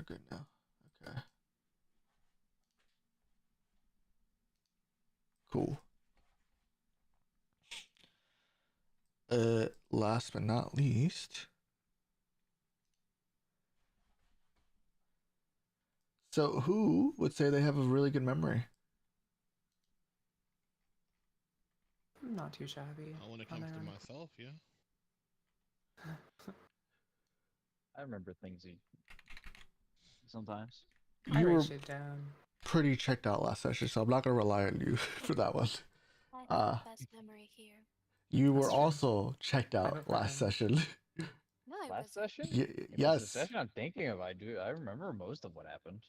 good now. Okay. Cool. Last but not least. So who would say they have a really good memory? Not too shabby When it on comes my to own. myself, yeah. I remember things sometimes. I You write were shit down. pretty checked out last session, so I'm not gonna rely on you for that one. I got Uh, the best memory here. you were That's true. also checked I out vote for last him. session. No, I Last wasn't. session? If it's the Yes. session I'm thinking of, I remember most of what happened.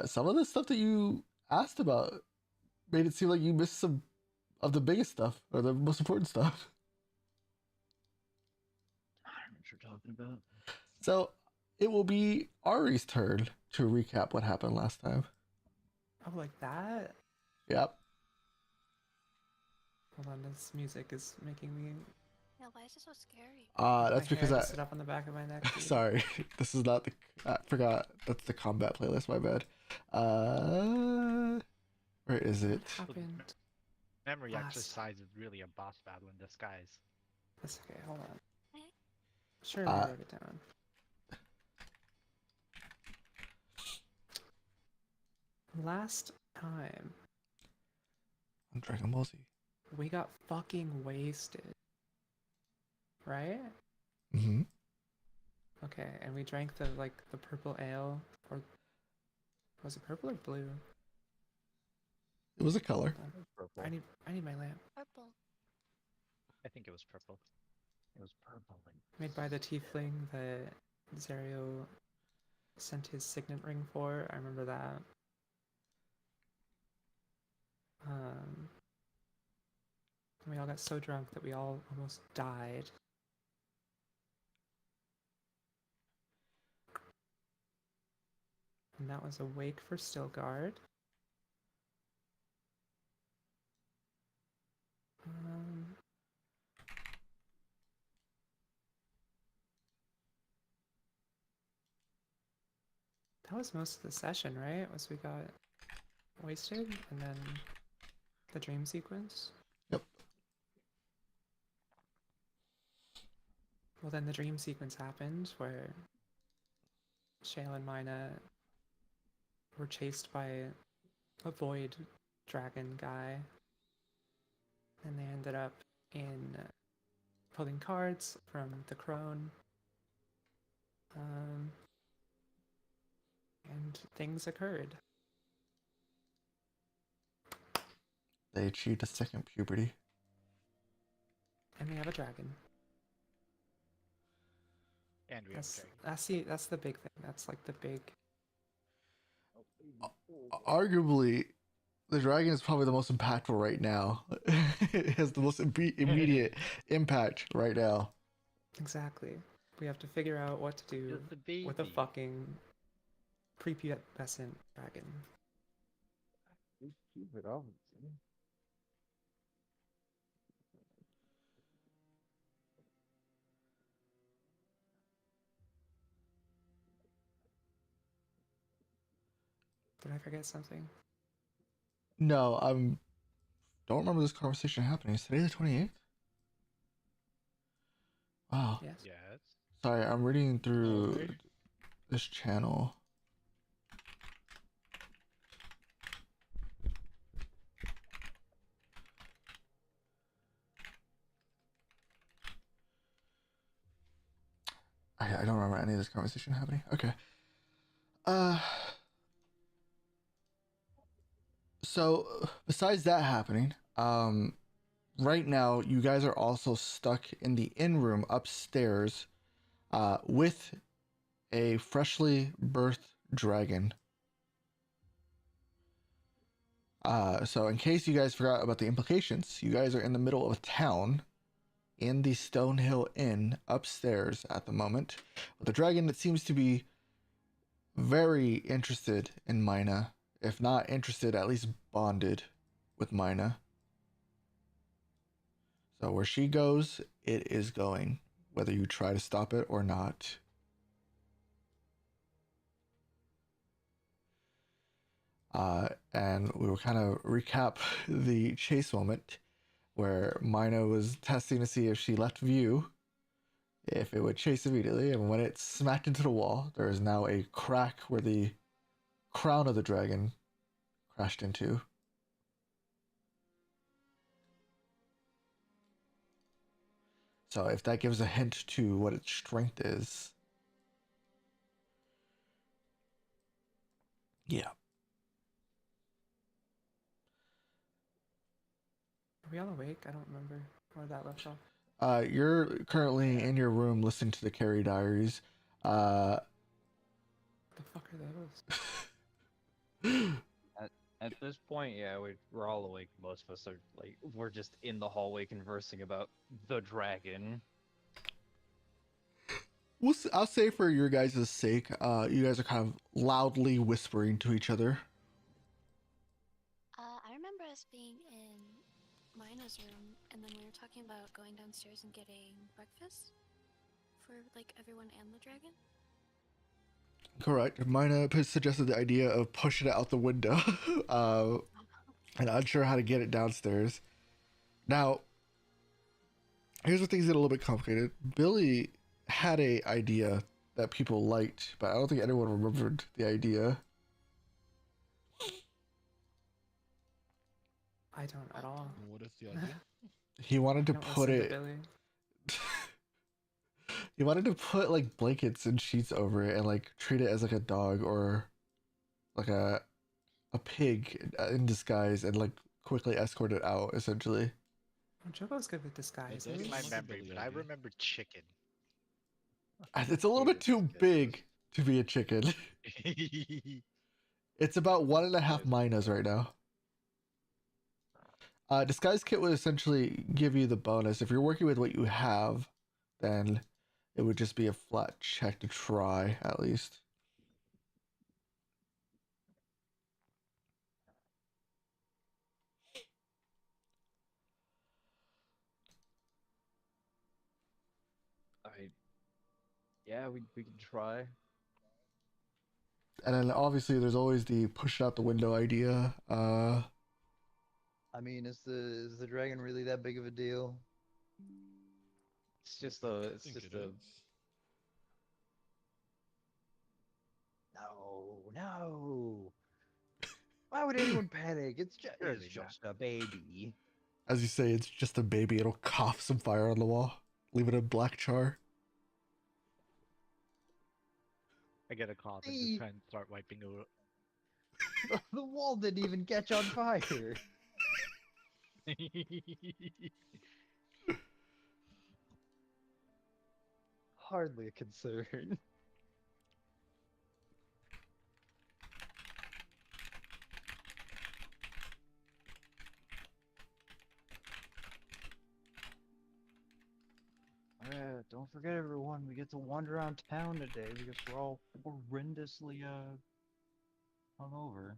Some of the stuff that you asked about made it seem like you missed some of the biggest stuff or the most important stuff. I don't know what you're talking about. So it will be Ari's turn to recap what happened last time. Oh, like that? Yep. Hold on, this music is making me. Yeah, why is it so scary? That's My because hair I. just stood up on the back of my neck. Dude. Sorry, this is not the. I forgot. That's the combat playlist. My bad. Where is it? What happened? Memory Last exercise is really a boss battle in disguise. That's okay. Hold on. Eh? Surely I wrote it down. Last time On Dragon Ball Z. we got fucking wasted, right? Mm-hmm. Okay, and we drank the purple ale, or was it purple or blue? It was a color. Purple. I need my lamp. Purple. I think it was purple. It was purple. Made by the tiefling that Zario sent his signet ring for. I remember that. And we all got so drunk that we all almost died. And that was a wake for Stillguard. Um, that was most of the session, right? Was we got wasted and then the dream sequence? Yep. Well, then the dream sequence happened where Shale and Mina were chased by a void dragon guy, and they ended up in pulling cards from the crone. And things occurred. They achieved a second puberty. And we have a dragon. And we have That's the big thing. That's like the big. Arguably, the dragon is probably the most impactful right now. It has the most immediate impact right now. Exactly. We have to figure out what to do Just the baby. with a fucking prepubescent dragon. Keep it off. Did I forget something? No, don't remember this conversation happening. Is today the 28th? Wow. Yes. Yes. Sorry, I'm reading through this channel. I don't remember any of this conversation happening. Okay. So besides that happening, right now you guys are also stuck in the inn room upstairs, with a freshly birthed dragon. So in case you guys forgot about the implications, you guys are in the middle of a town in the Stonehill Inn upstairs at the moment with a dragon that seems to be very interested in Mina. If not interested, at least bonded with Mina. So where she goes, it is going, whether you try to stop it or not. And we will kind of recap the chase moment where Mina was testing to see if she left view, if it would chase immediately, and when it smacked into the wall, there is now a crack where the crown of the dragon crashed into. So if that gives a hint to what its strength is. Yeah. Are we all awake? I don't remember where that left off. You're currently in your room listening to the Carrie Diaries. What the fuck are those? At this point, yeah, we're all awake. Most of us are like, we're just in the hallway conversing about the dragon. I'll say for your guys' sake, you guys are kind of loudly whispering to each other. I remember us being in Mina's room, and then we were talking about going downstairs and getting breakfast for like everyone and the dragon. Correct. Mina suggested the idea of pushing it out the window, and unsure how to get it downstairs. Now, here's where things get a little bit complicated. Billy had a idea that people liked, but I don't think anyone remembered the idea. I don't at all. What is the idea? He wanted to Don't put listen to it. Billy. He wanted to put like blankets and sheets over it and like treat it as like a dog or like a pig in disguise and like quickly escort it out essentially. Oh, Jobo's good with disguise. does It's my Like a memory, Billy but I idea. remember chicken. It's a little bit too big to be a chicken. It's about 1.5 minas right now. Disguise kit would essentially give you the bonus. If you're working with what you have, then it would just be a flat check to try at least. I mean, yeah, we can try. And then obviously there's always the push out the window idea. I mean, is the dragon really that big of a deal? It's just a, I it's think just it a. is. No. Why would anyone panic? Surely It's not. just a baby. As you say, it's just a baby. It'll cough some fire on the wall. Leave it in black char. I get a call and See? just try and start wiping over. The wall didn't even catch on fire. Hardly a concern. Don't forget everyone, we get to wander around town today because we're all horrendously hungover.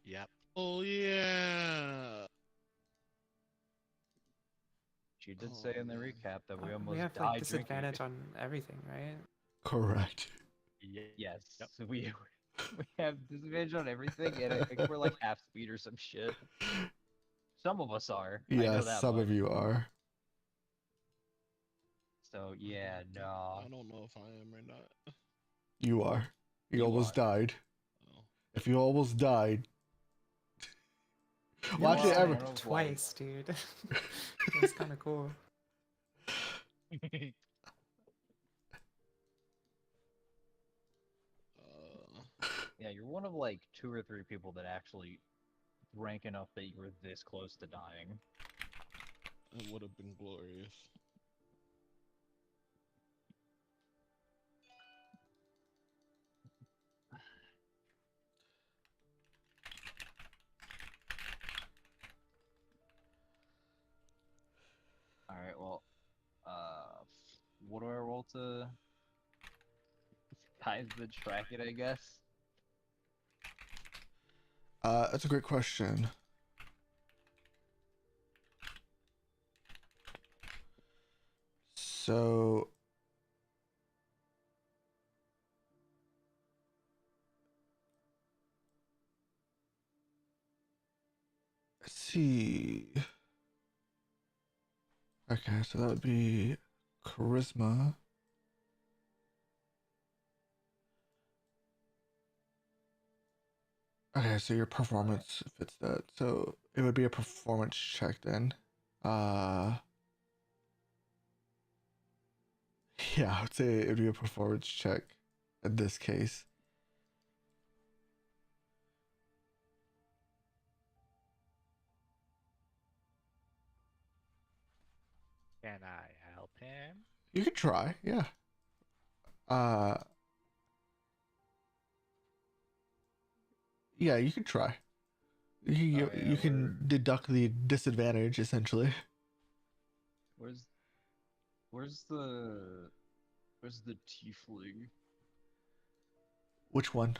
Yep. Oh yeah. She did Oh, say in the man. recap that we We almost have died like disadvantage drinking. on everything, right? Correct. Yes, Yep. so we have disadvantage on everything, and I think we're like half speed or some shit. Some of us are. I know Yes, that some much. of you are. So yeah, no. I don't know if I am or not. You are. You You almost are. died. Oh. If you almost died. You Well, almost actually, Well, died one of, like- twice, dude. It's kind of cool. Yeah, you're one of like 2 or 3 people that actually drank enough that you were this close to dying. It would have been glorious. Alright, well, what do I roll to guys that track it, I guess? That's a great question. So see. Okay, so that would be charisma. Okay, so your performance fits that. So it would be a performance check then. Uh yeah, I would say it would be a performance check in this case. Can I help him? You could try, yeah. Uh yeah, you could try. You, Oh yeah, you can deduct the disadvantage essentially. where's where's the where's the tiefling? Which one?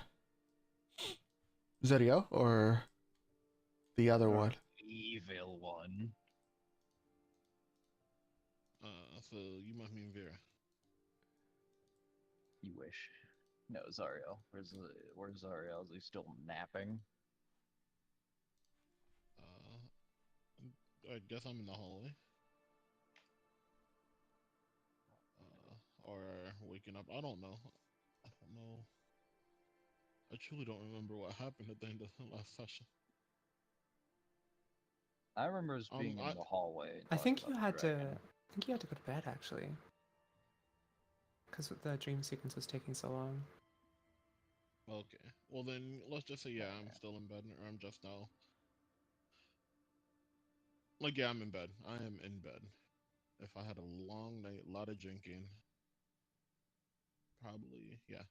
Zerio or the other Or one? evil one? So you must mean Vera. You wish. No, Zariel. Where's Zariel? Is he still napping? I guess I'm in the hallway. Or waking up. I don't know. I don't know. I truly don't remember what happened at the end of the last session. I remember us being in I the hallway. I talking think about you the had to. dragon. I think you had to go to bed actually, because the dream sequence was taking so long. okay. Well then, let's just say yeah, I'm still in bed, or I'm just now. Like yeah, I'm in bed. I am in bed. If I had a long night, a lot of drinking, probably yeah.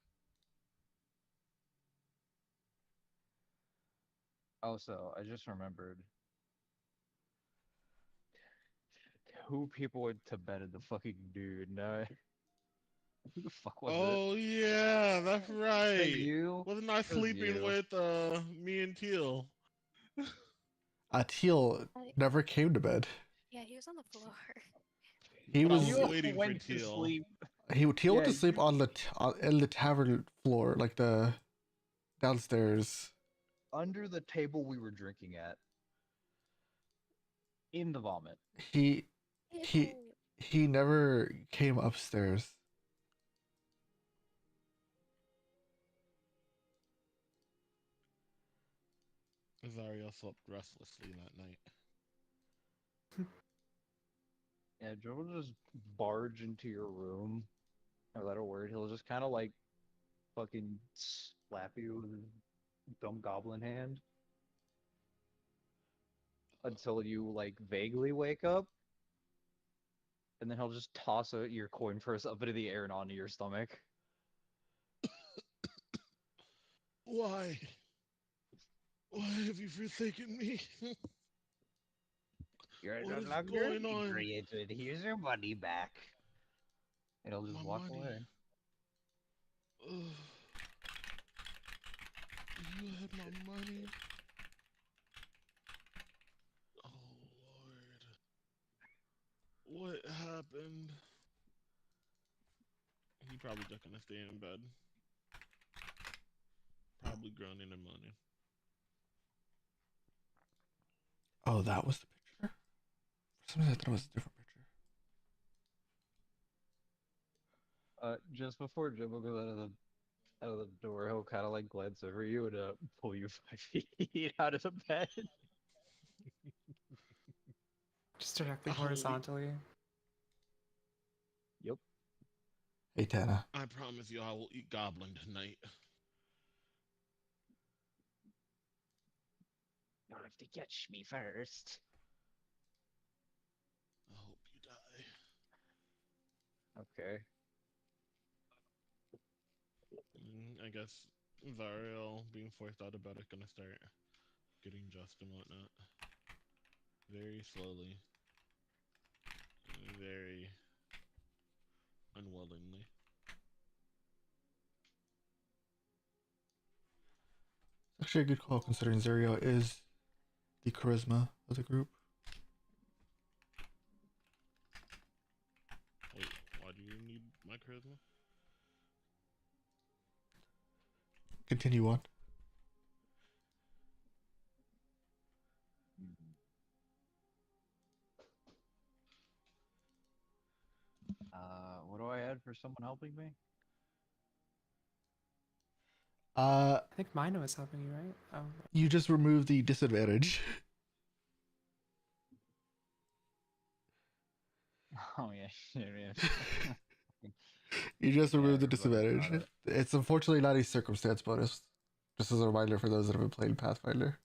Also, I just remembered 2 people went to bed in the fucking dude. No, who the fuck was it? Oh yeah, that's Was that right. you? Wasn't I It was sleeping you. with me and Teal? Teal Uh, never came to bed. yeah, he was on the floor. He But I was was You waiting for went to Teal. sleep. Teal went Yeah, to sleep you on in the tavern floor, like the downstairs. under the table we were drinking at in the vomit. He he Ew. he never came upstairs. Zariel slept restlessly that night. Yeah, Joe will just barge into your room. Without a word, he'll just kind of like fucking slap you with his dumb goblin hand until you like vaguely wake up, and then he'll just toss your coin purse up into the air and onto your stomach. Why? Why have you forsaken me? You're What no is longer going on? inebriated. Here's your money back. And he'll just My walk money. away. Ugh. You had my money. Oh Lord. What happened? He probably just gonna stay in bed. Probably groaning and moaning. Oh, that was the picture. For some reason, I thought it was a different picture. Just before Jimbo goes out of the door, he'll kind of like glance over you and pull you 5 feet out of the bed. Just directly Holy! horizontally. Yep. Hey, Tana. I promise you, I will eat goblin tonight. You'll have to catch me first. I hope you die. Okay. I guess Zariel being forced out of bed is gonna start getting dressed and whatnot. Very slowly. Very unwillingly. Actually, a good call considering Zerio is the charisma of the group. Wait, why do you need my charisma? Continue on. for someone helping me? Uh, I think Mina was helping you, right? Oh, you just remove the disadvantage. Oh yeah, You just yeah, remove I the forgot disadvantage. about it. It's unfortunately not a circumstance bonus. Just as a reminder for those that have been playing Pathfinder.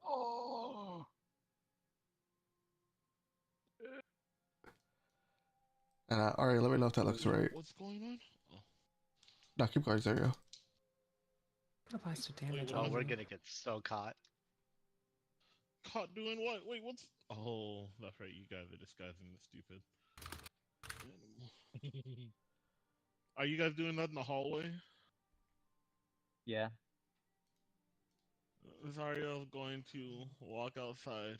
Oh, And Ari, let me know if that looks right. What's going on? Oh, No, keep going, Zario. applies to wait, damage what Oh, on we're you. happened? gonna get so caught. Caught doing what? Wait, what's? Oh, that's right. You guys are disguising the stupid. Are you guys doing that in the hallway? yeah. Zario's going to walk outside,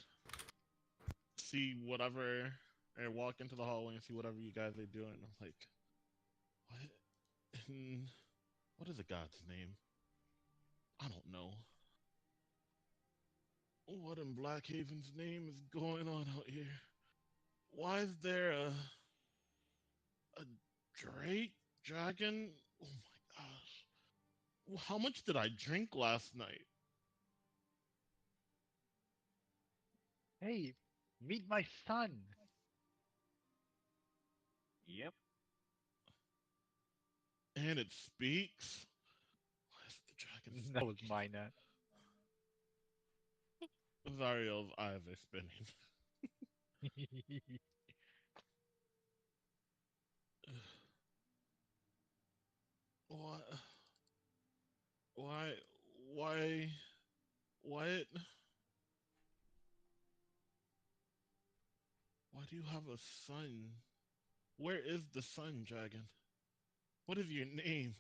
see whatever, or walk into the hallway and see whatever you guys are doing. I'm like, what? What is a god's name? I don't know. What in Blackhaven's name is going on out here? Why is there a drake dragon? Oh my gosh! How much did I drink last night? Hey, meet my son. Yep. And it speaks. Why is the dragon That was speaking? Mina. Zario's eyes are spinning. What? Why? Why? What? Why do you have a son? Where is the sun, dragon? What is your name?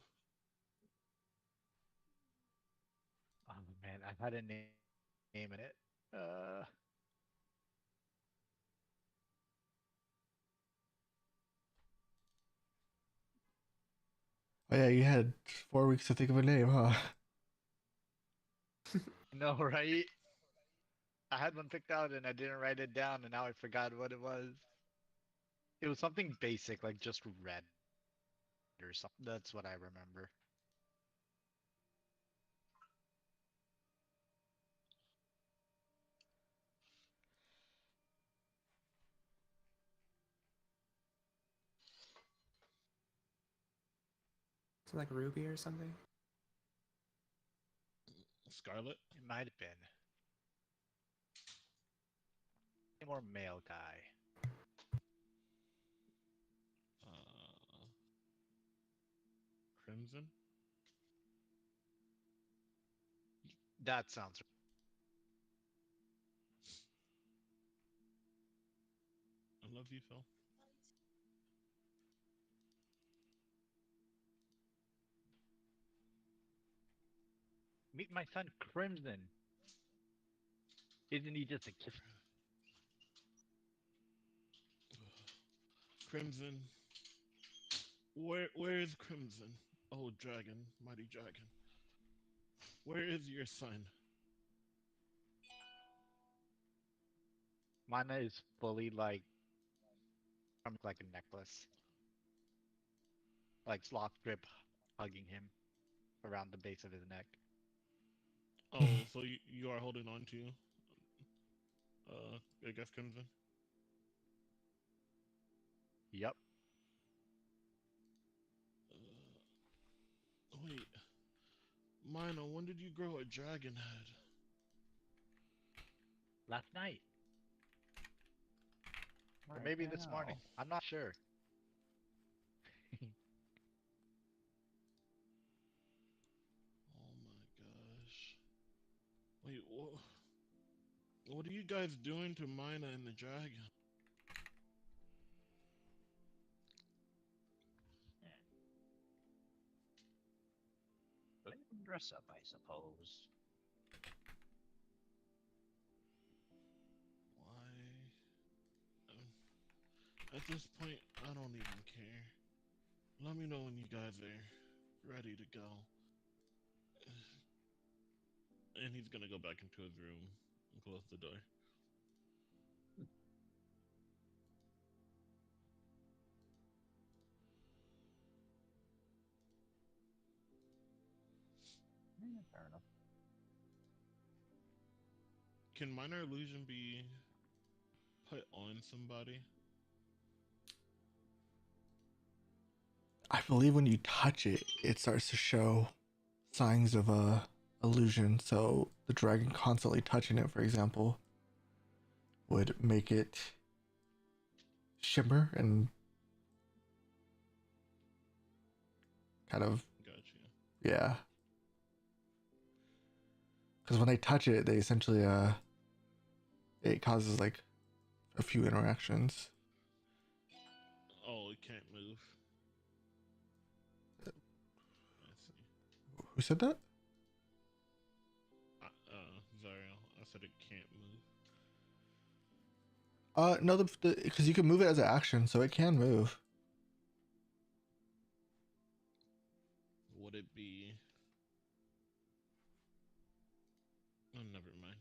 Oh man, I had a name in it. Uh, Oh yeah, you had 4 weeks to think of a name, huh? no, right? I had one picked out and I didn't write it down, and now I forgot what it was. It was something basic, like just red or something. That's what I remember. Is it like Ruby or something? Scarlet? It might have been. A more male guy. Uh, Crimson? That sounds I love you, Phil. Meet my son Crimson. Isn't he just a kid? Crimson. Where is Crimson? Oh, dragon, mighty dragon. Where is your son? Mana is fully like a necklace, like sloth grip, hugging him around the base of his neck. Oh, so you are holding on to, I guess Crimson? Yep. Wait, Mina, when did you grow a dragon head? Last night, or Right maybe this morning. now. I'm not sure. Oh my gosh. Wait, what are you guys doing to Mina and the dragon? Yeah. Let him dress up, I suppose. Why? At this point, I don't even care. Let me know when you guys are ready to go. And he's gonna go back into his room and close the door. Fair enough. Can minor illusion be put on somebody? I believe when you touch it, it starts to show signs of illusion. So the dragon constantly touching it, for example, would make it shimmer and kind of, Gotcha. yeah. Because when they touch it, they essentially it causes like a few interactions. Oh, it can't move. I see. Who said that? Zariel. I said it can't move. No, because you can move it as an action, so it can move. Would it be? Oh, never mind.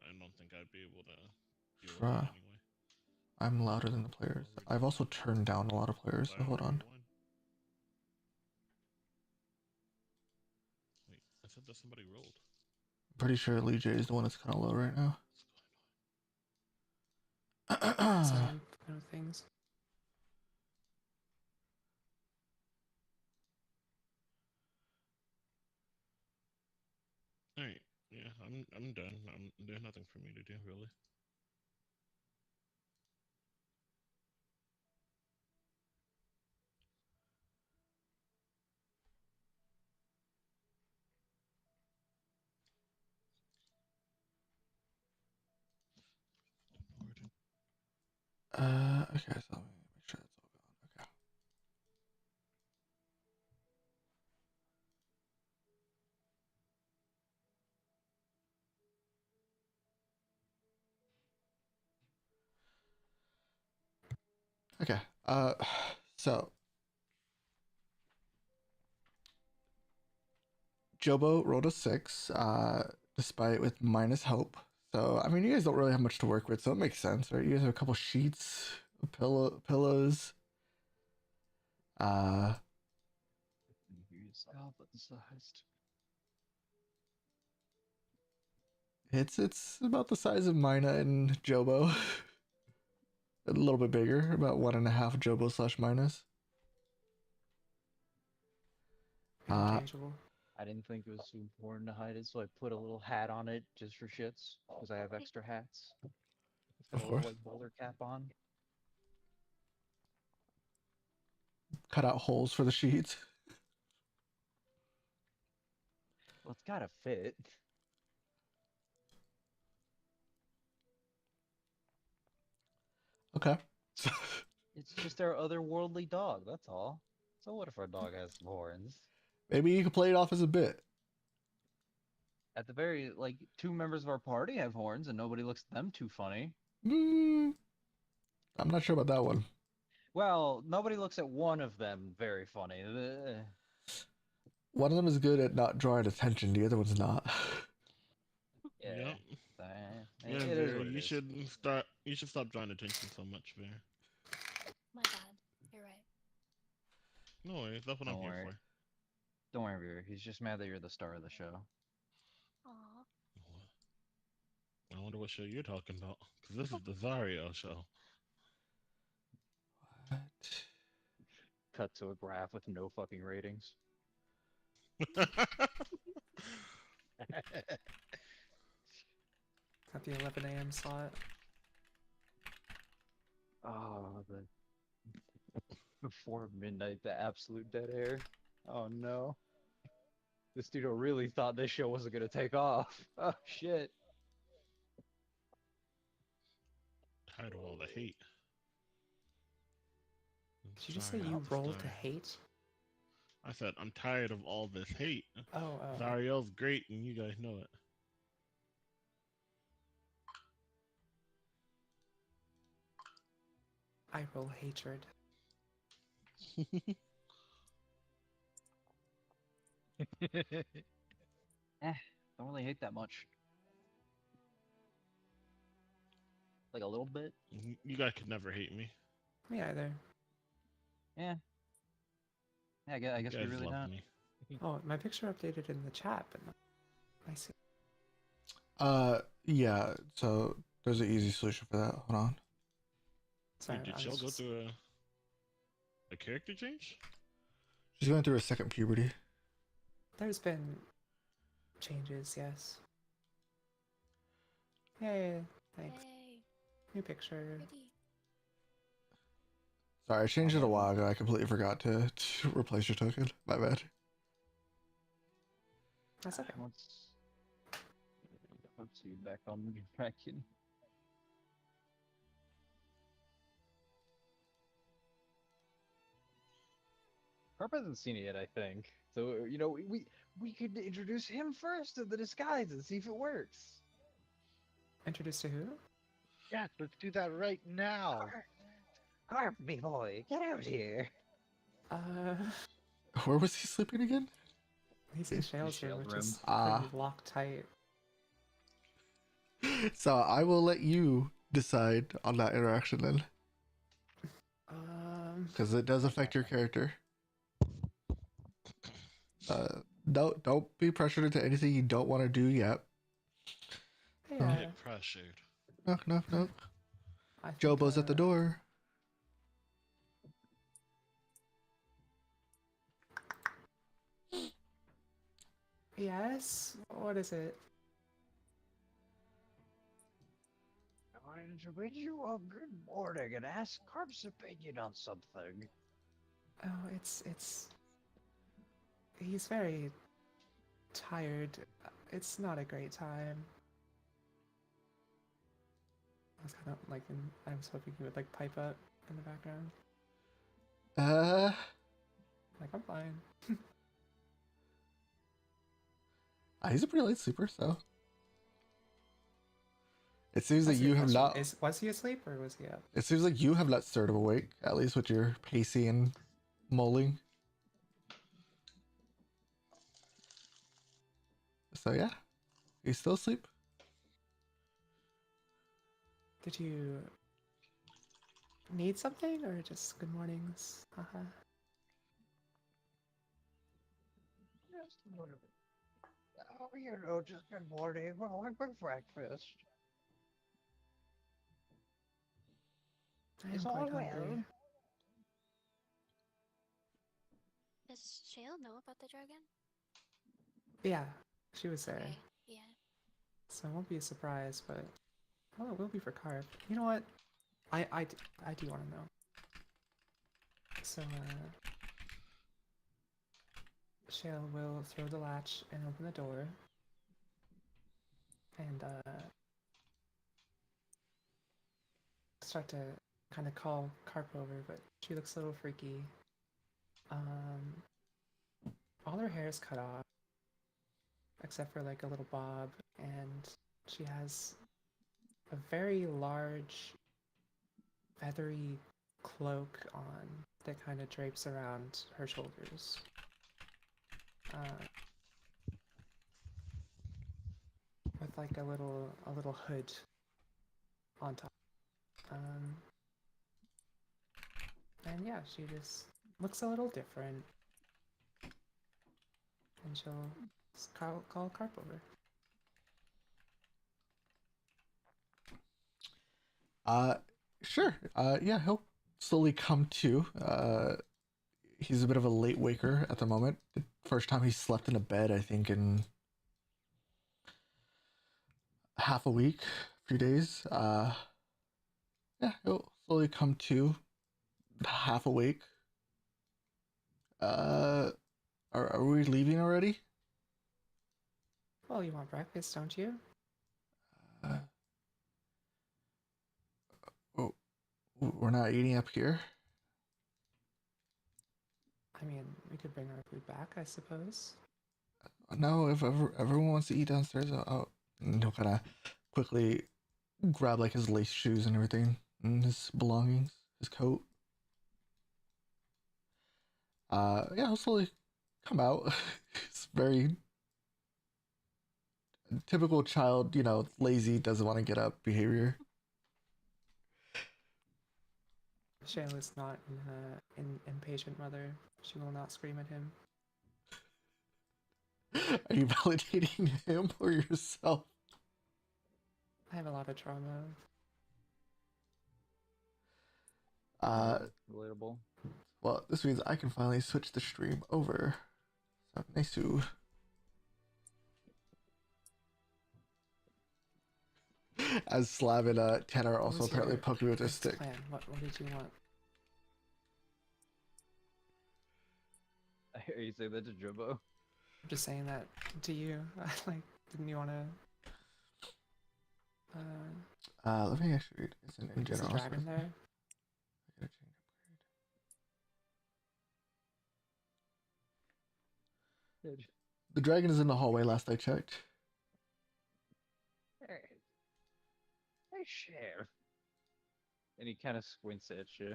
I don't think I'd be able to deal with Bruh. it anyway. I'm louder than the players. Already I've also won. turned down a lot of players, I so hold already on. won. Wait, I said that somebody rolled. I'm pretty sure Lee J is the one that's kind of low right now. What's going on? Same kind of things. Alright, yeah, I'm done. There's nothing for me to do really. Okay, so let me make sure it's all gone. Okay. Okay. So Jobo rolled a 6, despite with minus hope. So I mean, you guys don't really have much to work with, so it makes sense, right? You guys have a couple sheets, pillows. Uh, Use goblin sized. it's about the size of Mina and Jobo. A little bit bigger, about 1.5 Jobo slash minus. Uh, Interchangeable. I didn't think it was too important to hide it, so I put a little hat on it just for shits, because I have extra hats. It's got Of a little course. like bowler cap on. Cut out holes for the sheets. Well, it's gotta fit. Okay. It's just our otherworldly dog, that's all. So what if our dog has some horns? Maybe you could play it off as a bit. At the very, like, two members of our party have horns and nobody looks at them too funny. I'm not sure about that one. Well, nobody looks at one of them very funny. One of them is good at not drawing attention. The other one's not. Yeah. Yep. Yeah, It is Vera, what it you is. should start. You should stop drawing attention so much, Vera. My bad. You're right. No worries, that's what I'm Don't here worry. for. Don't worry, Vera. He's just mad that you're the star of the show. Aw. I wonder what show you're talking about, because this is the Zario show. What? Cut to a graph with no fucking ratings. At the 11 a.m. slot. Oh, before midnight, the absolute dead air. Oh no. The studio really thought this show wasn't gonna take off. Oh shit. Tired of all the hate. Did you just say Zario you is the rolled to star. hate? I said I'm tired of all this hate. Oh. Zariel's great, and you guys know it. I roll hatred. Don't really hate that much. Like a little bit. You guys could never hate me. Me either. Yeah. Yeah, I guess You we guys really love don't. me. Oh, my picture updated in the chat, but not I see. Yeah. So there's an easy solution for that. Hold on. Sorry, Wait, did I y'all was go just. through a character change? She's going through a second puberty. There's been changes, yes. Yay, thanks. Yay, New picture. pretty. Sorry, I changed it a while ago. I completely forgot to replace your token. My bad. That's okay. Let's see, back on the dragon. Carp hasn't seen it yet, I think. So we could introduce him first to the disguise and see if it works. Introduced to who? Yeah, let's do that right now. Carp, me boy, get out here. Uh, Where was he sleeping again? he's in Shale's room, Shale's which room. is Ah. pretty locked tight. So I will let you decide on that interaction then, because it does affect your character. Don't be pressured into anything you don't want to do yet. Yeah, Get pressured. Knock, knock, knock. I think, Jobo's at the door. Yes? What is it? I wanted to bid you a good morning and ask Carp's opinion on something. Oh, he's very tired. It's not a great time. I was kind of like, I was hoping he would like pipe up in the background. Like, I'm fine. He's a pretty light sleeper, so it seems that That's a you good have question. not. Was he asleep or was he up? It seems like you have not stirred him awake, at least with your pacing and mulling. So yeah, he's still asleep. Did you need something or just good mornings? Haha. Just a little bit. Oh, just good morning. Well, I quick breakfast. I am It's quite all hungry. well. Does Shale know about the dragon? Yeah, she was there. Okay, yeah. So it won't be a surprise, but well, it will be for Carp. You know what? I do want to know. So, Shale will throw the latch and open the door. And, start to kind of call Carp over, but she looks a little freaky. All her hair is cut off, except for like a little bob, and she has a very large, feathery cloak on that kind of drapes around her shoulders. With like a little hood on top. And yeah, she just looks a little different, and she'll call Carp over. Sure. Yeah, he'll slowly come to. He's a bit of a late waker at the moment. The first time he slept in a bed, I think, in half a week, a few days. Yeah, he'll slowly come to, half awake. Uh, are we leaving already? Well, you want breakfast, don't you? Uh, oh, we're not eating up here. I mean, we could bring our food back, I suppose. No, if everyone wants to eat downstairs, and he'll kind of quickly grab like his lace shoes and everything, and his belongings, his coat. Yeah, he'll slowly come out. It's very typical child, lazy, doesn't want to get up behavior. Shale is not an impatient mother. She will not scream at him. Are you validating him or yourself? I have a lot of trauma. Relatable. Well, this means I can finally switch the stream over. So nice to. As Slav and Tanner What also was apparently your poked me with a next stick. plan? What did you want? Are you saying that to Jumbo? I'm just saying that to you. Like, didn't you want to? Let me actually read. It's in Is the general. dragon there? I gotta change upgrade. The dragon is in the hallway. Last I checked. Hey, Sheriff. And he kind of squints at you.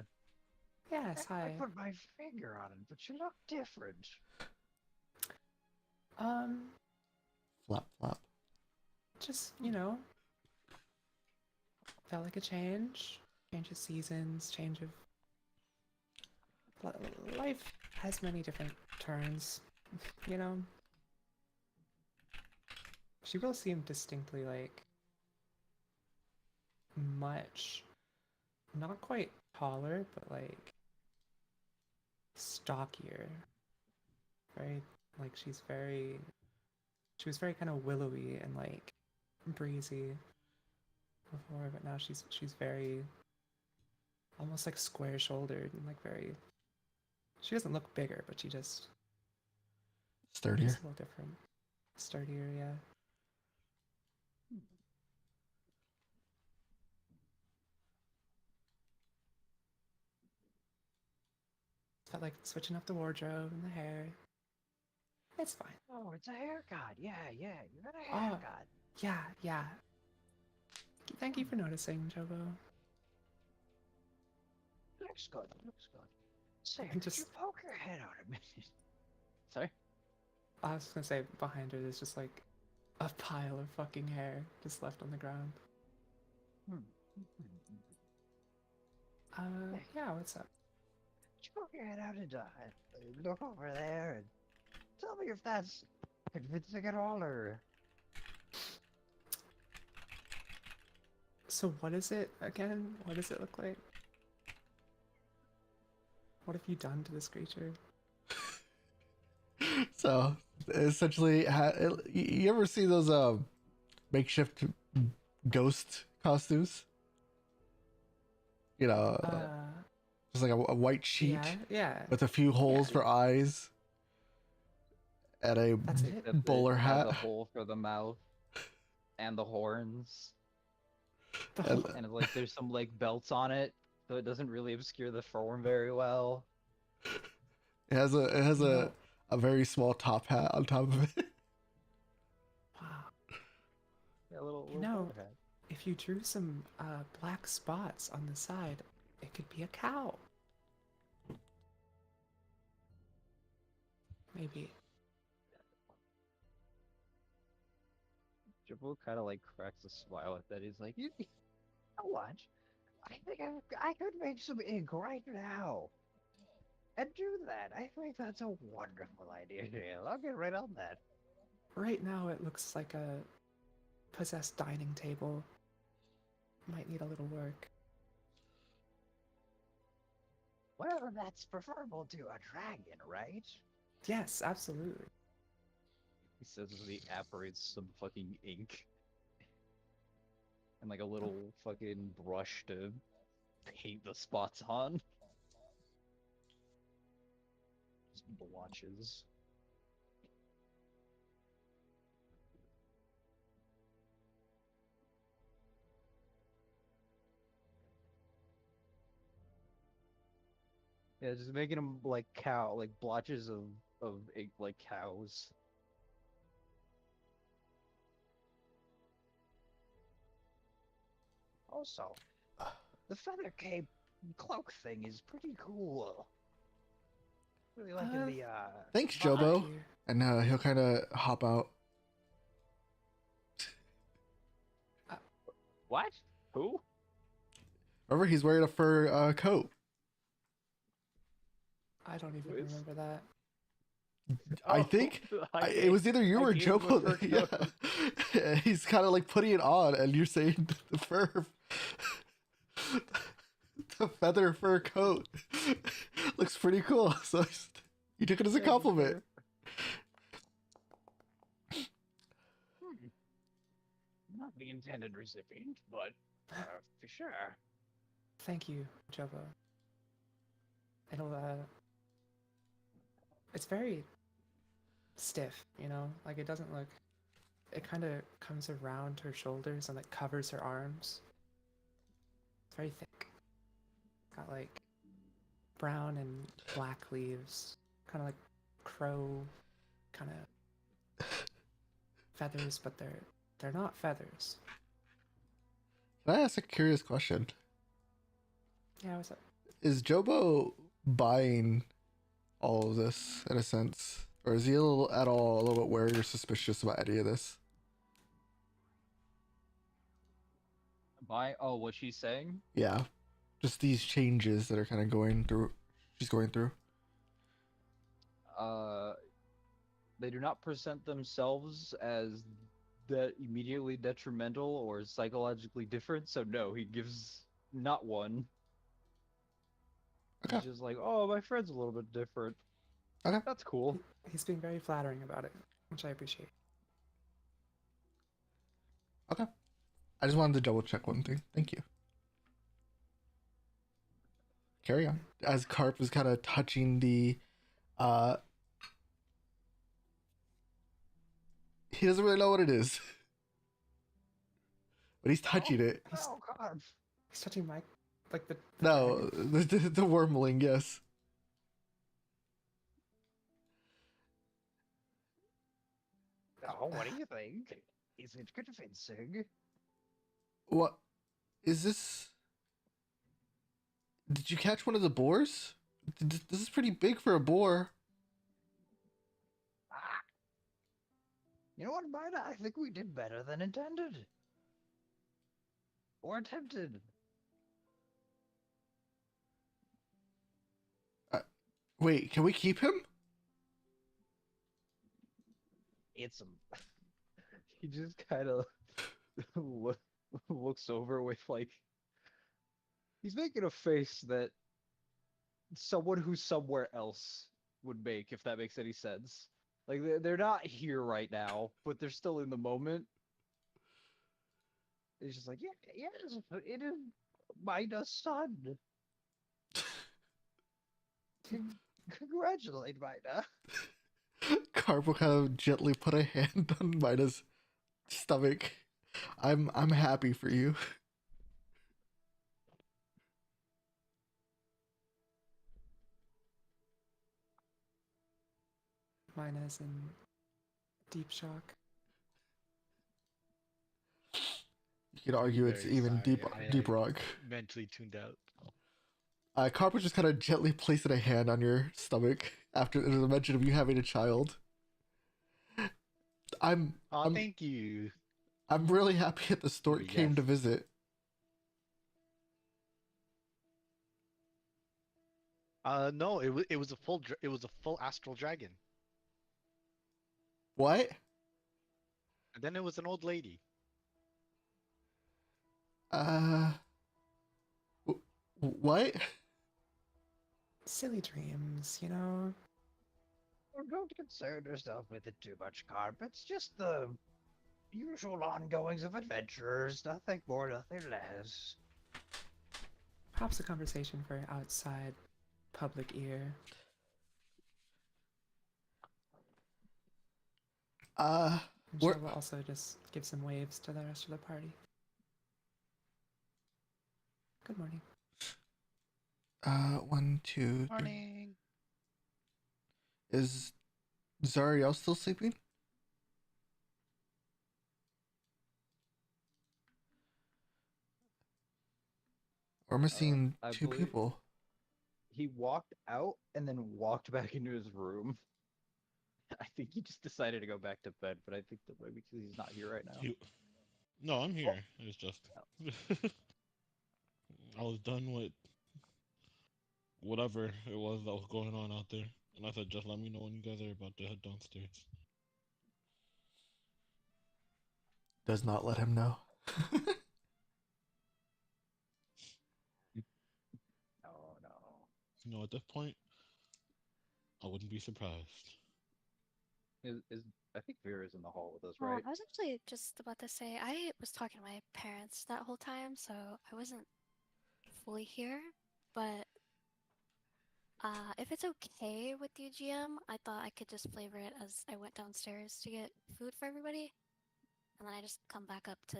Yes, I hi. put my finger on it, but you look different. Flap flap. Just, felt like a change. Change of seasons, change of... Life has many different turns, you know? She will seem distinctly, like, much... Not quite taller, but, like, stockier. Very, like, she was very kind of willowy and, like, breezy before, but now she's very almost like square shouldered and like very she doesn't look bigger, but she's Sturdier. a little different. Sturdier, yeah. Felt like switching up the wardrobe and the hair. It's fine. Oh, it's a haircut. Yeah, you got a Oh, haircut. yeah. Thank you for noticing, Jobo. Looks good. Say, And could just- you poke your head out a minute? Sorry? I was gonna say behind her there's just like a pile of fucking hair just left on the ground. Yeah, what's up? Could you poke your head out and look over there and tell me if that's convincing at all, or... So what is it again? What does it look like? What have you done to this creature? So essentially, you ever see those makeshift ghost costumes? You know, just like a white sheet Yeah. with a few holes Yeah. for eyes and a That's it? Except bowler it has hat. a hole for the mouth and the horns, And and like there's some like belts on it, so it doesn't really obscure the form very well. it has You know- a very small top hat on top of it. Wow. Yeah, little You know, bowler hat. if you drew some black spots on the side, it could be a cow. Maybe. Jibble kind of like cracks a smile at that. He's like, you know what? I think I could make some ink right now. And do that. I think that's a wonderful idea, Dale. I'll get right on that. Right now it looks like a possessed dining table. Might need a little work. Well, that's preferable to a dragon, right? Yes, absolutely. He says as he apparates some fucking ink. And like a little fucking brush to paint the spots on. Just blotches. Yeah, just making them like like blotches of ink like cows. Also, the feather cape cloak thing is pretty cool. Really liking the Thanks, Thank Jobo. you. And he'll kind of hop out. What? Who? Remember, he's wearing a fur coat. I don't even Who is? remember that. I think it gave- was either you I or gave him a Joe. fur Yeah. coat. Yeah, he's kind of like putting it on, and you're saying the fur, the feather fur coat looks pretty cool. So you took it as a Thank you, compliment. sir. Hmm. Not the intended recipient, but for sure. Thank you, Jobo. It'll it's very stiff, you know? Like it doesn't look it kind of comes around her shoulders and like covers her arms. It's very thick. Got like brown and black leaves, kind of like crow kind of feathers, but they're not feathers. Can I ask a curious question? Yeah, what's up? Is Jobo buying all of this in a sense, or is he a little bit wary or suspicious about any of this? Oh, what she's saying? Yeah, just these changes that are kind of going through. She's going through. Uh, they do not present themselves as that immediately detrimental or psychologically different. So no, he gives not one. Okay. He's just like, oh, my friend's a little bit different. Okay. That's cool. He's being very flattering about it, which I appreciate. Okay. I just wanted to double check one thing. Thank you. Carry on. As Carp is kind of touching the, he doesn't really know what it is, but he's touching it. Oh, God. He's touching Mike, like the No, dragon. the wormling, yes. Oh, what do you think? Is it convincing? What is this? Did you catch one of the boars? This is pretty big for a boar. Ah. You know what, Mida? I think we did better than intended. Or attempted. Wait, can we keep him? It's he just kind of looks over with like he's making a face that someone who's somewhere else would make, if that makes any sense. Like they're not here right now, but they're still in the moment. It's just like, yeah, yes, it is Mida's son. Congratulate Mida. Carp will kind of gently put a hand on Mida's stomach. I'm happy for you. Mina's in deep shock. You could argue it's Very even sorry. deep rock. Mentally tuned out. Carp will just kind of gently placing a hand on your stomach after the mention of you having a child. I'm Oh, I'm thank you. I'm really happy that the stork Yes. came to visit. No, it was a it was a full astral dragon, What? and then it was an old lady. Uh, what? Silly dreams, you know? Don't concern yourself with it too much, Carp. It's just the usual ongoings of adventurers. Nothing more, nothing less. Perhaps a conversation for outside public ear. Uh, And We're- Shava also just gives some waves to the rest of the party. Good morning. 1, 2, 3. Morning. Is Zariel still sleeping? Or am I seeing I two believe- people? He walked out and then walked back into his room. I think he just decided to go back to bed, but I think that maybe because he's not here right now. No, I'm here. It's just I was done with whatever it was that was going on out there. And I said, just let me know when you guys are about to head downstairs. Does not let him know. Oh no. You know, at this point, I wouldn't be surprised. Is I think Vera's in the hall with us, Well, right? I was actually just about to say I was talking to my parents that whole time, so I wasn't fully here. But if it's okay with you, GM, I thought I could just flavor it as I went downstairs to get food for everybody, and then I just come back up to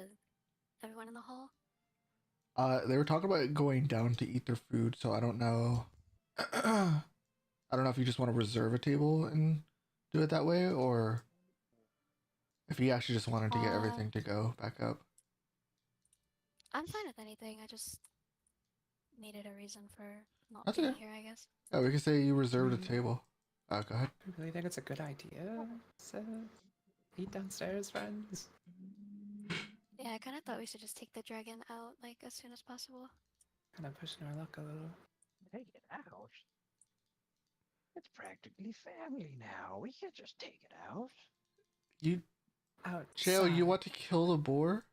everyone in the hall. They were talking about going down to eat their food, so I don't know. I don't know if you just want to reserve a table and do it that way, or if you actually just wanted to get Uh, everything to go back up. I'm fine with anything. I just needed a reason for not That's being okay. here, I guess. Yeah, we could say you reserved a Mm. table. Go ahead. I really think it's a good idea to eat downstairs, friends. Yeah, I kind of thought we should just take the dragon out like as soon as possible. Kind of pushing our luck a little. Take it out. It's practically family now. We can't just take it out. You, Shale, Outside. you want to kill the boar?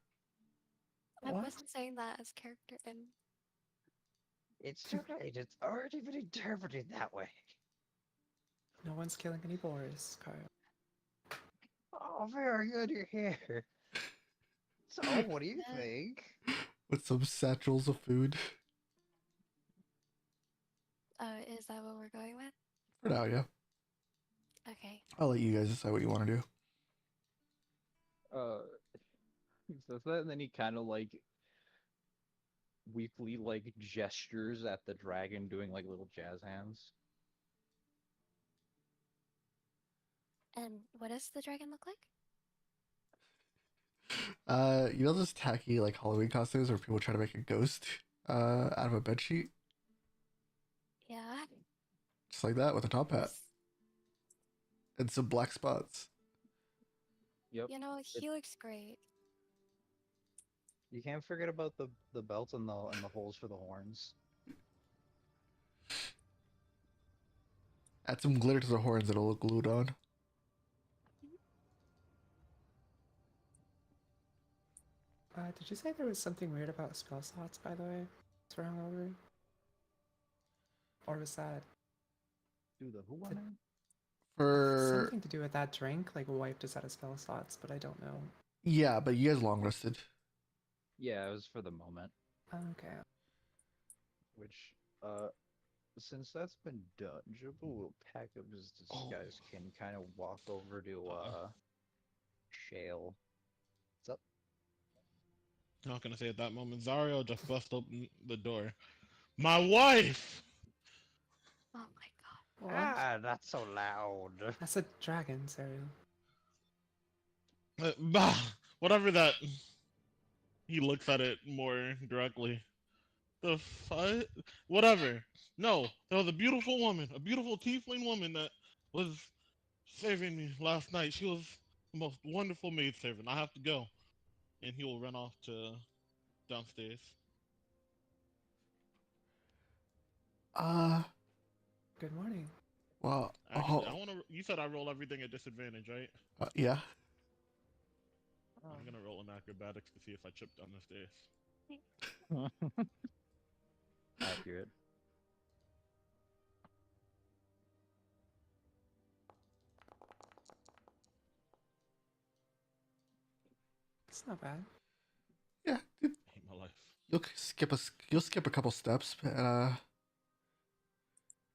I What? wasn't saying that as character, and It's too late. It's already been interpreted that way. No one's killing any boars, Kyle. Oh, very good you're here. So, what do you think? With some satchels of food. is that what we're going with? For now, yeah. Okay. I'll let you guys decide what you want to do. He says that, and then he kind of like weakly like gestures at the dragon, doing like little jazz hands. And what does the dragon look like? You know those tacky like Halloween costumes where people try to make a ghost out of a bed sheet? Yeah. Just like that with a top hat s- and some black spots. Yep. You know, he looks great. You can't forget about the belt and the holes for the horns. Add some glitter to the horns, it'll look glued on. Did you say there was something weird about spell slots, by the way? It's wrong over? Or was that Do the who one? For something to do with that drink? Like wiped us out of spell slots, but I don't know. yeah, but you guys long rested. Yeah, it was for the moment. Okay. Which, since that's been done, Jibba will pack up his disguise kit and kind of walk over to Shale. What's up? Not gonna say at that moment, Zario just bust open the door. My wife! Oh my god. What? Ah, not so loud. That's a dragon, Serial. Bah! Whatever that. He looks at it more directly. The fuck? Whatever. No, there was a beautiful woman, a beautiful tiefling woman that was saving me last night. She was the most wonderful maid servant. I have to go. And he will run off to downstairs. Uh, Good morning. well, Actually, I want to. You said I roll everything at disadvantage, right? yeah. I'm gonna roll an acrobatics to see if I trip down the stairs. Accurate. It's not bad. Yeah, I hate my life. you'll skip a couple steps, and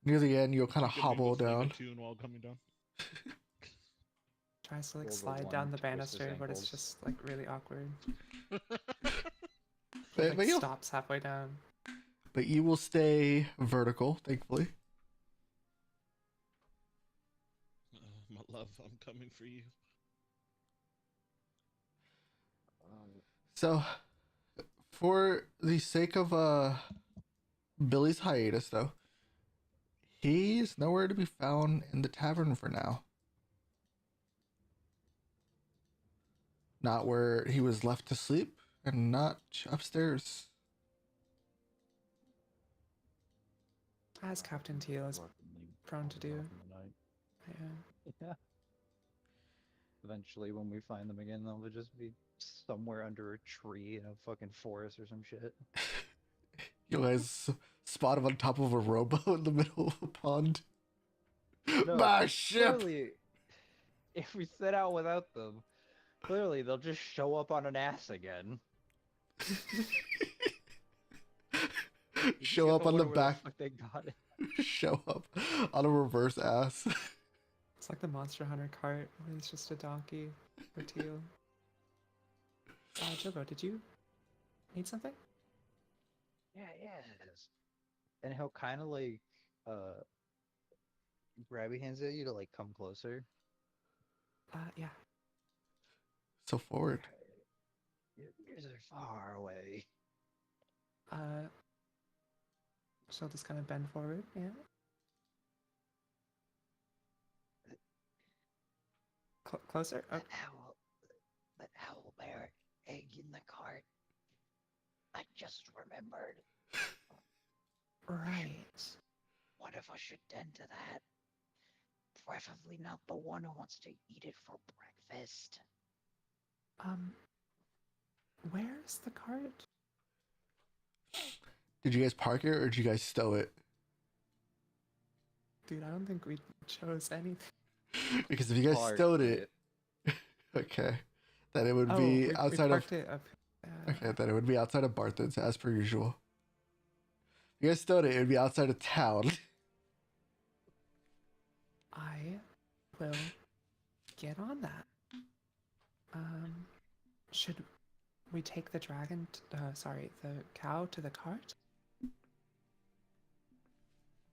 near the end you'll kind of You can hobble whistle a down. tune while coming down. Tries to like Roll the slide one, down the twist his banister, but it's ankles. just like really awkward. But, Like you'll, stops halfway down. but you will stay vertical, thankfully. My love, I'm coming for you. So, for the sake of Billy's hiatus, though, he's nowhere to be found in the tavern for now. Not where he was left to sleep, and not upstairs. As Captain Teal is prone to do. Yeah. Yeah. Eventually, when we find them again, they'll just be somewhere under a tree in a fucking forest or some shit. You guys spot him on top of a rowboat in the middle of a pond. No, My 'cause ship! clearly, if we set out without them, clearly they'll just show up on an ass again. We just Show get up to on the wonder where the back. fuck they got it. Show up on a reverse ass. It's like the Monster Hunter cart where it's just a donkey or two. Jobo, did you need something? Yeah, yes. And he'll kind of like uh grab your hands at you to like come closer. Yeah. So forward. Your ears are far away. Uh, she'll just kind of bend forward. Yeah. Closer. Oh, That owl bear egg in the cart. I just remembered. right. What if I should tend to that? Preferably not the one who wants to eat it for breakfast. Where's the cart? Did you guys park it or did you guys stow it? Dude, I don't think we chose anything. Because if you guys stowed it, okay, then it would be we outside of. parked it up. Okay, then it would be outside of Barthen's as per usual. If you guys stowed it, it would be outside of town. I will get on that. Should we take the dragon? The cow to the cart?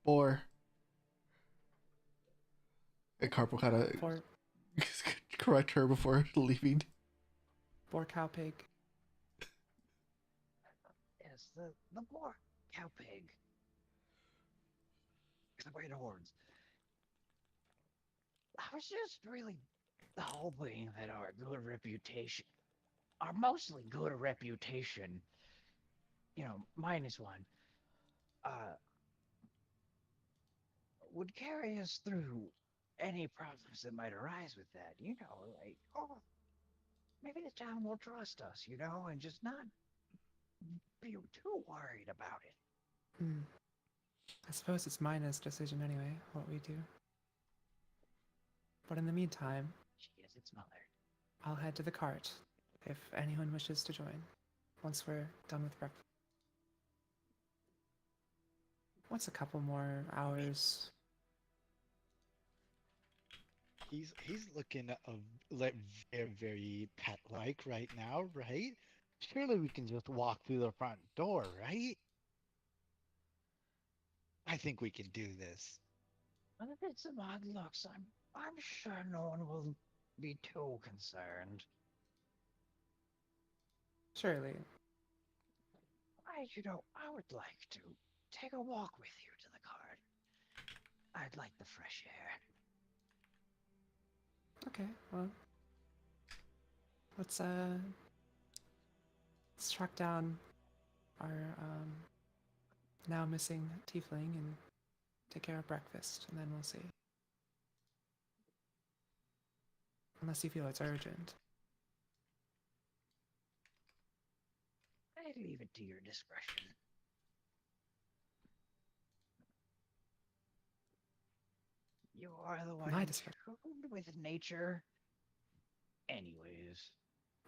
Or a carp will kind of For correct her before leaving. cow pig. Yes, the poor cow pig. The great horns. I was just really hoping that our good reputation, our mostly good reputation, minus one, uh, would carry us through any problems that might arise with that. Like, oh, maybe the town will trust us, and just not be too worried about it. I suppose it's Mina's decision anyway, what we do. But in the meantime, She is its mother. I'll head to the cart if anyone wishes to join once we're done with breakfast. What's a couple more hours? He's looking like very very pet like right now, right? Surely we can just walk through the front door, right? I think we can do this. Well, if it's some odd looks, I'm sure no one will be too concerned. Surely. I would like to take a walk with you to the cart. I'd like the fresh air. Okay, well. Let's track down our now missing tiefling and take care of breakfast, and then we'll see. Unless you feel it's urgent. I leave it to your discretion. You are the one My in discretion. tune with nature. Anyways.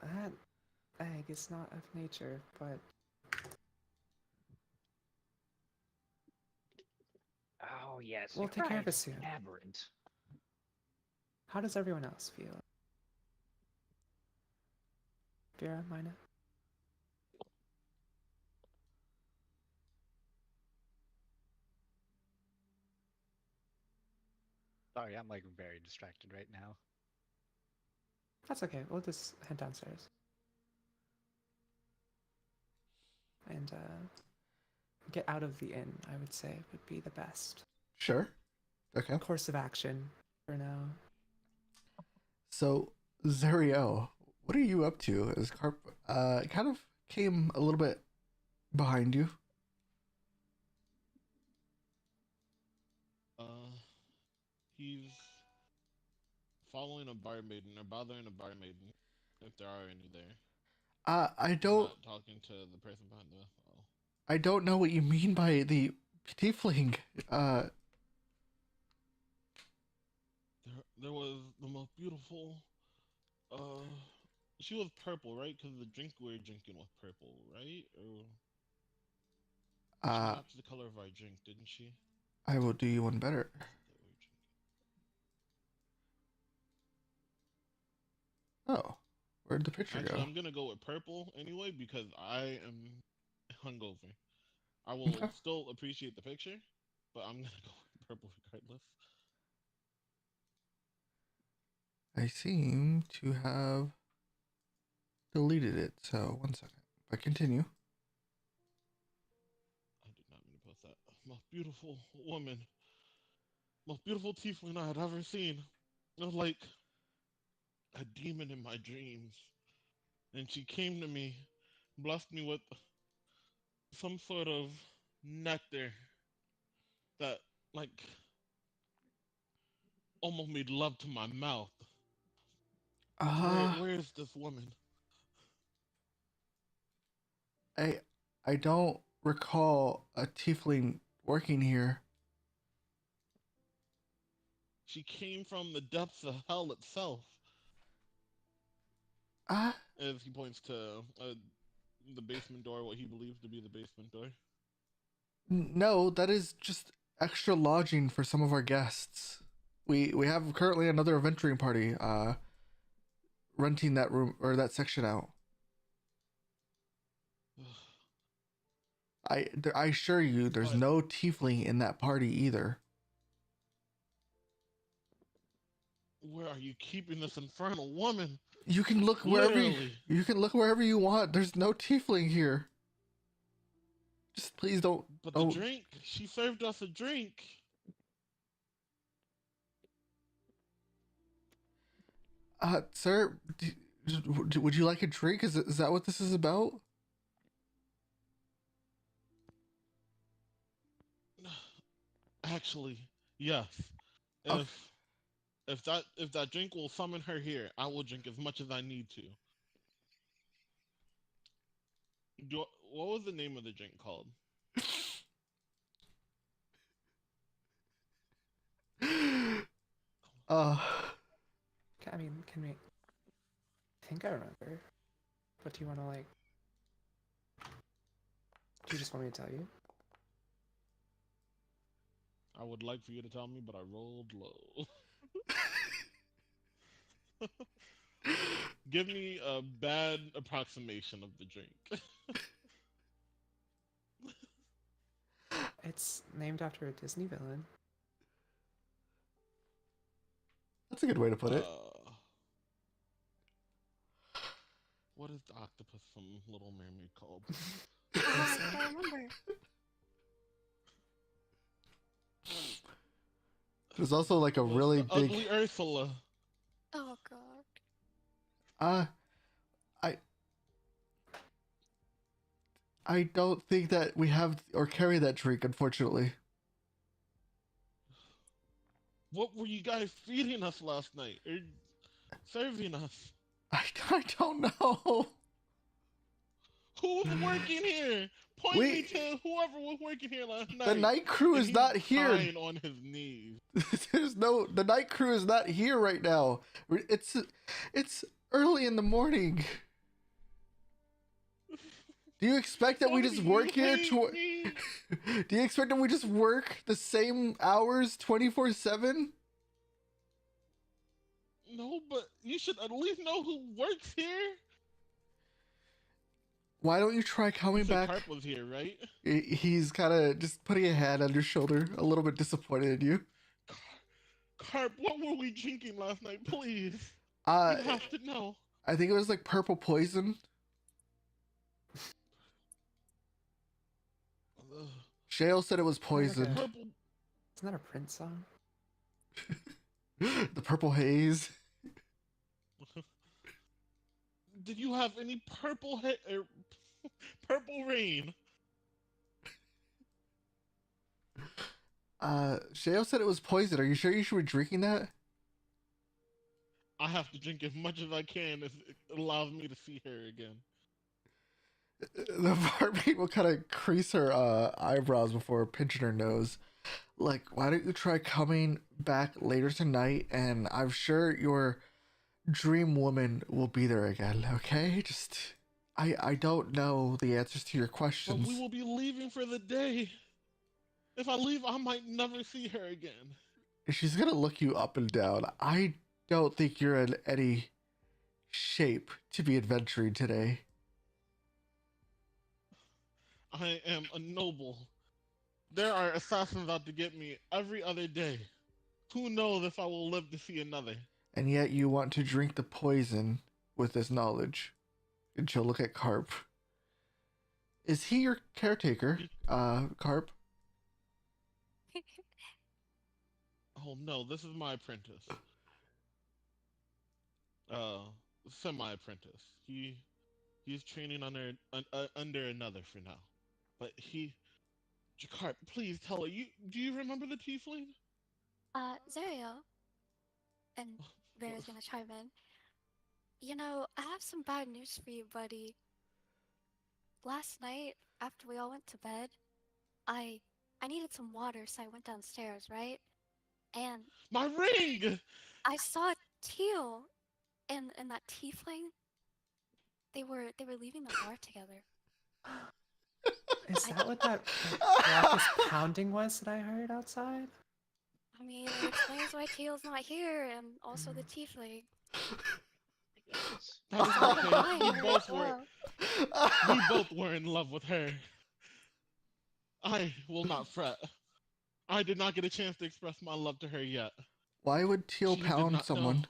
That egg is not of nature, but Oh yes, we'll you're take care of right. it soon. Aberrant. How does everyone else feel? Vera, Mina? Sorry, I'm like very distracted right now. That's okay. We'll just head downstairs. And get out of the inn, I would say, would be the best Sure. Okay. course of action for now. So, Zariel, what are you up to? As Carp kind of came a little bit behind you. He's following a bar maiden or bothering a bar maiden, if there are any there. I You're don't not talking to the person behind the. Oh. I don't know what you mean by the tiefling. There was the most beautiful. Uh, she was purple, right? Because the drink we were drinking was purple, right? Or she Uh, matched the color of our drink, didn't she? I will do you one better. What is it that we were drinking? Oh, where'd the picture Actually, go? I'm gonna go with purple anyway because I am hungover. I will still appreciate the picture, but I'm gonna go with purple regardless. I seem to have deleted it. So 1 second. If I continue. I did not mean to post that. Most beautiful woman, most beautiful tiefling I had ever seen. It was like a demon in my dreams. And she came to me, blessed me with some sort of nectar that, like, almost made love to my mouth. Uh, Where is this woman? I I don't recall a tiefling working here. She came from the depths of hell itself. Ah, As he points to the basement door, what he believes to be the basement door. no, that is just extra lodging for some of our guests. We have currently another adventuring party renting that room or that section out. I assure you, there's But no tiefling in that party either. where are you keeping this infernal woman? You can look wherever Literally. you can look wherever you want. There's no tiefling here. Just please don't But the don't. drink, she served us a drink. Sir, would you like a drink? Is that what this is about? Actually, yes. Okay. If that drink will summon her here, I will drink as much as I need to. What was the name of the drink called? Uh, I mean, can we? I think I remember. But do you want to like? Do you just want me to tell you? I would like for you to tell me, but I rolled low. Give me a bad approximation of the drink. It's named after a Disney villain. that's a good way to put it. What is the octopus from Little Mermaid called? Oh, I Elsa. think I remember. There's also like a What's really the big. ugly Ursula? Oh god. Uh, I I don't think that we have or carry that drink, unfortunately. What were you guys feeding us last night? Or serving us? I don't know. Who's working here? Point me We to whoever was working here last the night. night crew And is he's not here. dying on his knees. The night crew is not here right now. It's early in the morning. Do you expect that we Mommy, just do work you here? hate me? Do you expect that we just work the same hours 24/7? No, but you should at least know who works here. Why don't you try You coming said back? Carp was here, right? He's kind of just putting a hand on your shoulder, a little bit disappointed in you. Carp, what were we drinking last night? Please. Uh, You have to know. I think it was like purple poison. Ugh. Shale said it was Like poison. Purple. Isn't that a Prince song? The purple haze. Did you have any purple rain? Shale said it was poison. Are you sure you should be drinking that? I have to drink as much as I can if it allows me to see her again. The barmaid will kind of crease her eyebrows before pinching her nose. Like, why don't you try coming back later tonight? And I'm sure your dream woman will be there again. Okay, I don't know the answers to your But questions. we will be leaving for the day. If I leave, I might never see her again. She's gonna look you up and down. I don't think you're in any shape to be adventuring today. I am a noble. There are assassins out to get me every other day. Who knows if I will live to see another? And yet you want to drink the poison with this knowledge. And she'll look at Carp. Is he your caretaker, Carp? Oh no, this is my apprentice. Uh, semi-apprentice. He's training under another for now. But Jakart, please tell her. Do you remember the tiefling? Zario, and Bear's gonna chime in. You know, I have some bad news for you, buddy. Last night, after we all went to bed, I I needed some water, so I went downstairs, right? And My ring! I saw Teal and that tiefling. They were leaving the bar together. Is I- that what that raucous pounding was that I heard outside? I mean, it explains why Teal's not here, and also the tiefling. Yes. That is Not okay. mine We both as were well. we both were in love with her. I will not fret. I did not get a chance to express my love to her yet. Why would Teal She did pound not know. someone?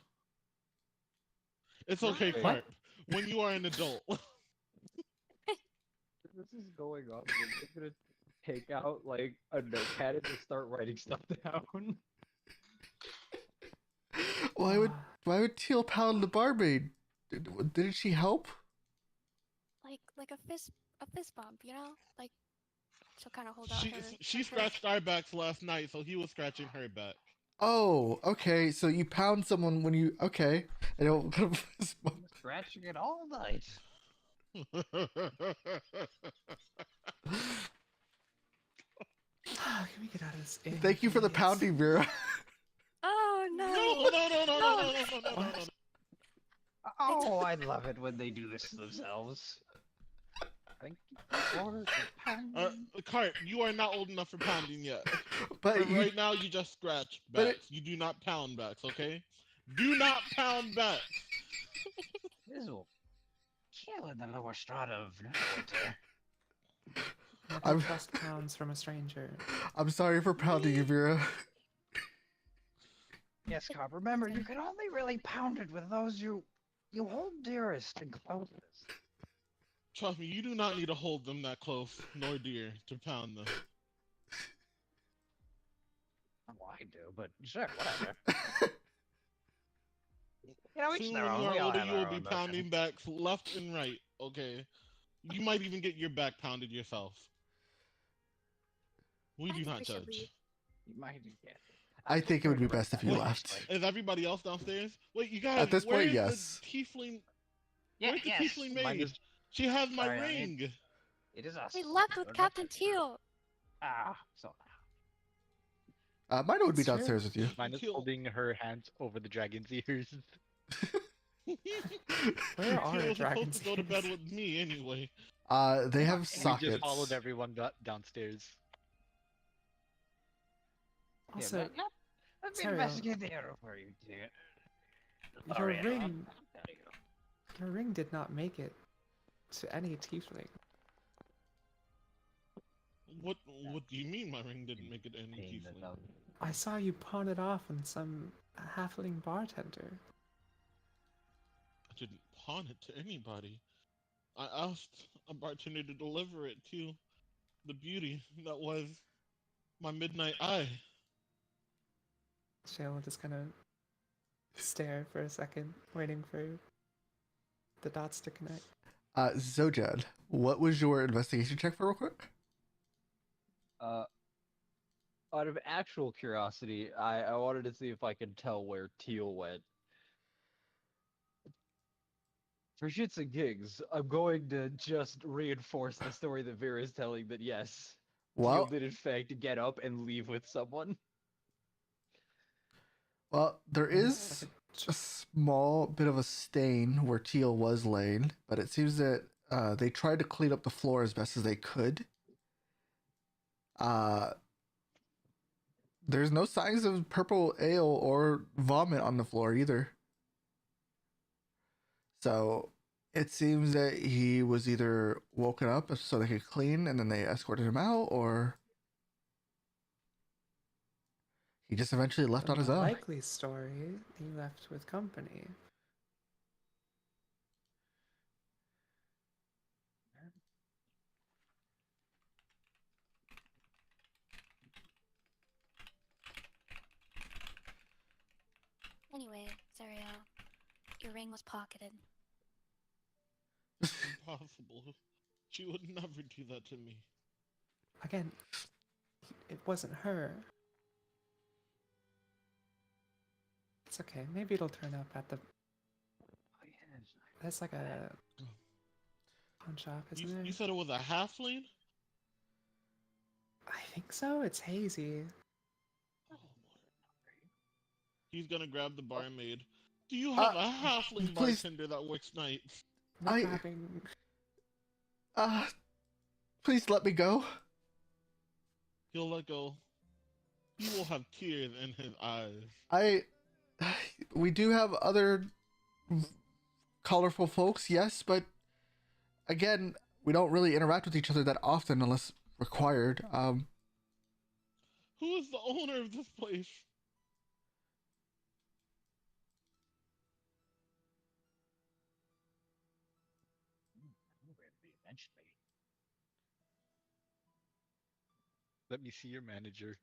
It's okay, What? Carp. When you are an adult. This is going on. I'm gonna take out like a notepad and just start writing stuff down. Why would Teal pound the barmaid? Didn't she help? Like a fist bump, you know? Like she'll kind of hold out She her. she her fist. scratched our backs last night, so he was scratching her back. Oh, okay. So you pound someone when you okay. I don't I'm scratching it all night. Can we get out of this inn, Thank you for the please? pounding, Vera. Oh no, no! no, no, no, no, no, no, no, no, no, no. Oh, I love it when they do this to themselves. Thank you for the pounding. Cart, you are not old enough for pounding yet. But For you, right now, you just scratch but backs. You do not pound backs, okay? Do not pound backs. This will kill in the lower strata of Neverwinter. Never I'm- trust pounds from a stranger. I'm sorry for pounding you, Vera. Yes, Cobb, remember, you can only really pound it with those you hold dearest and closest. Trust me, you do not need to hold them that close, nor dear, to pound them. Well, I do, but sure, whatever. You know, each Soon, their when own. you are We all older, have you will our be own pounding motions. backs left and right, okay? You might even get your back pounded yourself. We I do think not we should judge. leave. You might get. I think it would be best if you Wait, left. Is everybody else downstairs? Wait, you guys, At this point, where's yes. the tiefling? Yeah, Where's the yes. tiefling Mine maid? is- She has my Sorry, I ring. mean- It is us. We left with Don't Captain mention it. Teal. Ah, so. Mine would be It's true. downstairs with you. Mine is Teal. holding her hands over the dragon's ears. Where are Teal was supposed dragons? to go to bed with me anyway. They have We sockets. just followed everyone downstairs. Also, Yeah, let me Sario, investigate the area where you did. your Alright, ring, there you go. your ring did not make it to any tiefling. What do you mean my ring didn't make it in Pain tiefling? about- I saw you pawn it off on some halfling bartender. I didn't pawn it to anybody. I asked a bartender to deliver it to the beauty that was my midnight eye. Shale will just kind of stare for a second, waiting for the dots to connect. Zojad, what was your investigation check for real quick? Out of actual curiosity, I wanted to see if I could tell where Teal went. For shits and gigs, I'm going to just reinforce the story that Vera is telling that yes, Teal Well, did in fact get up and leave with someone. there It's like is a small bit of a stain where Teal was laying, but it seems that they tried to clean up the floor as best as they could. Uh, there's no signs of purple ale or vomit on the floor either. So it seems that he was either woken up so they could clean and then they escorted him out, or he just eventually left the on his more own. likely story, he left with company. Anyway, Zario, your ring was pocketed. Impossible. She would never do that to me. Again, it wasn't her. It's okay. Maybe it'll turn up at the. Oh, yes. That's like a pawn shop, isn't You, it? you said it was a halfling? I think so. It's hazy. Oh, he's gonna grab the barmaid. Do you have a halfling please. bartender that works nights? We're I- grabbing. Please let me go. He'll let go. He will have tears in his eyes. We do have other colorful folks, yes, but again, we don't really interact with each other that often unless required. Who is the owner of this place? Eventually. Let me see your manager.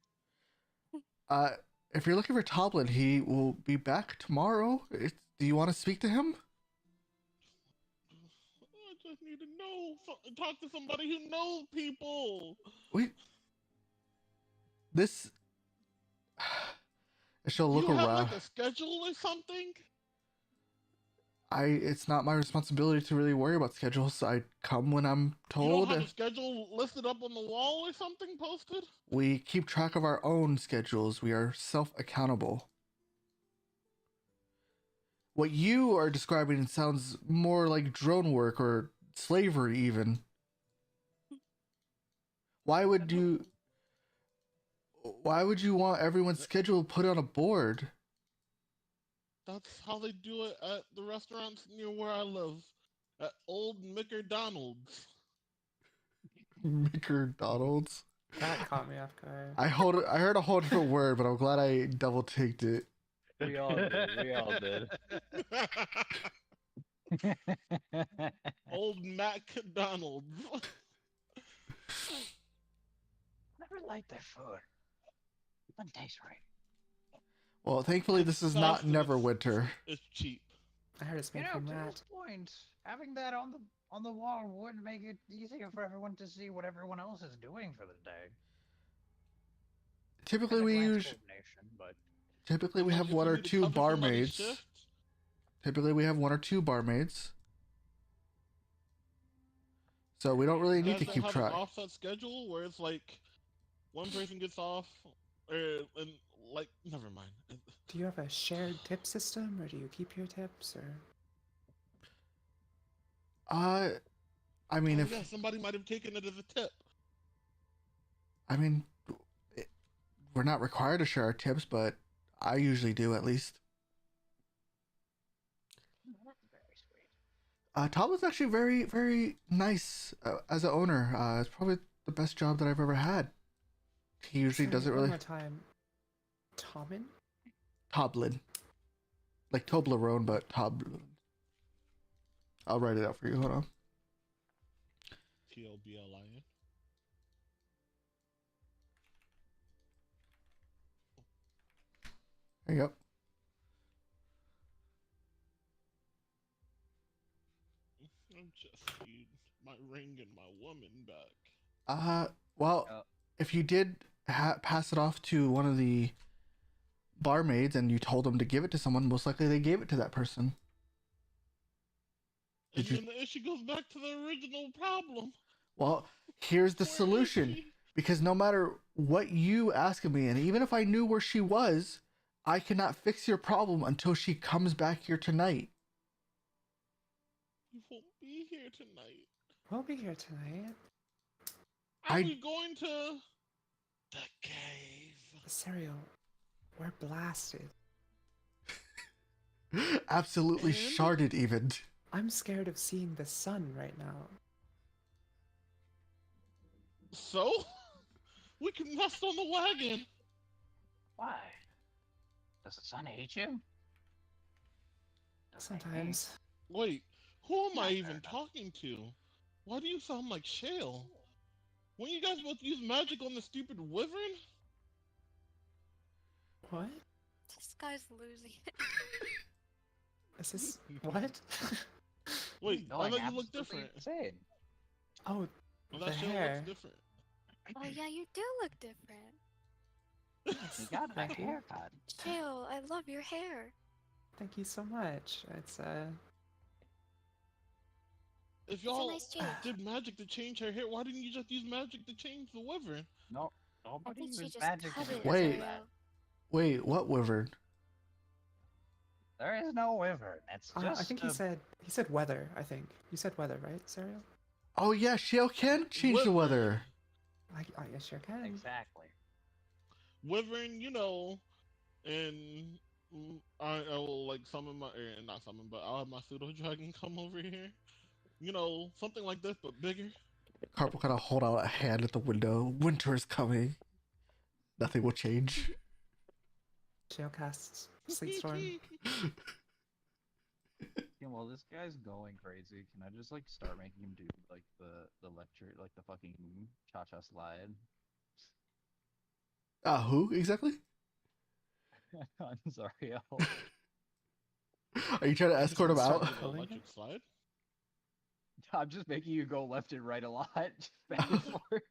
If you're looking for Toblin, he will be back tomorrow. Do you want to speak to him? I just need to know. Talk to somebody who knows people. This. She'll Do look you have around. like a schedule or something? It's not my responsibility to really worry about schedules. I come when I'm You don't told. have a schedule listed up on the wall or something posted? We keep track of our own schedules. We are self-accountable. What you are describing sounds more like drone work or slavery, even. Why would you? Why would you want everyone's schedule put on a board? That's how they do it at the restaurants near where I live. At Old McDonald's. McDonald's. That caught me off guard. I heard a whole different word, but I'm glad I double taked it. We all did. We all did. Old McDonald's. Never liked their food. It doesn't taste right. Well, thankfully this is not Fast and Neverwinter. It's cheap. I heard it's You made know, from to rat. this point, having that on the wall would make it easier for everyone to see what everyone else is doing for the day. Typically At a we glance use. coordination, but Typically we Like, have if one you or need to two cover somebody's barmaids. shift, Typically we have one or two barmaids. So we don't really you need guys to don't keep have track. an offset schedule where it's like one person gets off, or and like never mind. Do you have a shared tip system, or do you keep your tips, or? I mean, Oh if yeah, somebody might have taken it as a tip. I mean, it, we're not required to share our tips, but I usually do at least. that's very sweet. Tom was actually very, very nice as an owner. It's probably the best job that I've ever had. He usually Sorry, doesn't one really. more time. Tommen? Toblin. Like Toblerone, but Toblin. I'll write it out for you. Hold on. TLBLIN. There you go. I just need my ring and my woman back. Well, Uh, if you did pass it off to one of the barmaids and you told them to give it to someone, most likely they gave it to that person. And Did you? then the issue goes back to the original problem. Well, here's the Where is solution. she? Because no matter what you ask of me, and even if I knew where she was, I cannot fix your problem until she comes back here tonight. You won't be here tonight. We'll be here tonight. Are I- we going to the cave? Cereal, we're blasted. Absolutely And? sharded, even. I'm scared of seeing the sun right now. So? We can rest on the wagon. Why? Does the sun hate you? Doesn't hate me. Sometimes. Wait, who am I Not even fair enough. talking to? Why do you sound like Shale? When you guys both use magic on the stupid wyvern? What? This guy's losing it. Is this what? Wait, I Going thought you looked absolutely different. insane. Oh, I the thought Shale hair. looks different. Oh yeah, you do look different. You got a Thank you. haircut. Jill, I love your hair. Thank you so much. It's If a y'all nice change. did magic to change her hair, why didn't you just use magic to change the wyvern? No, I nobody think she used just magic to cut do it, Wait. any of Ariel. that. Wait, what wyvern? There is no wyvern. It's just I think he said weather, I think. You said weather, right, Cereal? Oh yeah, Shale can change the Wyvern. weather. I sure can. exactly. Wyvern, you know, and I will like summon my, not summon, but I'll have my pseudo dragon come over here. You know, something like this, but bigger. Carp will kind of hold out a hand at the window. Winter is coming. Nothing will change. Shale casts Sleet Storm. Yeah, well, this guy's going crazy. Can I just like start making him do like the lecture, like the fucking cha-cha slide? Who exactly? I'm sorry, Are you trying to escort him Start out? An pulling him? electric slide. I'm just making you go left and right a lot, just back and forth.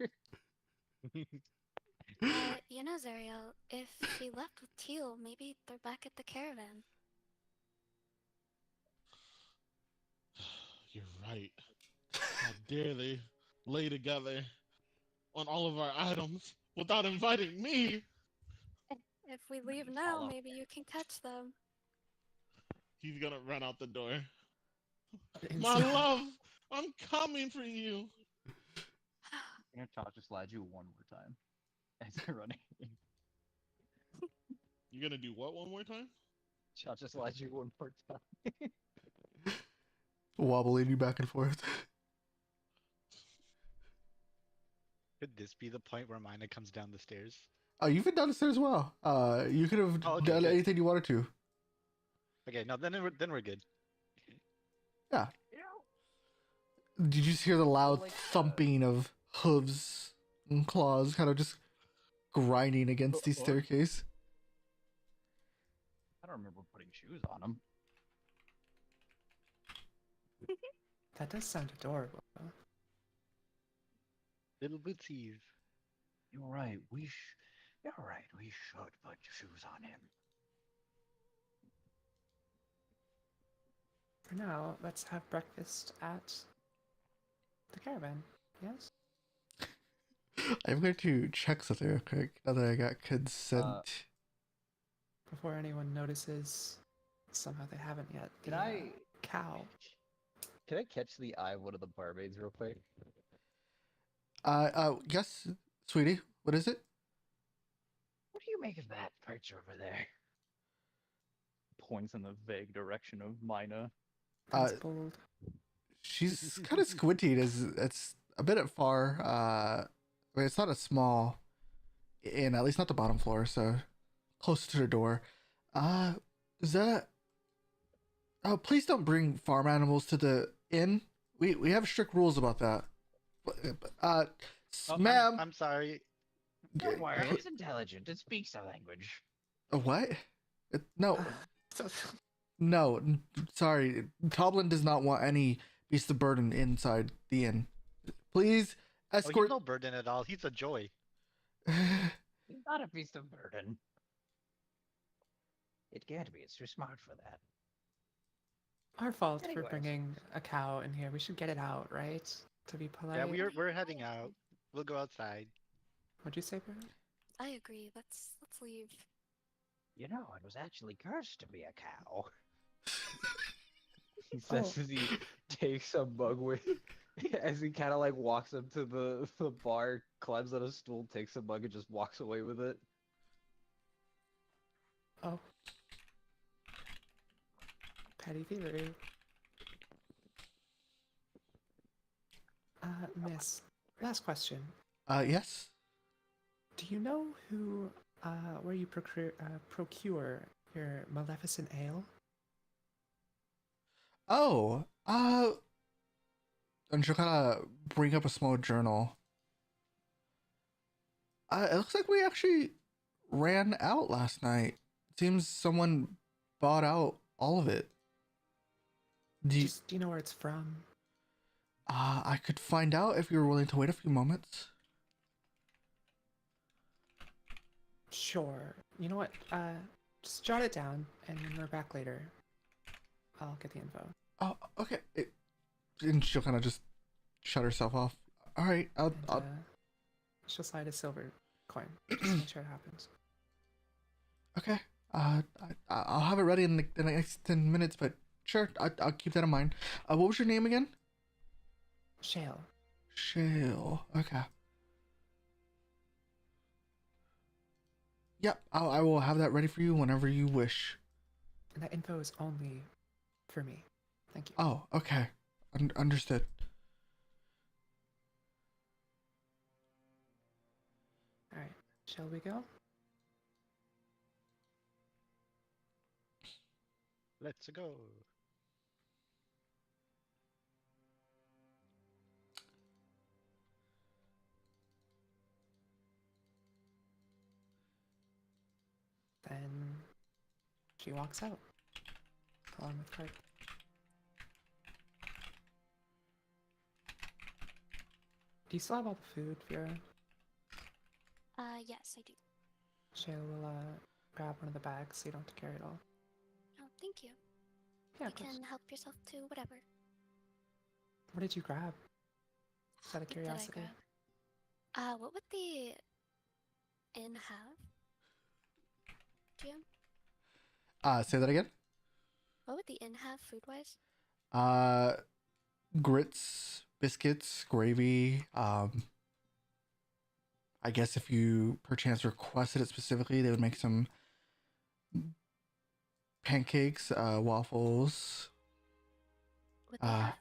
You know, Zariel, if she left with Teal, maybe they're back at the caravan. You're right. How dare they lay together on all of our items without inviting me? If we leave now, Follow. maybe you can catch them. He's gonna run out the door. My Instantly. love, I'm coming for you. I'm gonna cha-cha slide you one more time as you're running. You're gonna do what one more time? Cha-cha slide you one more time. Wobbling you back and forth. Could this be the point where Mina comes down the stairs? Oh, you've been down the stairs as well. You could have Oh, okay, done good. anything you wanted to. Okay, no, then we're good. Yeah. You know, Did you just hear the loud like, thumping of hooves and claws kind of just grinding against the staircase? I don't remember putting shoes on him. That does sound adorable. Though. Little bootsies. you're right. You're right. We should put shoes on him. For now, let's have breakfast at the caravan. Yes? I'm going to check something real quick now that I got consent. Before anyone notices, somehow they haven't yet. Can the, I cow? Can I catch the eye of one of the barmaids real quick? Yes, sweetie. What is it? What do you make of that perch over there? Points in the vague direction of Mina. Principled. She's kind of squinting. It's a bit far. I mean, it's not a small inn, at least not the bottom floor, so close to the door. Is that? Oh, please don't bring farm animals to the inn. We have strict rules about that. Oh, Ma'am. I'm sorry. Don't worry, it's intelligent. It speaks our language. What? No. No, sorry. Toblin does not want any beast of burden inside the inn. Please Oh, he's escort. no burden at all. He's a joy. He's not a beast of burden. It can't be. It's too smart for that. Our fault for Anyways. bringing a cow in here. We should get it out, right? To be polite. Yeah, we're heading out. We'll go outside. What'd you say, Barrett? I agree. Let's leave. You know, it was actually cursed to be a cow. He says Oh. as he takes a mug with, as he kind of like walks up to the bar, climbs on a stool, takes a mug, and just walks away with it. Oh. Petty thievery. Miss, last question. Yes. Do you know where you procure your Maleficent ale? Oh, and she'll kind of bring up a small journal. It looks like we actually ran out last night. Seems someone bought out all of it. Do you, Do you know where it's from? I could find out if you were willing to wait a few moments. Sure. You know what? Just jot it down, and when we're back later, I'll get the info. Oh, okay. And she'll kind of just shut herself off. All right, And, she'll slide a silver coin. Just to make sure it happens. okay. I'll have it ready in the next 10 minutes, but sure, I'll keep that in mind. What was your name again? Shale. Shale. Okay. Yep, I will have that ready for you whenever you wish. And that info is only for me. Thank you. Oh, okay. Understood. Alright. Shall we go? Let's go. Then she walks out. Along with Cart. Do you still have all the food, Vera? Yes, I do. Shale will grab one of the bags so you don't have to carry it all. Oh, thank you. Yeah, You of course. can help yourself to whatever. What did you grab? Just out of What did I curiosity. grab? What would the inn have? GM? Say that again. What would the inn have food-wise? Grits, biscuits, gravy. I guess if you perchance requested it specifically, they would make some pancakes, waffles. Would they have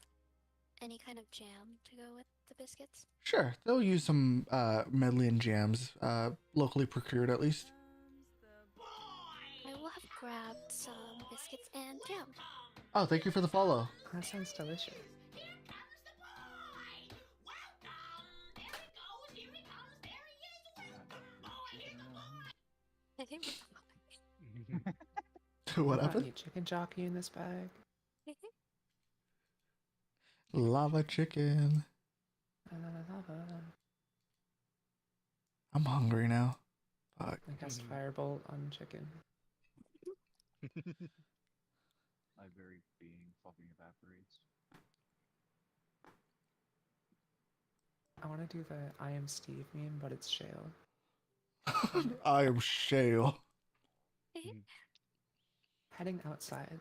any kind of jam to go with the biscuits? Sure, they'll use some medley and jams, locally procured at least. I will have grabbed some biscuits and jam. Oh, thank you for the follow. That sounds delicious. What Got happened? any chicken jockey in this bag? Lava chicken. Lava. I'm hungry now. Fuck. I cast firebolt on chicken. My very being fucking evaporates. I want to do the I am Steve meme, but it's Shale. I am Shale. Heading outside.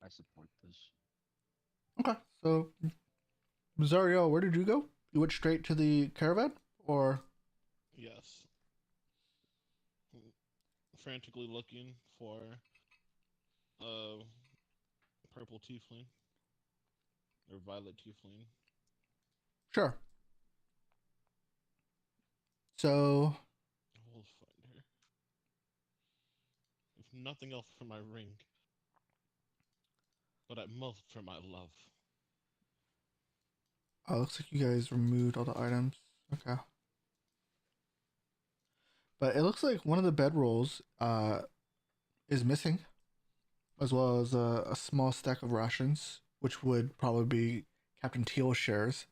I support this. Okay, so Zario, where did you go? You went straight to the caravan, or? Yes. Frantically looking for purple tiefling or violet tiefling. Sure. So, We'll find her. If nothing else for my ring, but at most for my love. looks like you guys removed all the items. Okay. But it looks like one of the bedrolls is missing, as well as a small stack of rations, which would probably be Captain Teal's shares.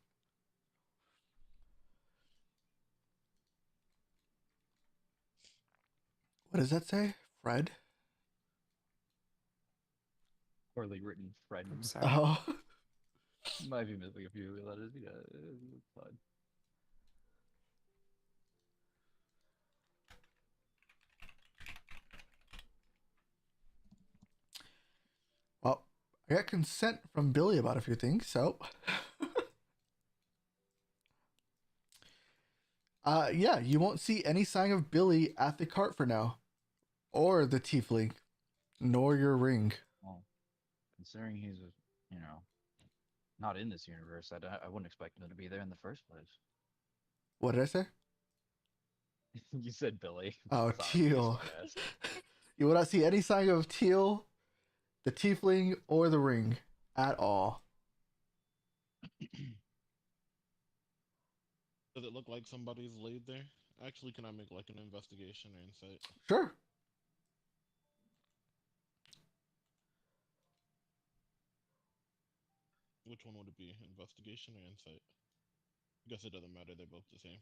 What does that say? Fred? Poorly written friend. I'm sorry. Oh. Might be missing a few letters. Yeah, it's fine. Well, I got consent from Billy about a few things, so. Yeah, you won't see any sign of Billy at the cart for now, or the tiefling, nor your ring. Well, considering he's, you know, not in this universe, I wouldn't expect him to be there in the first place. What did I say? You said Billy. Oh, Sorry, just Teal. wanted to ask. You will not see any sign of Teal, the tiefling, or the ring at all. Does it look like somebody's laid there? Actually, can I make like an investigation or insight? Sure. Which one would it be? Investigation or insight? I guess it doesn't matter. They're both the same.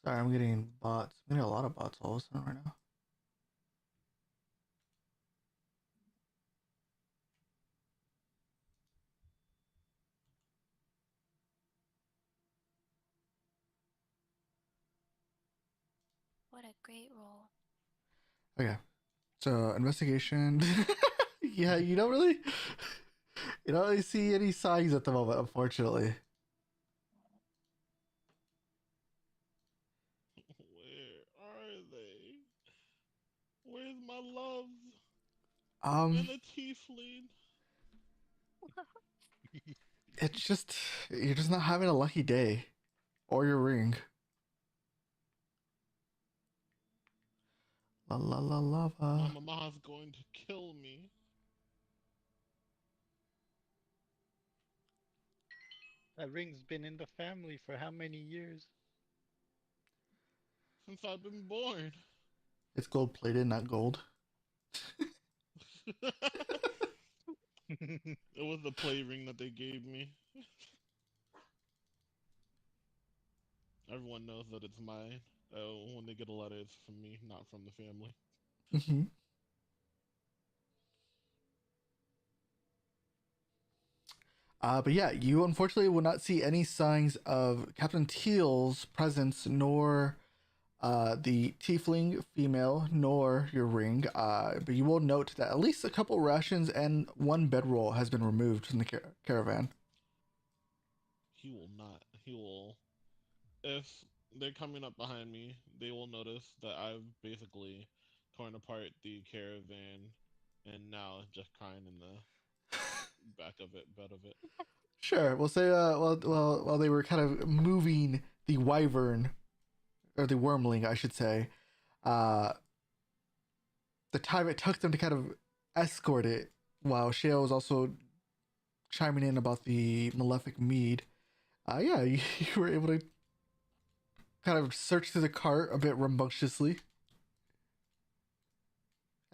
Sorry, I'm getting bots. I'm getting a lot of bots all of a sudden right now. What a great roll. Okay. So investigation. Yeah, you don't really see any signs at the moment, unfortunately. Where are they? Where's my loves Um, and the tiefling? it's just you're just not having a lucky day, or your ring. La la la My lava. mama's going to kill me. That ring's been in the family for how many years? Since I've been born. It's gold plated, not gold. It was the play ring that they gave me. Everyone knows that it's mine. When they get a letter, it's from me, not from the family. Mm-hmm. But yeah, you unfortunately will not see any signs of Captain Teal's presence, nor the tiefling female, nor your ring. But you will note that at least a couple rations and one bedroll has been removed from the caravan. He will not. He will. If they're coming up behind me, they will notice that I've basically torn apart the caravan and now just crying in the back of it, bed of it. Sure, we'll say while they were kind of moving the wyvern, or the wormling, I should say, uh, the time it took them to kind of escort it, while Shale was also chiming in about the malefic mead. Yeah, you were able to kind of search through the cart a bit rambunctiously.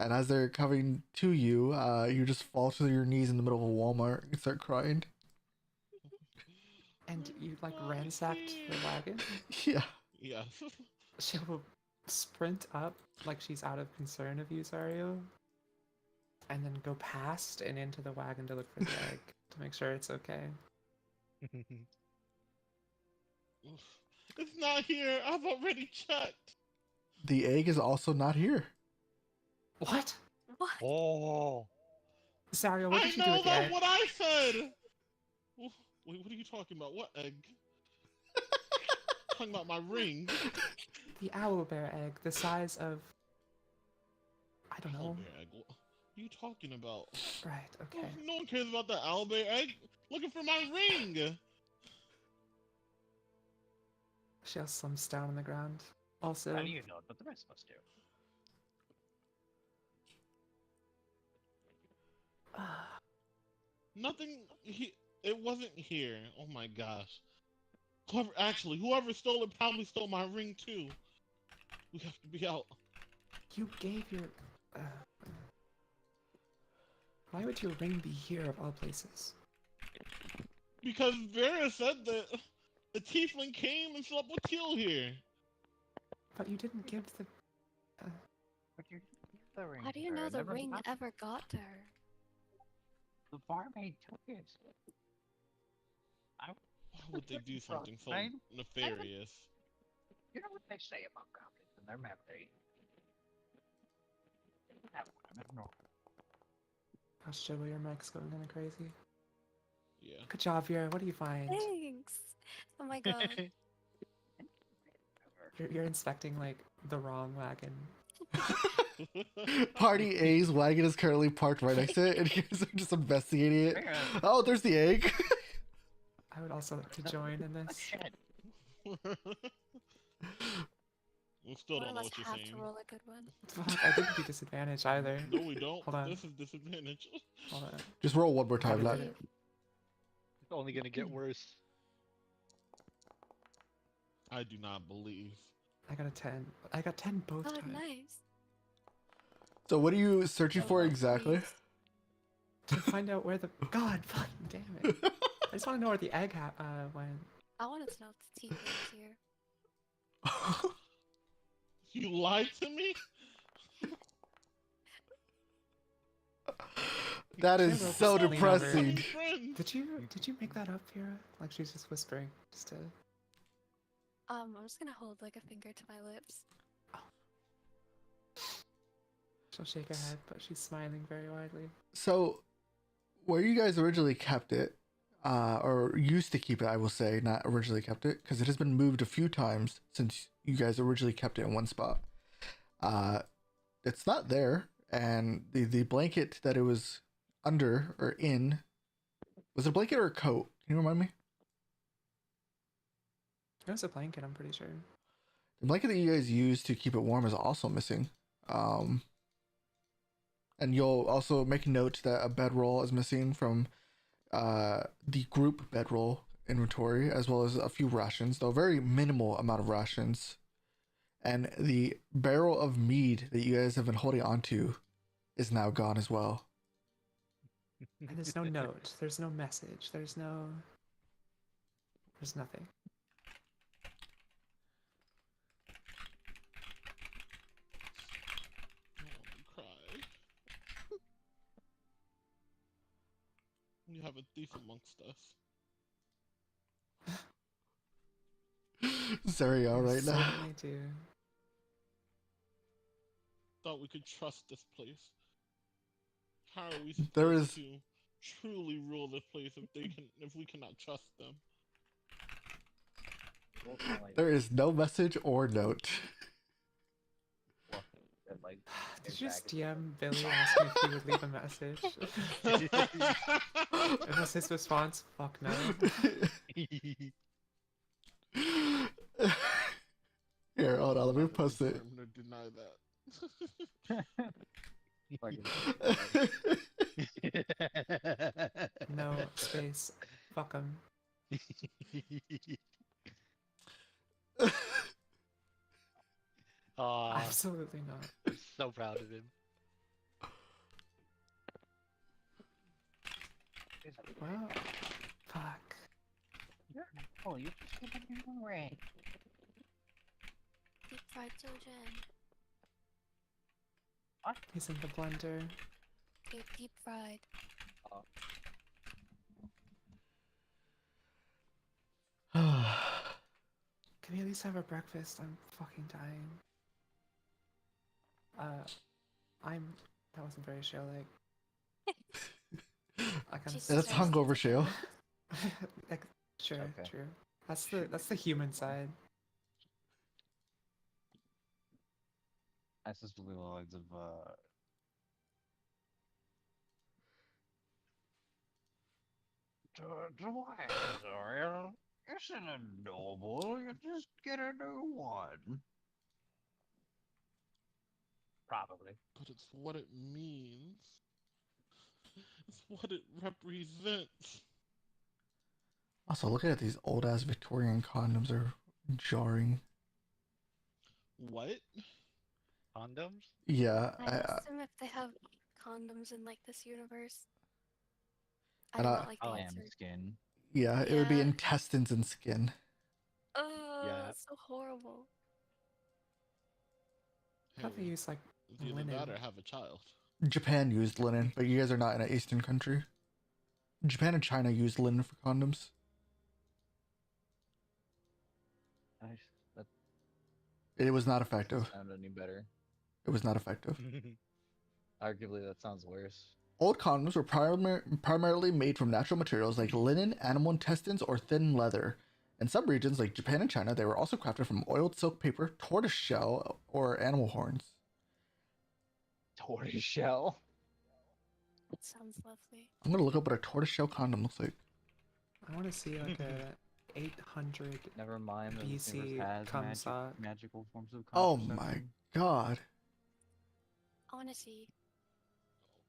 And as they're coming to you, you just fall to your knees in the middle of a Walmart and start crying. And you like Not ransacked the here. wagon? Yeah. Yes. She'll sprint up like she's out of concern of you, Zario, and then go past and into the wagon to look for the egg to make sure it's okay. It's not here. I've already checked. The egg is also not here. What? What? Oh, Zario, what I did you do know with the that's egg? what I said. Wait, what are you talking about? What egg? Talking about my ring. The owlbear egg, the size of, I don't know. Owlbear egg. What are you talking about? Right, okay. No one cares about the owlbear egg. Looking for my ring. She'll slumps down on the ground. Also, How do you know it, but the rest of us do? Nothing. It wasn't here. Oh my gosh. Whoever stole it probably stole my ring too. We have to be out. you gave your. Uh, why would your ring be here of all places? Because Vera said that The tiefling came and slept with Teal here. But you didn't give the. But you the ring How do you to her, know and the never ring got- ever got to her? The barmaid took it. Why would they do something so Right? nefarious? You know what they say about goblins and their memory? Gosh, Joey, your mic's going kind of crazy. Yeah. Good job, Vera. What do you find? Thanks. Oh my god. You're inspecting like the wrong wagon. Party A's wagon is currently parked right next to it, and you guys are just investigating it. Oh, there's the egg. I would also like to join in this. Shit. We still One don't of know us what you're have saying. to roll a good one. Fuck, I didn't do disadvantage either. No, we don't. Hold on. This is disadvantage. Hold on. Just roll one more time. Probably Not... did it. It's only gonna get worse. I do not believe. I got a 10. I got 10 both Oh, times. nice. So what are you searching for Oh, exactly? please. To find out where the. God fucking damn it. I just want to know where the egg went. I wanted to know if the teeth was here. You lied to me? That is Can't so rope a clean over. depressing. Friend. Did you make that up, Vera? Like she's just whispering, just to. I'm just gonna hold like a finger to my lips. She'll shake her head, but she's smiling very widely. So, where you guys originally kept it, or used to keep it, I will say, not originally kept it, because it has been moved a few times since you guys originally kept it in one spot. It's not there, and the blanket that it was under or in, was it a blanket or a coat? Can you remind me? It was a blanket, I'm pretty sure. The blanket that you guys used to keep it warm is also missing. And you'll also make a note that a bedroll is missing from the group bedroll inventory, as well as a few rations, though a very minimal amount of rations. And the barrel of mead that you guys have been holding onto is now gone as well. And there's no note. There's no message. There's nothing. Don't cry. You have a thief amongst us. Zariel right now. Certainly do. Thought we could trust this place. How are we supposed There is- to truly rule this place if we cannot trust them? There is no message or note. Did you just DM Billy asking if he would leave a message? And was his response, fuck no? Here, hold on, let me post it. I'm gonna deny that. No space. Fuck him. Aw, Absolutely not. I'm so proud of him. Well, fuck. Oh, you just give me one ring. Deep fried sojan. He's in the blender. Okay, deep fried. Can we at least have our breakfast? I'm fucking dying. That wasn't very show-like. I kind of. Jesus. That's hungover shale. Like, sure, Okay. true. That's the human side. That's just the lines of Why, Zoriel? Isn't it noble? You just get a new one. Probably. But it's what it means. It's what it represents. Also, looking at these old ass Victorian condoms are jarring. What? Condoms? Yeah, I assume if they have condoms in like this universe. I And do I- not like the lamb answer. skin. yeah, it would be Yeah. intestines and skin. Oh, Yeah. that's so horrible. I thought they Hey, use like it's either linen. that or have a child. Japan used linen, but you guys are not in an Eastern country. Japan and China used linen for condoms. That It was not doesn't effective. sound any better. It was not effective. Arguably, that sounds worse. Old condoms were primarily made from natural materials like linen, animal intestines, or thin leather. In some regions, like Japan and China, they were also crafted from oiled silk paper, tortoise shell, or animal horns. Tortoise shell. That sounds lovely. I'm gonna look up what a tortoise shell condom looks like. I want to see like a 800 Never mind that this universe BC has cum sock. magical forms of Oh contraception. my god. I want to see.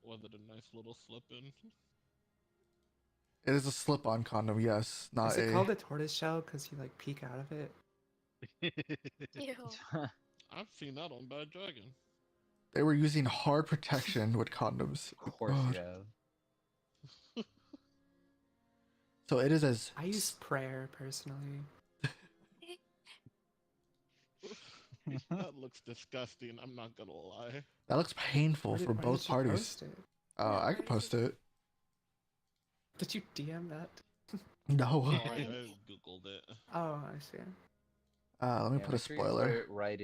Was it a nice little slip in? It is a slip-on condom, yes, not Is it a. called a tortoise shell because you like peek out of it? Ew. I've seen that on Bad Dragon. They were using hard protection with condoms. Of course you God. have. So it is as. I use prayer personally. That looks disgusting. I'm not gonna lie. That looks painful for Why both did you parties. post it? Oh, Yeah, I where could does post it- it. Did you DM that? No. Oh, Like- I googled it. Oh, I see. Let me Yeah, put a make sure you put spoiler. it right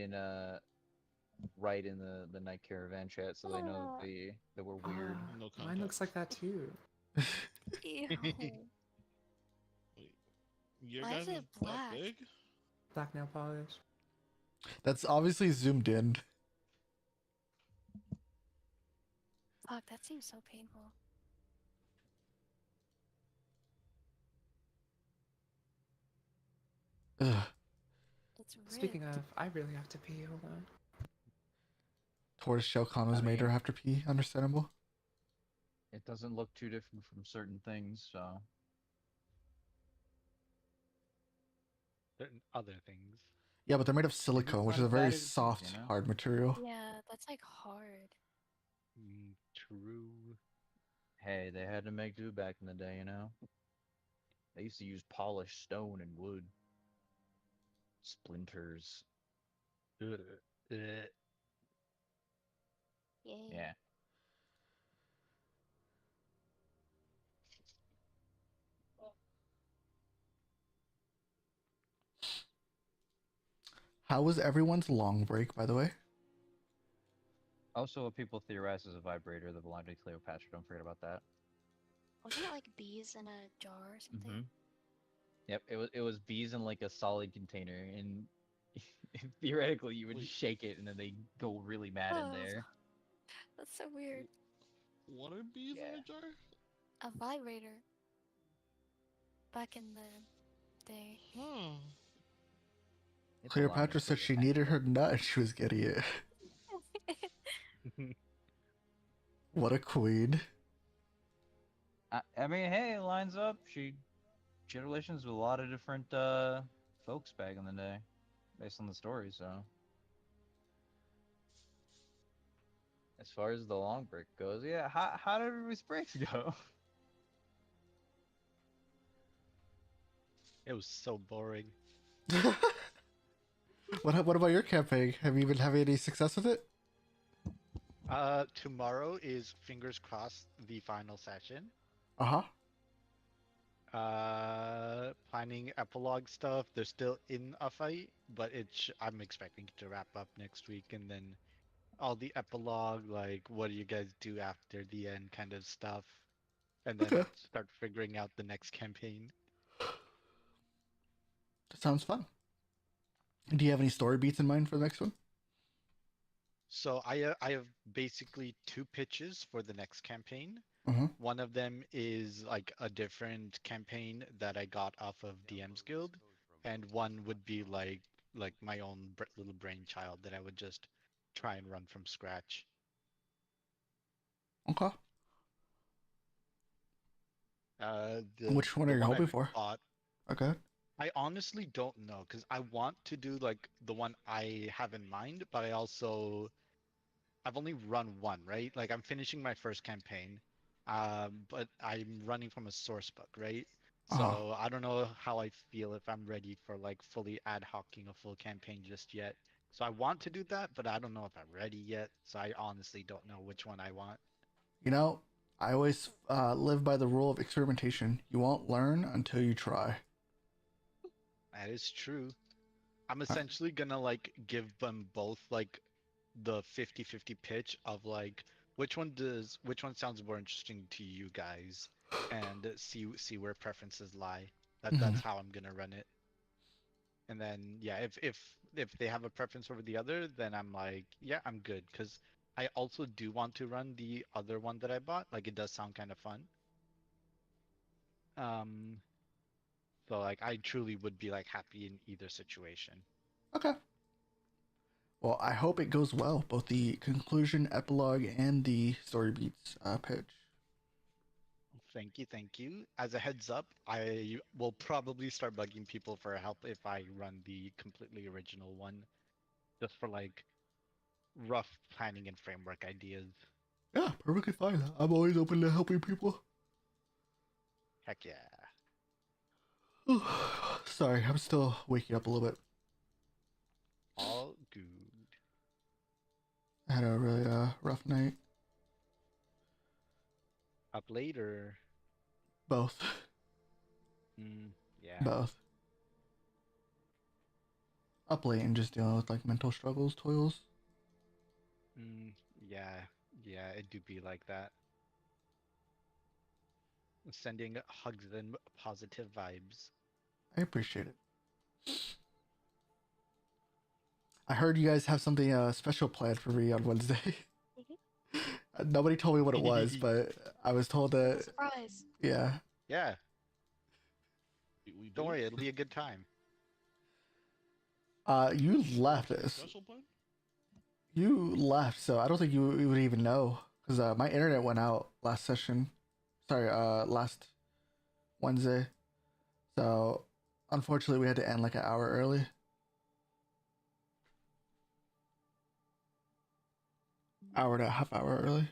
in the night caravan chat so they know that we're weird. Ah, No mine looks like that too. Ew. Wait, your Why guys is it is that black? big? Black nail polish. That's obviously zoomed in. Fuck, that seems so painful. Ugh. It's ripped. Speaking of, I really have to pee. Hold on. Tortoise shell condoms I made her mean- have to pee. Understandable. It doesn't look too different from certain things, so Certain other things. Yeah, but they're made of silicone, which not is a as very bad as it seems, soft, you know? hard material. Yeah, that's like hard. True. hey, they had to make do back in the day, you know? They used to use polished stone and wood. Splinters. Uh, Yay. Yeah. How was everyone's long break, by the way? Also, what people theorize is a vibrator that belonged to Cleopatra. Don't forget about that. Wasn't it like bees in a jar or something? Mm-hmm. Yep, it was bees in like a solid container, and theoretically you would Wait. shake it, and then they go really mad in Oh. there. That's so weird. What are bees in Yeah. a jar? A vibrator. Back in the day. Huh. It belonged Cleopatra to said she needed her nut and she was getting it. What a queen. I mean, hey, it lines up. She had relations with a lot of different folks back in the day, based on the story. So, as far as the long break goes, yeah, how did everybody's breaks go? It was so boring. What about your campaign? Have you been having any success with it? Tomorrow is fingers crossed the final session. Uh-huh. Planning epilogue stuff. They're still in a fight, but I'm expecting it to wrap up next week, and then all the epilogue, like what do you guys do after the end, kind of stuff, and then Okay. start figuring out the next campaign. That sounds fun. Do you have any story beats in mind for the next one? So I have basically two pitches for the next campaign. Uh-huh. One of them is like a different campaign that I got off of DM's Guild, and one would be like my own little brainchild that I would just try and run from scratch. Okay. Which one The are you I hoping for? bought, Okay. I honestly don't know because I want to do like the one I have in mind, but I've only run one, right? Like I'm finishing my first campaign, but I'm running from a source book, right? Uh-huh. So I don't know how I feel if I'm ready for like fully ad hocing a full campaign just yet. So I want to do that, but I don't know if I'm ready yet. So I honestly don't know which one I want. You know, I always live by the rule of experimentation. You won't learn until you try. That is true. I'm Uh, essentially gonna like give them both like the 50-50 pitch of like which one sounds more interesting to you guys and see where preferences lie. That's mhm. how I'm gonna run it. And then yeah, if they have a preference over the other, then I'm like, yeah, I'm good because I also do want to run the other one that I bought. Like it does sound kind of fun. Um, so like I truly would be like happy in either situation. Okay. Well, I hope it goes well, both the conclusion, epilogue, and the story beats pitch. Thank you, thank you. As a heads up, I will probably start bugging people for help if I run the completely original one, just for like rough planning and framework ideas. Yeah, perfectly fine. I'm always open to helping people. Heck yeah. Sorry, I'm still waking up a little bit. All good. I had a really rough night. Up later. Both. Yeah. Both. Up late and just dealing with like mental struggles, toils. Mm, yeah. Yeah, it do be like that. Sending hugs and positive vibes. I appreciate it. I heard you guys have something special planned for me on Wednesday. Nobody told me what it was, but I was told It's a that, surprise. yeah. Yeah, We don't do? worry, it'll be a good time. You left Something us. special plan? You left, so I don't think you would even know because my internet went out last session. Sorry, last Wednesday. So unfortunately, we had to end like an hour early. Hour and a half hour early.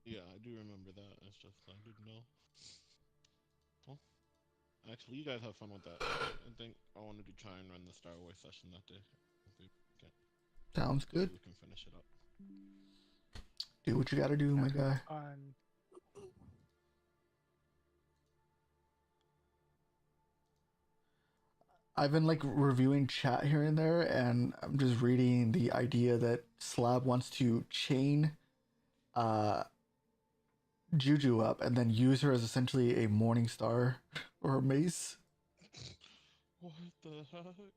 Yeah, I do remember that. It's just I didn't know. Well, actually, you guys have fun with that. I think I wanted to try and run the Star Wars session that day. Hopefully Sounds good. we can finish it up. Do what you gotta do, my guy. Fun. I've been like reviewing chat here and there, and I'm just reading the idea that Slab wants to chain uh Juju up and then use her as essentially a morning star or a mace. What the heck?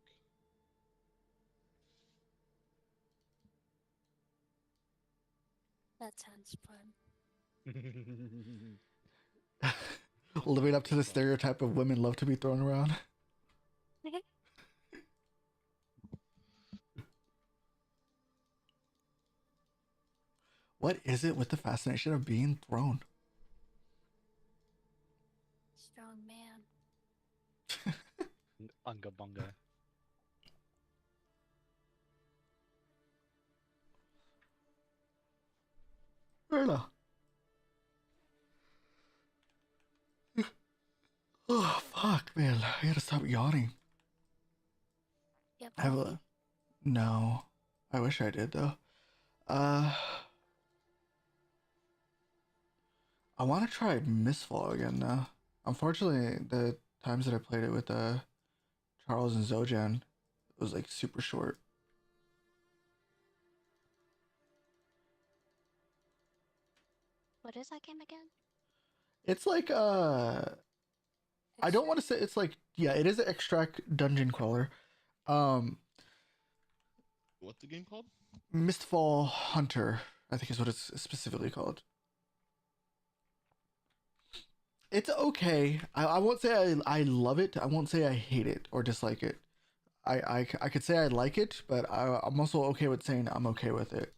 That sounds fun. Living up to the stereotype of women love to be thrown around. What is it with the fascination of being thrown? Strong man. Unga bunga. Fair enough. Oh fuck, man! I gotta stop yawning. You have I have coffee? a no. I wish I did though. Uh, I want to try Mistfall again though. Unfortunately, the times that I played it with Charles and Zojan, it was like super short. What is that game again? It's like I don't want to say it's like yeah, it is an extract dungeon crawler. Um, What's the game called? Mistfall Hunter, I think is what it's specifically called. It's okay. I won't say I love it. I won't say I hate it or dislike it. I could say I like it, but I'm also okay with saying I'm okay with it.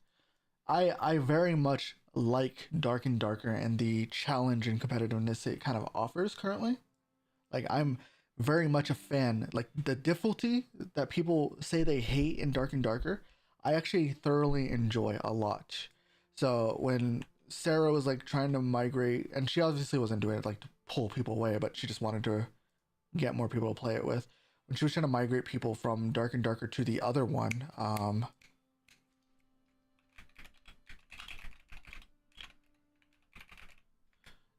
I very much like Dark and Darker and the challenge and competitiveness it kind of offers currently. Like I'm very much a fan. Like the difficulty that people say they hate in Dark and Darker, I actually thoroughly enjoy a lot. So when Sarah was like trying to migrate, and she obviously wasn't doing it like to pull people away, but she just wanted to get more people to play it with. When she was trying to migrate people from Dark and Darker to the other one,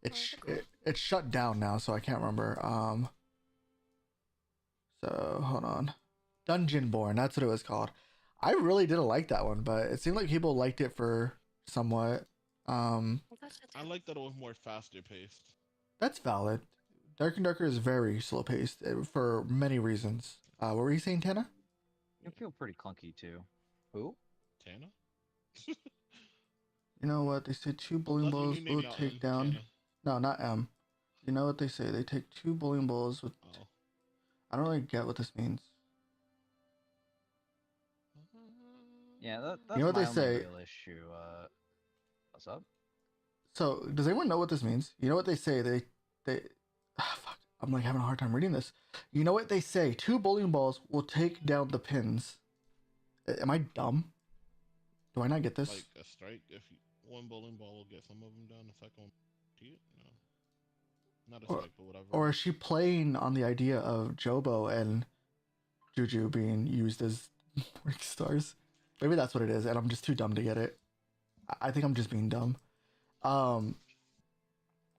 Where's it called? it's shut down now, so I can't remember. So hold on, Dungeonborn. That's what it was called. I really didn't like that one, but it seemed like people liked it for somewhat. Well, that's a I like that it was more faster paced. That's valid. Dark and Darker is very slow paced for many reasons. What were you saying, Tana? You feel pretty clunky too. Who? Tana? You know what? They say two bowling That's what balls you will name out take down. Tana. No, not M. You know what they say? They take two bowling balls with. Oh. I don't really get what this means. Yeah, that's You know what my they only say? real issue. What's up? So, does anyone know what this means? You know what they say? They. Fuck. I'm like having a hard time reading this. You know what they say? Two bowling balls will take down the pins. Am I dumb? Do I not get this? Like a strike, if you, one bowling ball will get some of them down, the second one, no. Not a Or- strike, but whatever. Or is she playing on the idea of Jobo and Juju being used as morning stars? Maybe that's what it is, and I'm just too dumb to get it. I think I'm just being dumb.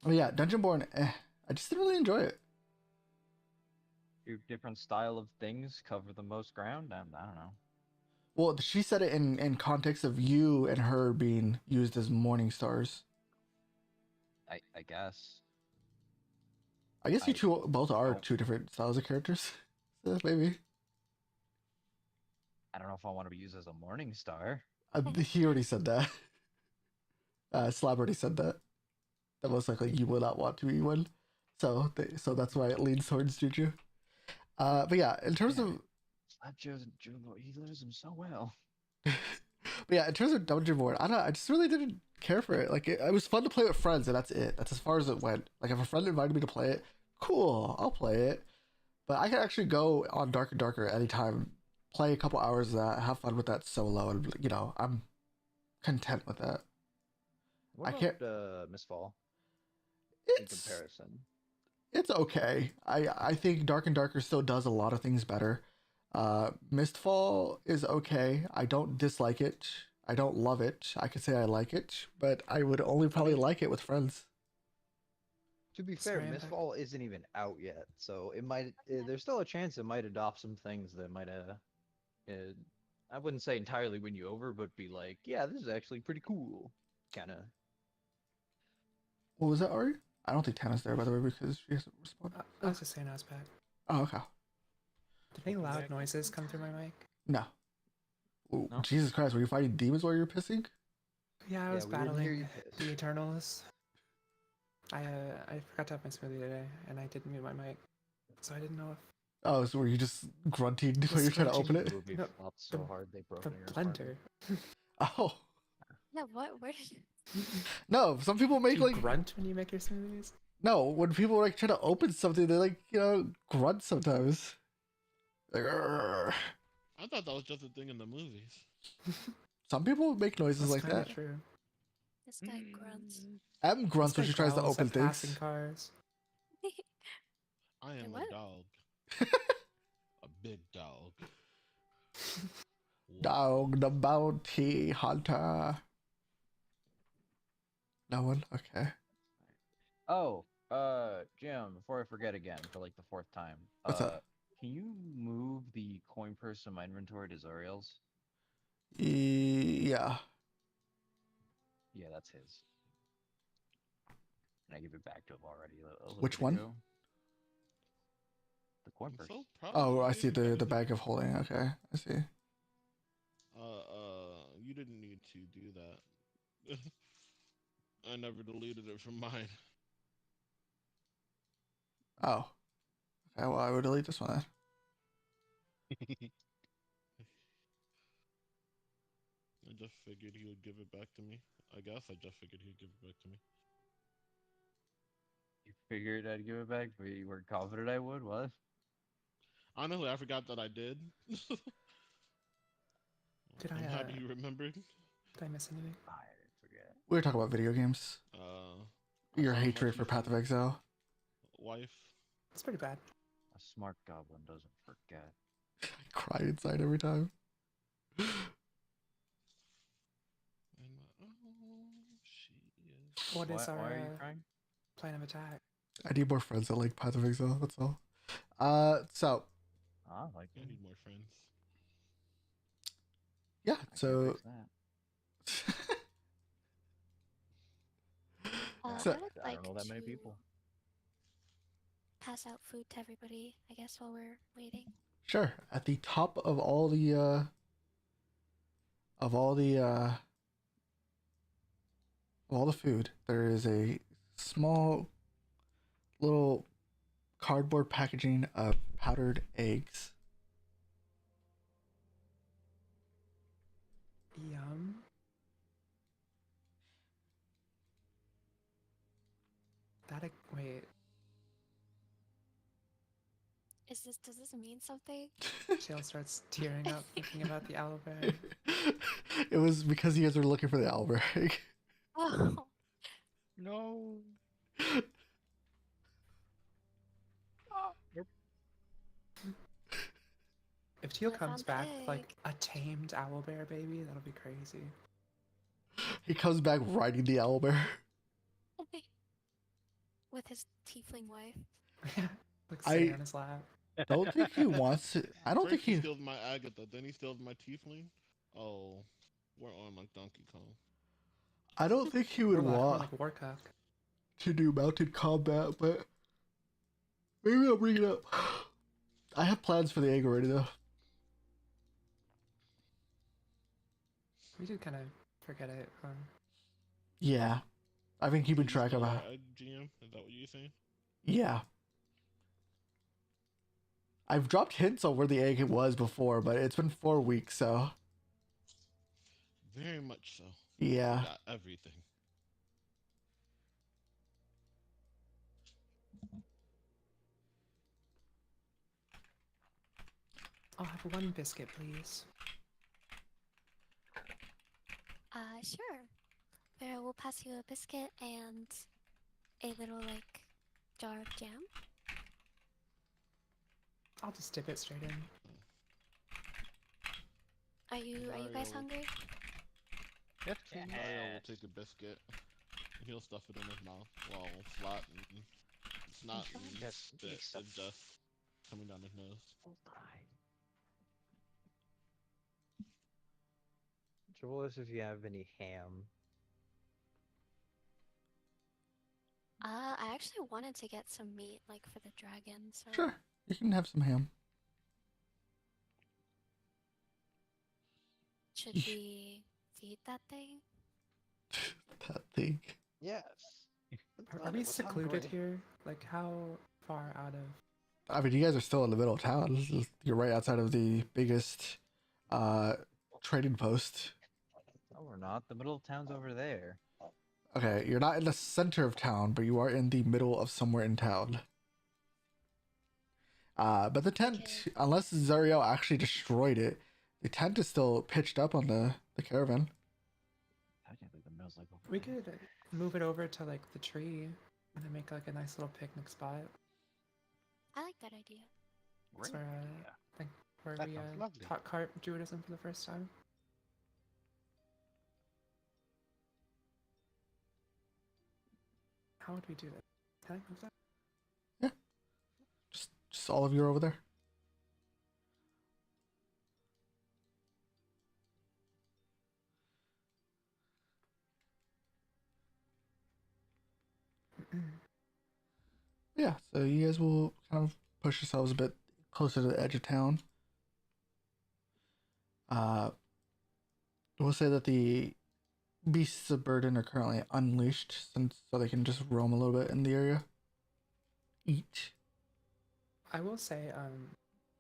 But yeah, Dungeonborn, I just didn't really enjoy it. Two different style of things cover the most ground. I don't know. Well, she said it in context of you and her being used as morning stars. I guess. I guess you I two both are don't- two different styles of characters. So maybe. I don't know if I want to be used as a morning star. He already said that. Slab already said that. That most likely you will not want to be one. So that's why it leans towards Juju. But yeah, in terms Yeah. of Slap Joe's Jumbo, he lives him so well. but yeah, in terms of Dungeon Board, I just really didn't care for it. Like it was fun to play with friends, and that's it. That's as far as it went. Like if a friend invited me to play it, cool, I'll play it. But I can actually go on Dark and Darker anytime, play a couple hours of that, have fun with that solo, and I'm content with that. What I about can't. Mistfall in It's comparison? it's okay. I think Dark and Darker still does a lot of things better. Mistfall is okay. I don't dislike it. I don't love it. I could say I like it, but I would only probably like it with friends. To be fair, Sorry, I'm back. Mistfall isn't even out yet, so it might. There's still a chance it might adopt some things that might I wouldn't say entirely win you over, but be like, yeah, this is actually pretty cool, kind of. What was that, Ari? I don't think Tana's there, by the way, because she hasn't responded. I was just saying I was back. Oh, okay. Did any loud noises come through my mic? No. Ooh, No? Jesus Christ, were you fighting demons while you were pissing? Yeah, I was we didn't hear you battling piss. the Eternals. I forgot to have my smoothie today, and I didn't mute my mic, so I didn't know if Oh, so were you just grunting when you're trying to open it? The movie No, flopped so the- hard they broke the into your apartment. blender. Oh. Yeah, what? Where did you... No, some people Do make you like grunt when you make your smoothies? no, when people like try to open something, they like, grunt sometimes. Like, "Arr." I thought that was just a thing in the movies. Some people make noises That's like kind that. of true. This guy grunts. M grunts This when guy she tries to growls open at things. passing cars. I am what? a dog. A big dog. Whoa. Dog the bounty hunter. No one? Okay. Oh, Jim, before I forget again for like the fourth time, What's up? can you move the coin purse in my inventory to Zoriel's? Yeah. Yeah, that's his. And I give it back to him already a little Which bit one? ago. The coin I'm purse. so proud Oh, of you. I You see didn't the need bag of holding. Okay, I see. you didn't need to do that. I never deleted it from mine. Oh. Okay, well, I would delete this one then. I just figured he would give it back to me. I guess I just figured he'd give it back to me. You figured I'd give it back, but you weren't confident I would? What? Honestly, I forgot that I did. Did I'm I happy you remembered. did I miss anything? I didn't forget. We were talking about video games. I Your saw my hatred for Path of tiefling Exile. wife. It's pretty bad. A smart goblin doesn't forget. I cry inside every time. And she is. What is Why our are you crying? plan of attack? I need more friends that like Path of Exile. That's all. So I like I it. need more friends. yeah. I can't So fix that. So- I would I like don't know that many to people. pass out food to everybody, I guess, while we're waiting. sure. At the top of all the of all the food, there is a small little cardboard packaging of powdered eggs. Yum. Wait. Does this mean something? Shale starts tearing up thinking about the owlbear. It was because you guys were looking for the owlbear egg. Oh, No. If Teal I comes found the back with, like egg. a tamed owlbear baby, that'll be crazy. He comes back riding the owlbear. With his tiefling wife. Like sitting I- on his lap. Don't think he wants to. I don't think First he he. steals my Agatha, then he steals my tiefling. Oh, we're on like Donkey Kong. I don't think he would Or more want like Warcock. to do mounted combat, but maybe I'll bring it up. I have plans for the egg already, though. We did kind of forget it. Yeah, I've been keeping Did you track of. steal our egg, GM? Is that what you're saying? Yeah, I've dropped hints on where the egg was before, but it's been 4 weeks, so Very much so. yeah. Got everything. I'll have one biscuit, please. Sure. Vera will pass you a biscuit and a little, like, jar of jam. I'll just dip it straight in. Are you guys Mario. hungry? Yep. Mario will take a biscuit. And he'll stuff it in his mouth while flat and it's not Yes, spit. It's just coming down his nose. Trouble is if you have any ham. I actually wanted to get some meat, like, for the dragon, so... Sure, you can have some ham. Should we feed that thing? That thing. Yes. Are we secluded here? Like, how far out of... I mean, you guys are still in the middle of town. You're right outside of the biggest trading post. No, we're not. The middle of town's over there. Okay, you're not in the center of town, but you are in the middle of somewhere in town. But the tent, Okay. unless Zariel actually destroyed it, the tent is still pitched up on the caravan. Technically, the mill's like over We there. could move it over to, like, the tree and then make, like, a nice little picnic spot. I like that idea. That's Great where, idea. where That we sounds lovely. taught carp druidism for the first time. How would we do that? Can I move that? Just all of you are over there. Yeah, so you guys will kind of push yourselves a bit closer to the edge of town. We'll say that the beasts of burden are currently unleashed, so they can just roam a little bit in the area. Eat. I will say,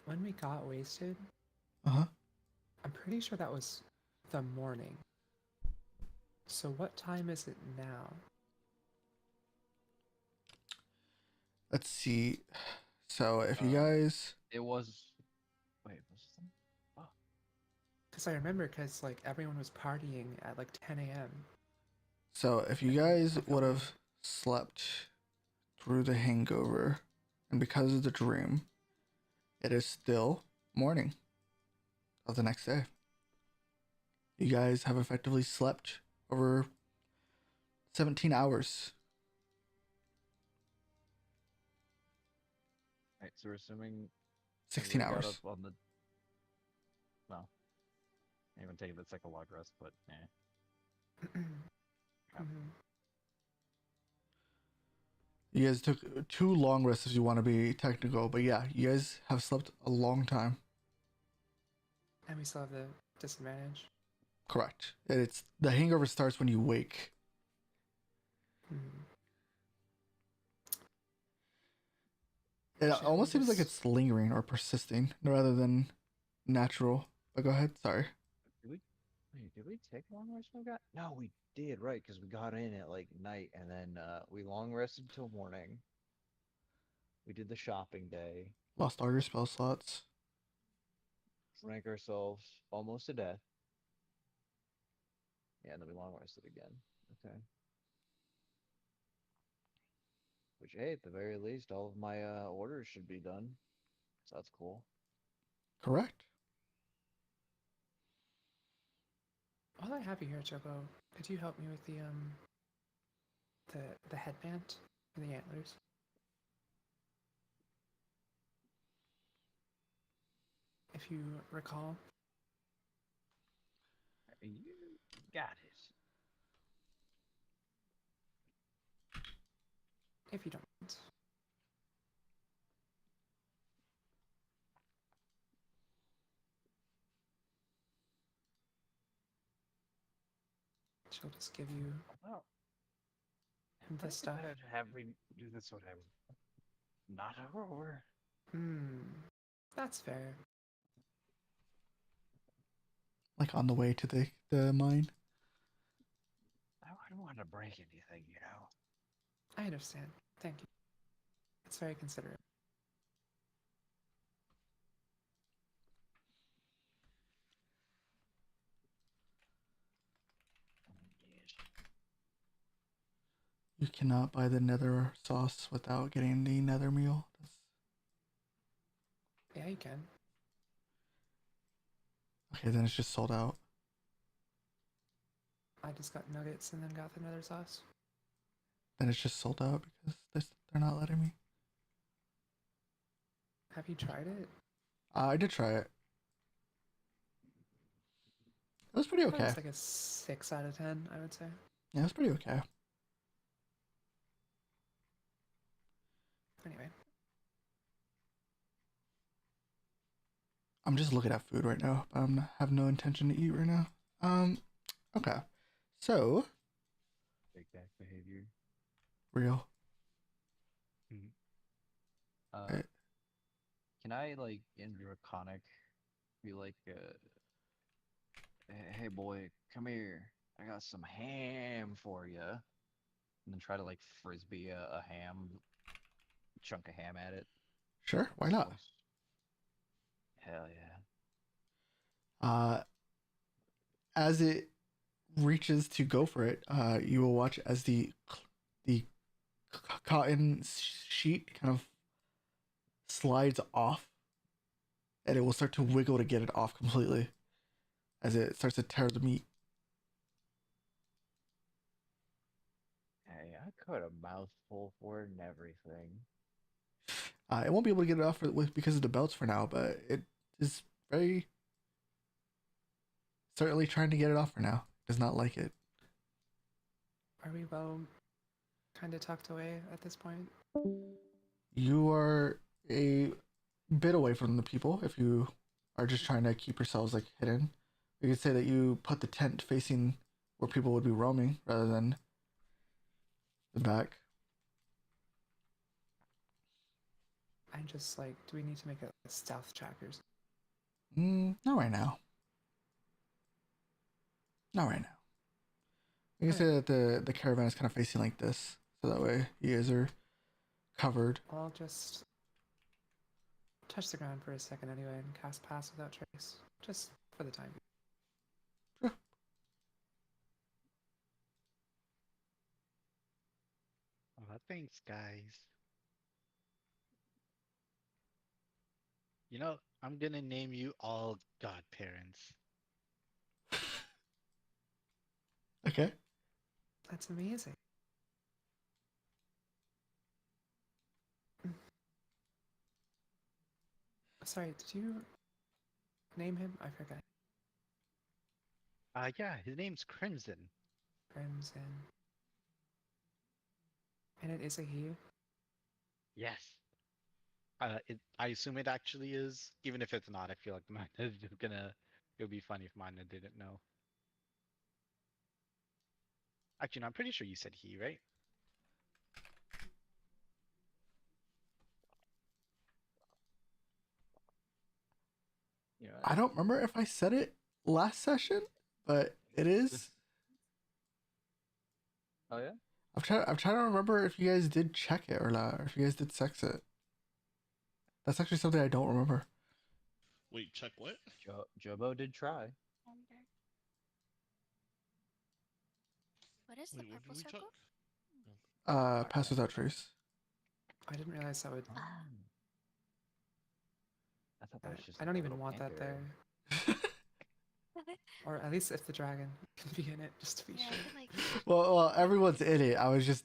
when we got wasted, Uh-huh. I'm pretty sure that was the morning. So what time is it now? Let's see. So if you Uh, guys, It was. Wait, was it? Because I remember, because like everyone was partying at like 10 a.m. So if you guys would have slept through the hangover, and because of the dream, it is still morning of the next day. You guys have effectively slept over 17 hours. Right, so we're assuming 16 everybody got hours. up on the. Well, I even take that's like a log rest, but Mhm. You guys took 2 long rests if you want to be technical, but yeah, you guys have slept a long time. And we still have the disadvantage. Correct. It's the hangover starts when you wake. Mhm. It Should we almost seems like just- it's lingering or persisting rather than natural. But go ahead. Sorry. did we? Wait, did we take long rest? We got? No, we did, right? Because we got in at like night, and then we long rested till morning. We did the shopping day, Lost all your spell slots. drank ourselves almost to death. Yeah, and then we long rested again. Okay. Which, hey, at the very least, all of my orders should be done. So that's cool. Correct. While I have you here, Choco, could you help me with the headband and the antlers? If you recall. You got it. If you don't mind. She'll just give you Well, this stuff. have we do this whatever. Not over. That's fair. Like on the way to the mine. I don't want to break anything, you know. I understand. Thank you. It's very considerate. Yes. You cannot buy the nether sauce without getting the nether meal. Yeah, you can. Okay, then it's just sold out. I just got nuggets and then got the nether sauce. Then it's just sold out because they're not letting me. Have you tried it? I did try it. It was pretty Probably okay. just like a 6 out of 10, I would say. Yeah, it was pretty okay. Anyway, I'm just looking at food right now, but have no intention to eat right now. Okay. So, Take back behavior. real. Right. Can I like in Draconic be like, hey boy, come here. I got some ham for you, and then try to like frisbee a ham, chunk of ham at it. Sure, why not? Slice. Hell yeah. As it reaches to go for it, you will watch as the cotton sheet kind of slides off, and it will start to wiggle to get it off completely as it starts to tear the meat. Hey, I cut a mouthful for it and everything. It won't be able to get it off because of the belts for now, but it is very certainly trying to get it off for now. Does not like it. are we well kind of tucked away at this point? You are a bit away from the people if you are just trying to keep yourselves like hidden. You could say that you put the tent facing where people would be roaming rather than the back. I'm just like, do we need to make a stealth check or something? Not right now. Not right now. You can say that the caravan is kind of facing like this, so that way you guys are covered. I'll just touch the ground for a second anyway and cast Pass Without Trace, just for the time being. Sure. Thanks, guys. You know, I'm gonna name you all godparents. Okay. That's amazing. Sorry, did you name him? I forgot. Yeah, his name's Crimson. Crimson. And it is a he. Yes. I assume it actually is. Even if it's not, I feel like mine is gonna. It would be funny if mine didn't know. Actually, no, I'm pretty sure you said he, right? You know, I don't remember if I said it last session, but it is. oh yeah. I'm trying to remember if you guys did check it or not, or if you guys did sex it. That's actually something I don't remember. Wait, check what? Jobo did try. Wonder. What is the Wait, what purple did we check? circle? Pass without trace. I didn't realize that would. I thought that was just I like don't a even little want that panther. there. Or at least if the dragon can be in it, just to be Yeah, I sure. feel like Well, everyone's in it. I was just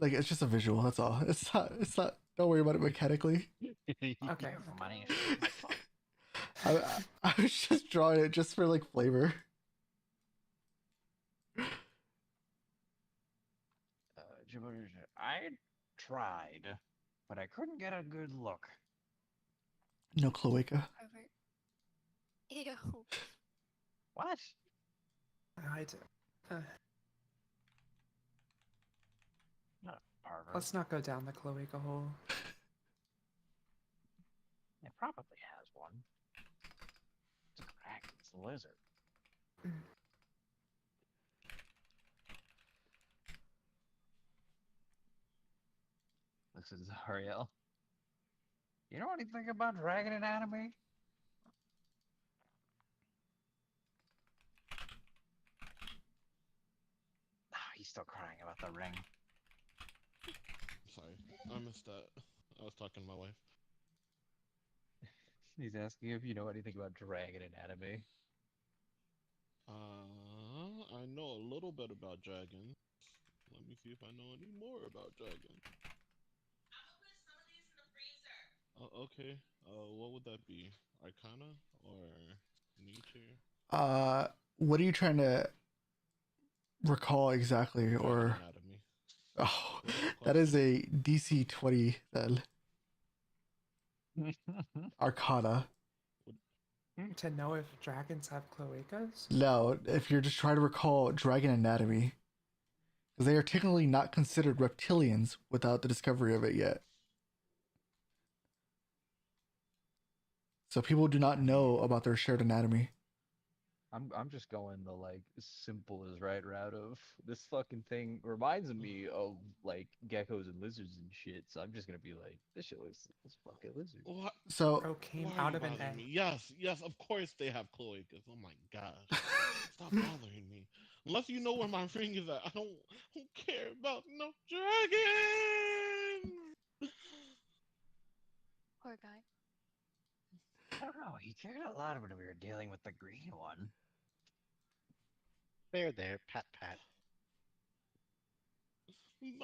like, it's just a visual. That's all. It's not. It's not. Don't worry about it mechanically. Okay. Careful, money. My fault. I was just drawing it just for like flavor. Jobo, I tried, but I couldn't get a good look. No cloaca. pervert. Ew. What? I d- uh, Not a pervert. let's not go down the cloaca hole. It probably has one. It's a dragon's lizard. This is Ariel. You know anything about dragon anatomy? Ah, he's still crying about the ring. Sorry, I missed that. I was talking to my wife. He's asking if you know anything about dragon anatomy. I know a little bit about dragons. Let me see if I know any more about dragons. Okay. What would that be? Arcana or nature? What are you trying to recall exactly? Dragon Or anatomy. oh, Simple that is question. a DC 20 then. Arcana. To know if dragons have cloacas? No, if you're just trying to recall dragon anatomy, because they are technically not considered reptilians without the discovery of it yet. So people do not know about their shared anatomy. I'm just going the like simple as right route of this fucking thing reminds me of like geckos and lizards and shit. So I'm just gonna be like, this shit looks like this fucking lizard. What? So Bro came Why are out you of an bothering egg. me? Yes, yes, of course they have cloacas. Oh my gosh. Stop bothering me. Unless you know where my ring is at, I don't care about no dragons. Poor guy. I don't know. He cared a lot when we were dealing with the green one. There, pat pat.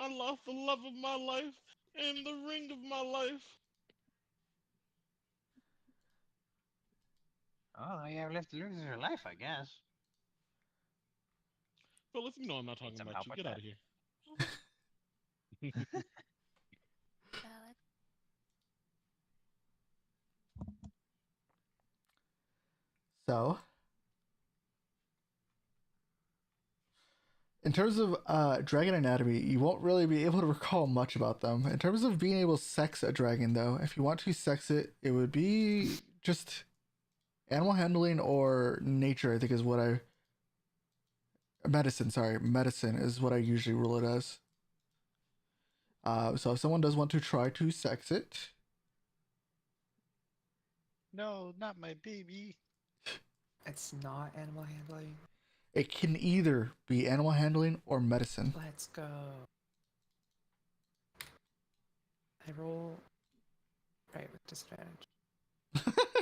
I lost the love of my life and the ring of my life. Oh, you have left to lose your life, I guess. Phyllis, you know I'm not Need talking some about help you. with Get out that. of here. Valid. So, in terms of dragon anatomy, you won't really be able to recall much about them. In terms of being able to sex a dragon, though, if you want to sex it, it would be just animal handling or nature, I think is what I. Medicine, sorry. Medicine is what I usually rule it as. So if someone does want to try to sex it, No, not my baby. It's not animal handling. it can either be animal handling or medicine. Let's go. I roll right with disadvantage.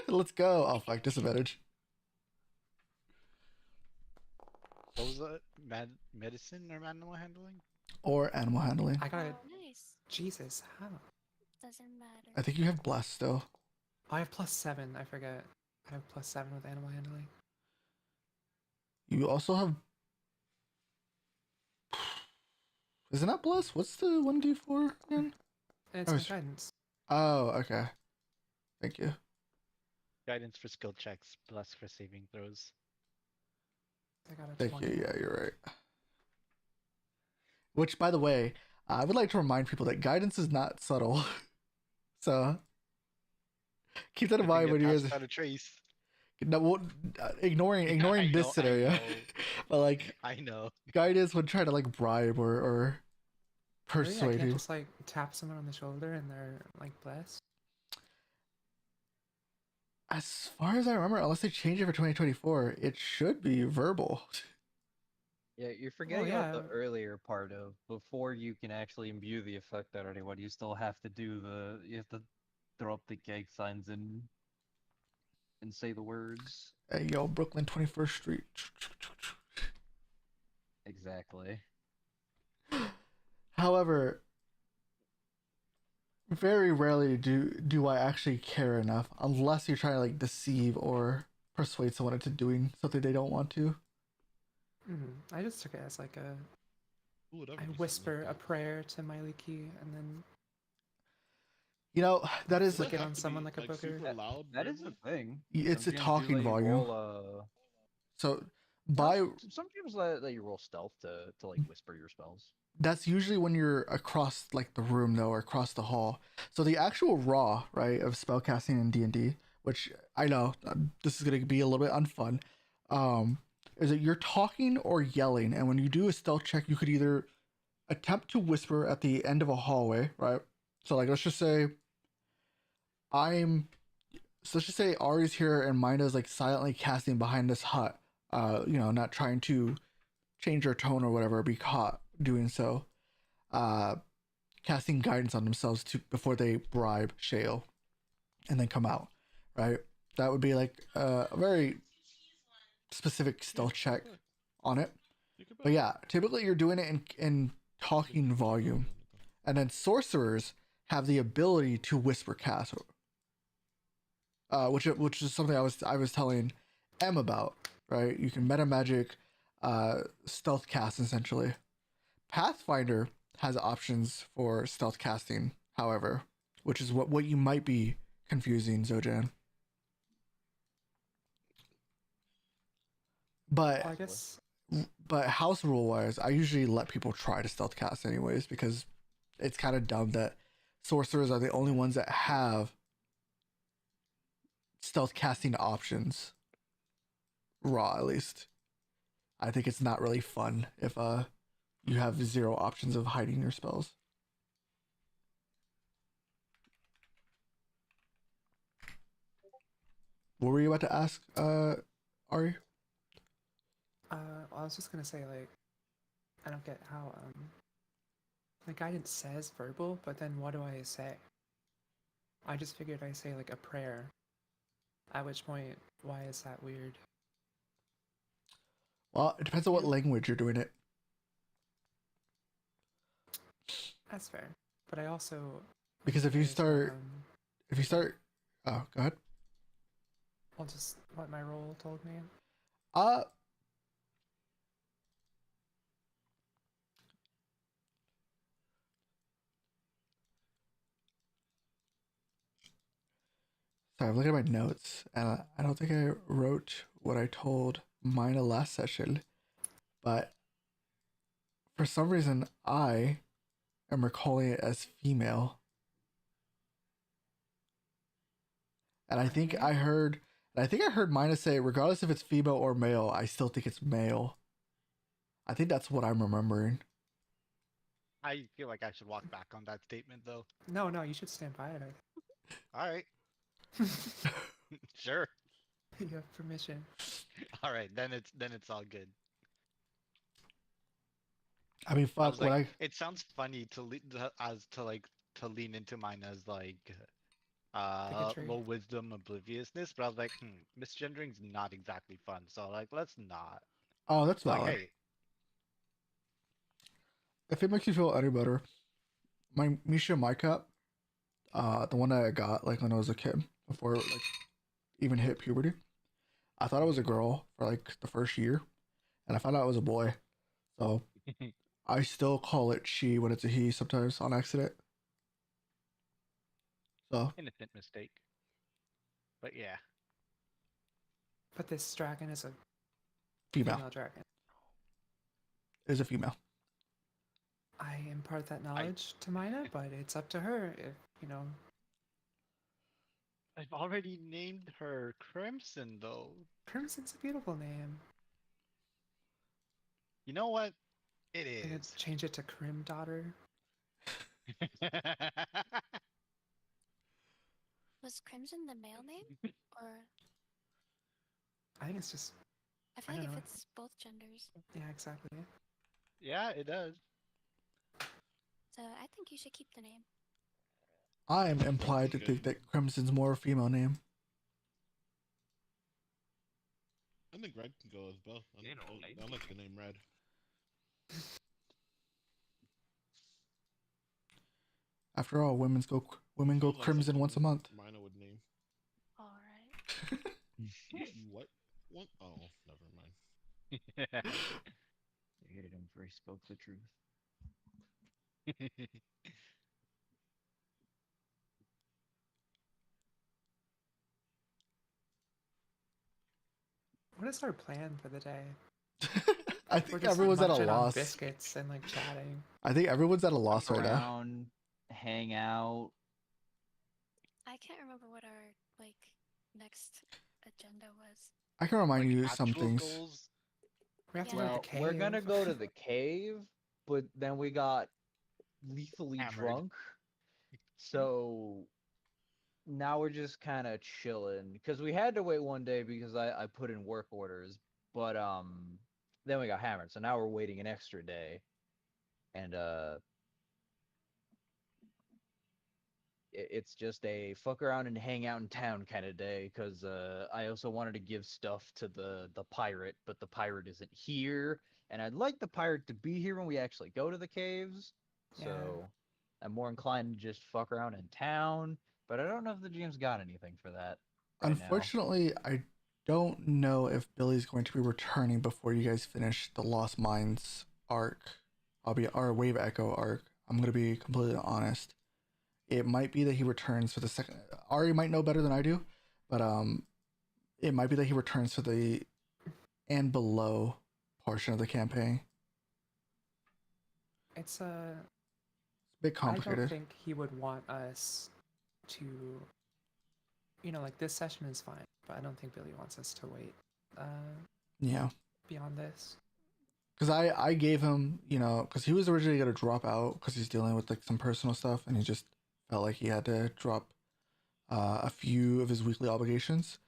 Let's go. Oh fuck, disadvantage. What was that? Medicine or animal handling? Or animal handling. I got it. Oh, nice. Jesus, how? Doesn't matter. I think you have blast still. Oh, I have +7. I forget. I have +7 with animal handling. You also have. Isn't that blast? What's the 1d4 again? And it's Oh, my it's- guidance. Oh, okay. Thank you. Guidance for skill checks, plus for saving throws. I got a Thank 20. you. Yeah, you're right. Which, by the way, I would like to remind people that guidance is not subtle. So keep that in Good thing mind I when you passed guys. without a trace. No, well, ignoring I this know, scenario, but like I know. guidance would try to like bribe or Really? I persuade can't you. just like tap someone on the shoulder and they're like blessed. As far as I remember, unless they change it for 2024, it should be verbal. Yeah, you're forgetting yeah. about the earlier part of before you can actually imbue the effect on anyone. You still have to you have to throw up the gang signs and say the words. Hey, yo, Brooklyn 21st Street. Exactly. However, very rarely do I actually care enough, unless you're trying to like deceive or persuade someone into doing something they don't want to. I just took it as like a. Who would ever I do something whisper like a that? prayer to Miley Key and then You know, that is Does flick that it have on to someone be, like a booger. super loud? That is a verbal? thing. it's a Some GMs do talking let you volume. roll, So no, by some GMs let you roll stealth to like whisper your spells. that's usually when you're across like the room though, or across the hall. So the actual raw right of spellcasting in D&D, which I know this is going to be a little bit unfun, is that you're talking or yelling, and when you do a stealth check, you could either attempt to whisper at the end of a hallway, right? So like let's just say I'm so let's just say Ari's here and Mina's like silently casting behind this hut, not trying to change her tone or whatever, be caught doing so. Uh, Casting guidance on themselves to before they bribe Shale and then come out, right? That would be like a very specific stealth check on it. But yeah, typically you're doing it in talking volume, and then sorcerers have the ability to whisper cast, which is something I was telling M about, right? You can meta magic, stealth cast essentially. Pathfinder has options for stealth casting, however, which is what you might be confusing, Zojan. But Well, I guess house rule wise, I usually let people try to stealth cast anyways because it's kind of dumb that sorcerers are the only ones that have stealth casting options. Raw, at least. I think it's not really fun if you have zero options of hiding your spells. What were you about to ask, Ari? I was just gonna say like I don't get how the guidance says verbal, but then what do I say? I just figured I say like a prayer. At which point, why is that weird? Well, it depends on what language you're doing it. That's fair. But I also Because if you start, oh, go ahead. I'll just what my role told me. Uh, sorry, I'm looking at my notes, and I don't think I wrote what I told Mina last session, but for some reason I am recalling it as female, and I think I heard Mina say, regardless if it's female or male, I still think it's male. I think that's what I'm remembering. I feel like I should walk back on that statement, though. No, you should stand by it. All right, sure. You have permission. All right, then it's all good. I mean, I fuck, was like, it sounds funny to like to lean into mine as like Bigotry. low wisdom obliviousness, but I was like, misgendering's not exactly fun, so like let's not. Oh, that's Like, valid. hey, If it makes you feel any better, my Misha my cat, the one that I got like when I was a kid before it, like even hit puberty, I thought it was a girl for like the first year, and I found out it was a boy. So I still call it she when it's a he sometimes on accident. So innocent mistake. But yeah, But this dragon is a female female dragon. is a female. I impart that knowledge to Mina, but it's up to her if, you know. I've already named her Crimson though. Crimson's a beautiful name. You know what? It I'm gonna is. change it to Crim Daughter. Was Crimson the male name? Or I think it's just, I feel I like don't it know. fits both genders. Yeah, exactly. Yeah, it does. So I think you should keep the name. I am implied to Good. think that Crimson's more a female name. I think Red can go as both. I like the name Red. After all, women go Sounds like crimson once a something month. Mina would name. Alright. What? What? Oh, never mind. I hated him for he spoke the truth. What is our plan for the day? I We're think just everyone's at a munching on loss. biscuits and like chatting. I think everyone's at a loss Fuck right now. around, hang out. I can't remember what our like next agenda was. I can remind Like you some actual things. goals. We have to Yeah. go to the Well, cave. we're gonna go to the cave, but then we got lethally Hammered. drunk. So now we're just kind of chilling because we had to wait one day because I put in work orders, but then we got hammered. So now we're waiting an extra day, and it's just a fuck around and hang out in town kind of day because I also wanted to give stuff to the pirate, but the pirate isn't here, and I'd like the pirate to be here when we actually go to the caves. Yeah. So I'm more inclined to just fuck around in town, but I don't know if the GM's got anything for that right now. Unfortunately, I don't know if Billy's going to be returning before you guys finish the Lost Mines arc. I'll be our Wave Echo arc. I'm gonna be completely honest. It might be that he returns for the second. Ari might know better than I do, but it might be that he returns for the and below portion of the campaign. It's a bit I don't complicated. think he would want us to, you know, like this session is fine, but I don't think Billy wants us to wait Yeah, beyond this. because I gave him, you know, because he was originally gonna drop out because he's dealing with like some personal stuff, and he just felt like he had to drop a few of his weekly obligations,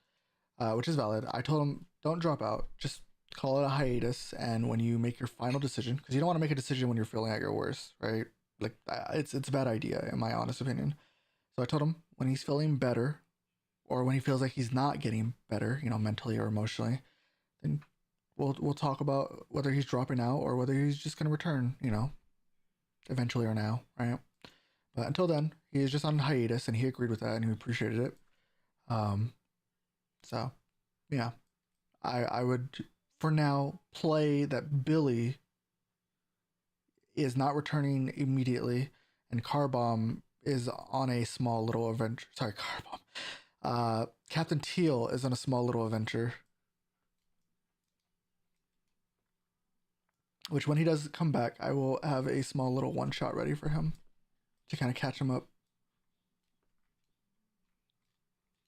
which is valid. I told him don't drop out, just call it a hiatus, and when you make your final decision, because you don't want to make a decision when you're feeling at your worst, right? Like it's a bad idea in my honest opinion. So I told him when he's feeling better, or when he feels like he's not getting better, you know, mentally or emotionally, then we'll talk about whether he's dropping out or whether he's just gonna return, you know, eventually or now, right? But until then, he is just on hiatus, and he agreed with that, and he appreciated it. So yeah, I would for now play that Billy is not returning immediately, and Carbomb is on a small little adventure. Sorry, Carbomb. Captain Teal is on a small little adventure. Which, when he does come back, I will have a small little one shot ready for him to kind of catch him up.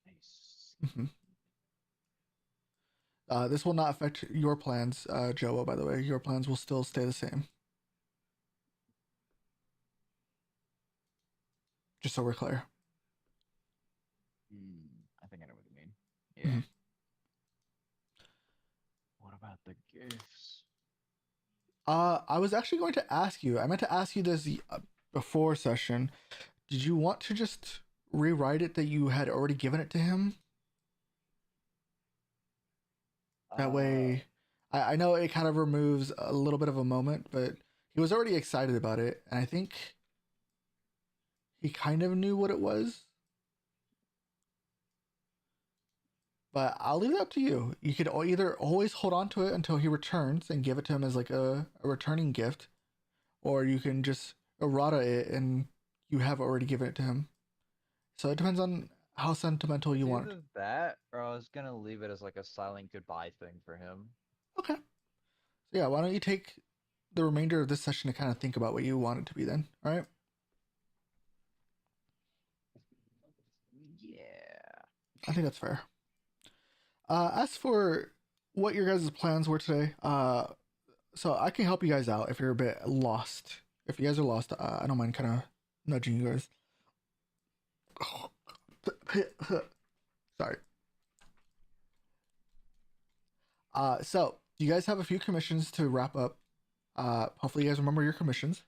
Nice. Mm-hmm. This will not affect your plans, Joa, by the way. Your plans will still stay the same. Just so we're clear. I think I know what you mean. Yeah. Mhm. What about the gifts? I was actually going to ask you. I meant to ask you this before session. did you want to just rewrite it that you had already given it to him? That way, I know it kind of removes a little bit of a moment, but he was already excited about it, and I think he kind of knew what it was. But I'll leave it up to you. You could either always hold on to it until he returns and give it to him as like a returning gift, or you can just errata it and you have already given it to him. So it depends on how sentimental you It's want it. either that, or I was gonna leave it as like a silent goodbye thing for him. Okay. So yeah, why don't you take the remainder of this session to kind of think about what you want it to be then? All right. Yeah. I think that's fair. As for what your guys' plans were today, so I can help you guys out if you're a bit lost. If you guys are lost, I don't mind kind of nudging you guys. Sorry. So you guys have a few commissions to wrap up. Hopefully you guys remember your commissions.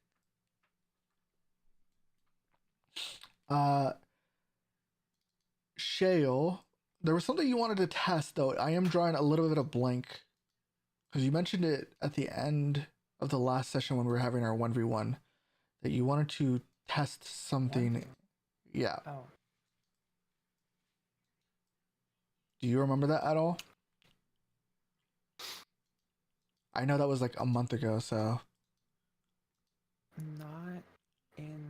Shale, there was something you wanted to test though. I am drawing a little bit of blank because you mentioned it at the end of the last session when we were having our 1v1 that you wanted to test something. Yeah. Oh, Do you remember that at all? I know that was like a month ago, so not in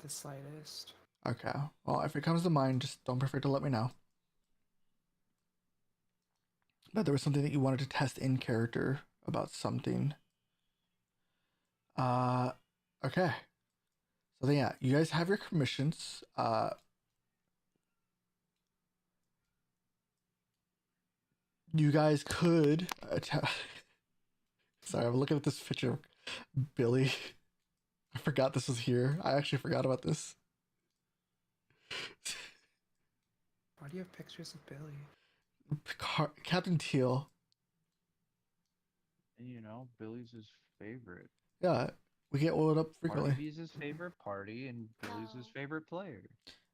the slightest. okay. Well, if it comes to mind, just don't be afraid to let me know. But there was something that you wanted to test in character about something. Okay. So then, yeah, you guys have your commissions. You guys could. Sorry, I'm looking at this picture of Billy. I forgot this was here. I actually forgot about this. Why do you have pictures of Billy? Captain Teal. And you know, Billy's his favorite. Yeah, we get oiled up frequently. Barnaby's his favorite party, and Billy's his favorite player.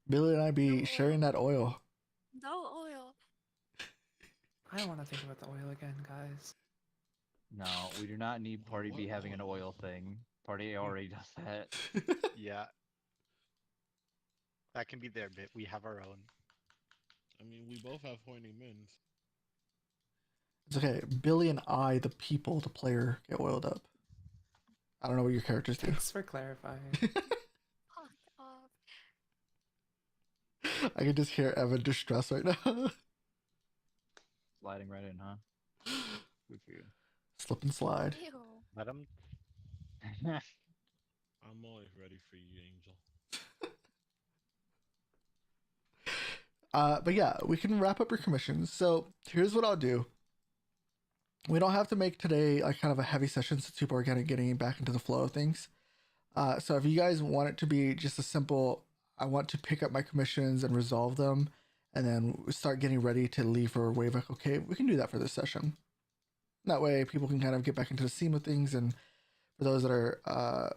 Billy and I be No sharing oil. that oil. No oil. I don't want to think about the oil again, guys. No, we do not need Party B What having an oil? oil thing. Party A already does that. Yeah, that can be their bit. We have our own. I mean, we both have horny mins. It's okay. Billy and I, the people, the player, get oiled up. I don't know what your characters do. Thanks for clarifying. Fuck off. I can just hear Evan distress right now. Sliding right in, huh? Good for you. Slip and slide. Ew. Let them. I'm always ready for you, Angel. But yeah, we can wrap up your commissions. So here's what I'll do. We don't have to make today like kind of a heavy session since people are kind of getting back into the flow of things. So if you guys want it to be just a simple, I want to pick up my commissions and resolve them, and then start getting ready to leave for Wayback. Okay, we can do that for this session. That way, people can kind of get back into the scene with things, and for those that are,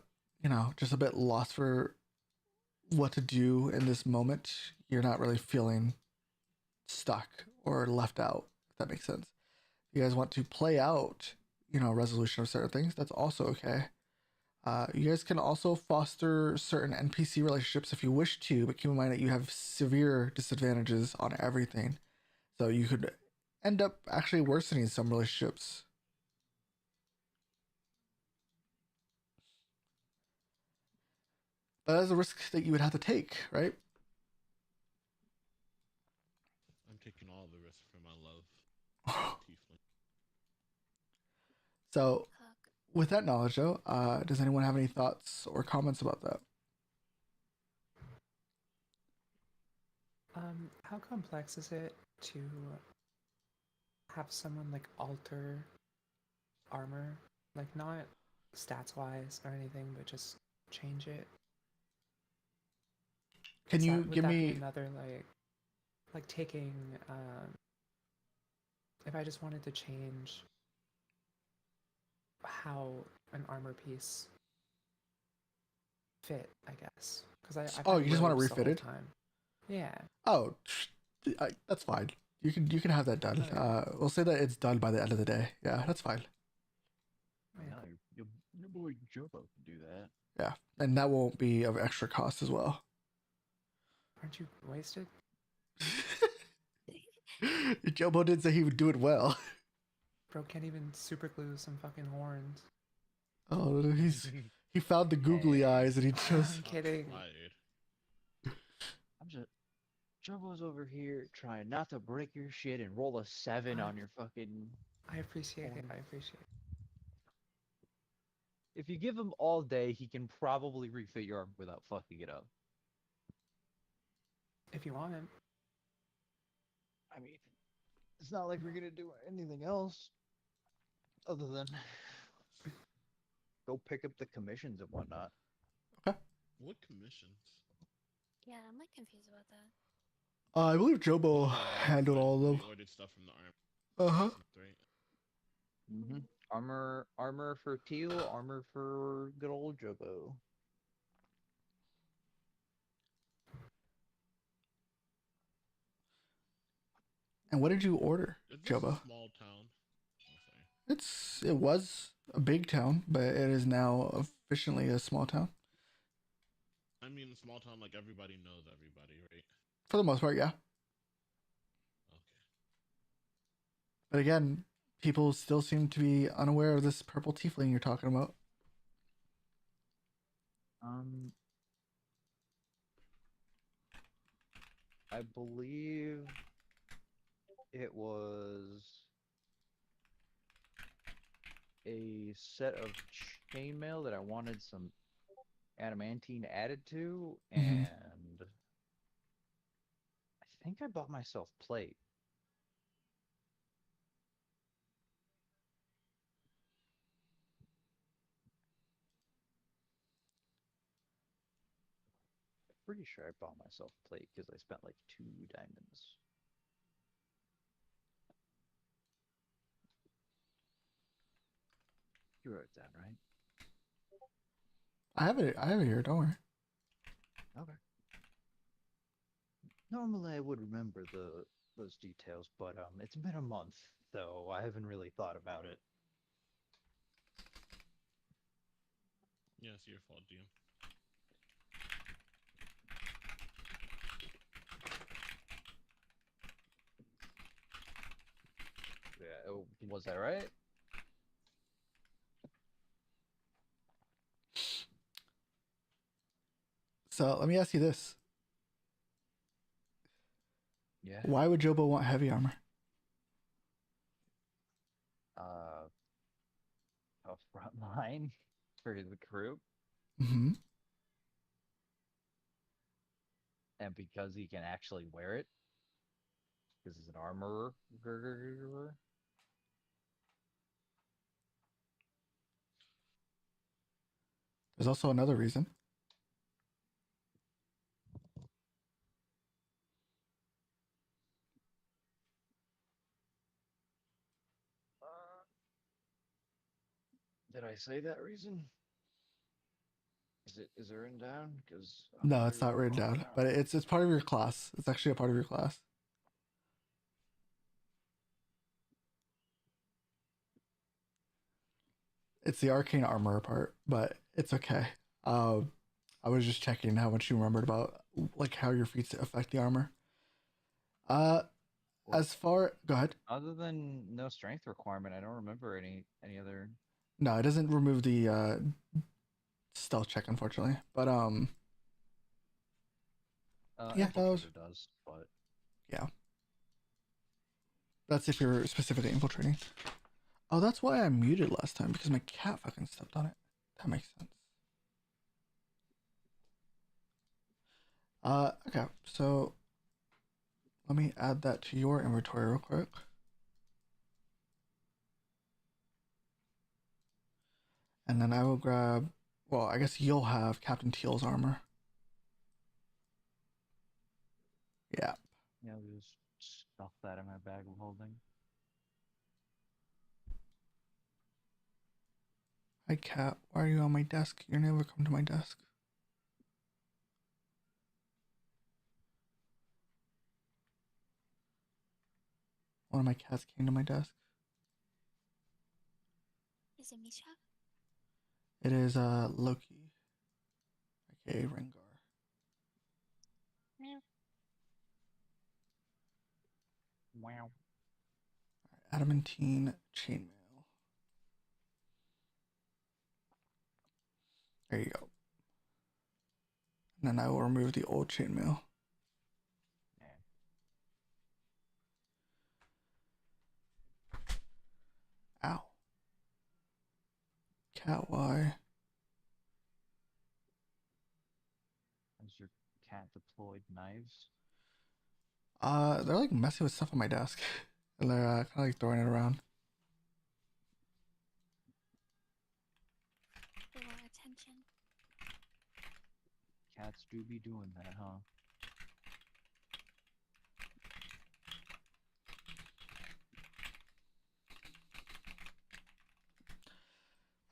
just a bit lost for what to do in this moment, you're not really feeling stuck or left out. If that makes sense. If you guys want to play out, resolution of certain things, that's also okay. You guys can also foster certain NPC relationships if you wish to, but keep in mind that you have severe disadvantages on everything. So you could end up actually worsening some relationships. But that's a risk that you would have to take, right? I'm taking all the risk for my love. Tiefling. So, Fuck. with that knowledge, though, does anyone have any thoughts or comments about that? How complex is it to have someone like alter armor? Like not stats wise or anything, but just change it. Can Is you would give that be me? another like taking if I just wanted to change how an armor piece fit, I guess, because I've Oh, had you just want it robes the whole refitted? time. Yeah. Oh, that's fine. You can have that done. Okay. We'll say that it's done by the end of the day. Yeah, that's fine. Yeah. No, your boy Jobo can do that. Yeah, and that won't be of extra cost as well. Aren't you wasted? Jobo did say he would do it well. Bro can't even super glue some fucking horns. Oh, he found the googly Hey. eyes and he just I'm kidding. Fired. I'm just Jobo's over here trying not to break your shit and roll a 7 on your fucking. I appreciate it. horn. I appreciate it. If you give him all day, he can probably refit your arm without fucking it up. If you want it. I mean, it's not like we're gonna do anything else other than go pick up the commissions and whatnot. What commissions? Yeah, I'm like confused about that. I believe Jobo Oh, handled right, all of we them. ordered stuff from the army. Uh-huh. Right? Armor for Teal, armor for good old Jobo. And what did you order, Is this Jobo? a small town? Oh, sorry. It was a big town, but it is now officially a small town. I mean, a small town, like everybody knows everybody, right? For the most part, yeah. Okay. But again, people still seem to be unaware of this purple tiefling you're talking about. I believe it was a set of chainmail that I wanted some adamantine added to, Mhm. and I think I bought myself plate. Pretty sure I bought myself plate because I spent like 2 diamonds. You wrote it down, right? I have it here, don't worry. Okay. Normally I would remember those details, but it's been a month, so I haven't really thought about it. Yeah, it's your fault, DM. Yeah, was that right? So let me ask you this. Yeah. Why would Jobo want heavy armor? A front line for the crew, Mm-hmm. and because he can actually wear it, because he's an armorer. There's also another reason. Did I say that reason? Is it written down? Because No, it's not written down, but it's part of your class. It's actually a part of your class. It's the arcane armor part, but it's okay. I was just checking how much you remembered about like how your feats affect the armor. Uh, as far go ahead. Other than no strength requirement, I don't remember any other. No, it doesn't remove the stealth check, unfortunately. But yeah, that was Infiltrator does, but yeah. That's if you're specifically infiltrating. Oh, that's why I muted last time because my cat fucking stepped on it. That makes sense. Okay, so let me add that to your inventory real quick. And then I will grab, well, I guess you'll have Captain Teal's armor. Yeah. yeah, I'll just stuff that in my bag of holding. Hi, cat. Why are you on my desk? You never come to my desk. One of my cats came to my desk. Is it Misha? It is Loki, aka Rengar. Wow. Adamantine chainmail. There you go. And then I will remove the old chainmail. Ow. Cat Y. Has your cat deployed knives? They're like messing with stuff on my desk. And they're kind of like throwing it around. They want attention. Cats do be doing that, huh?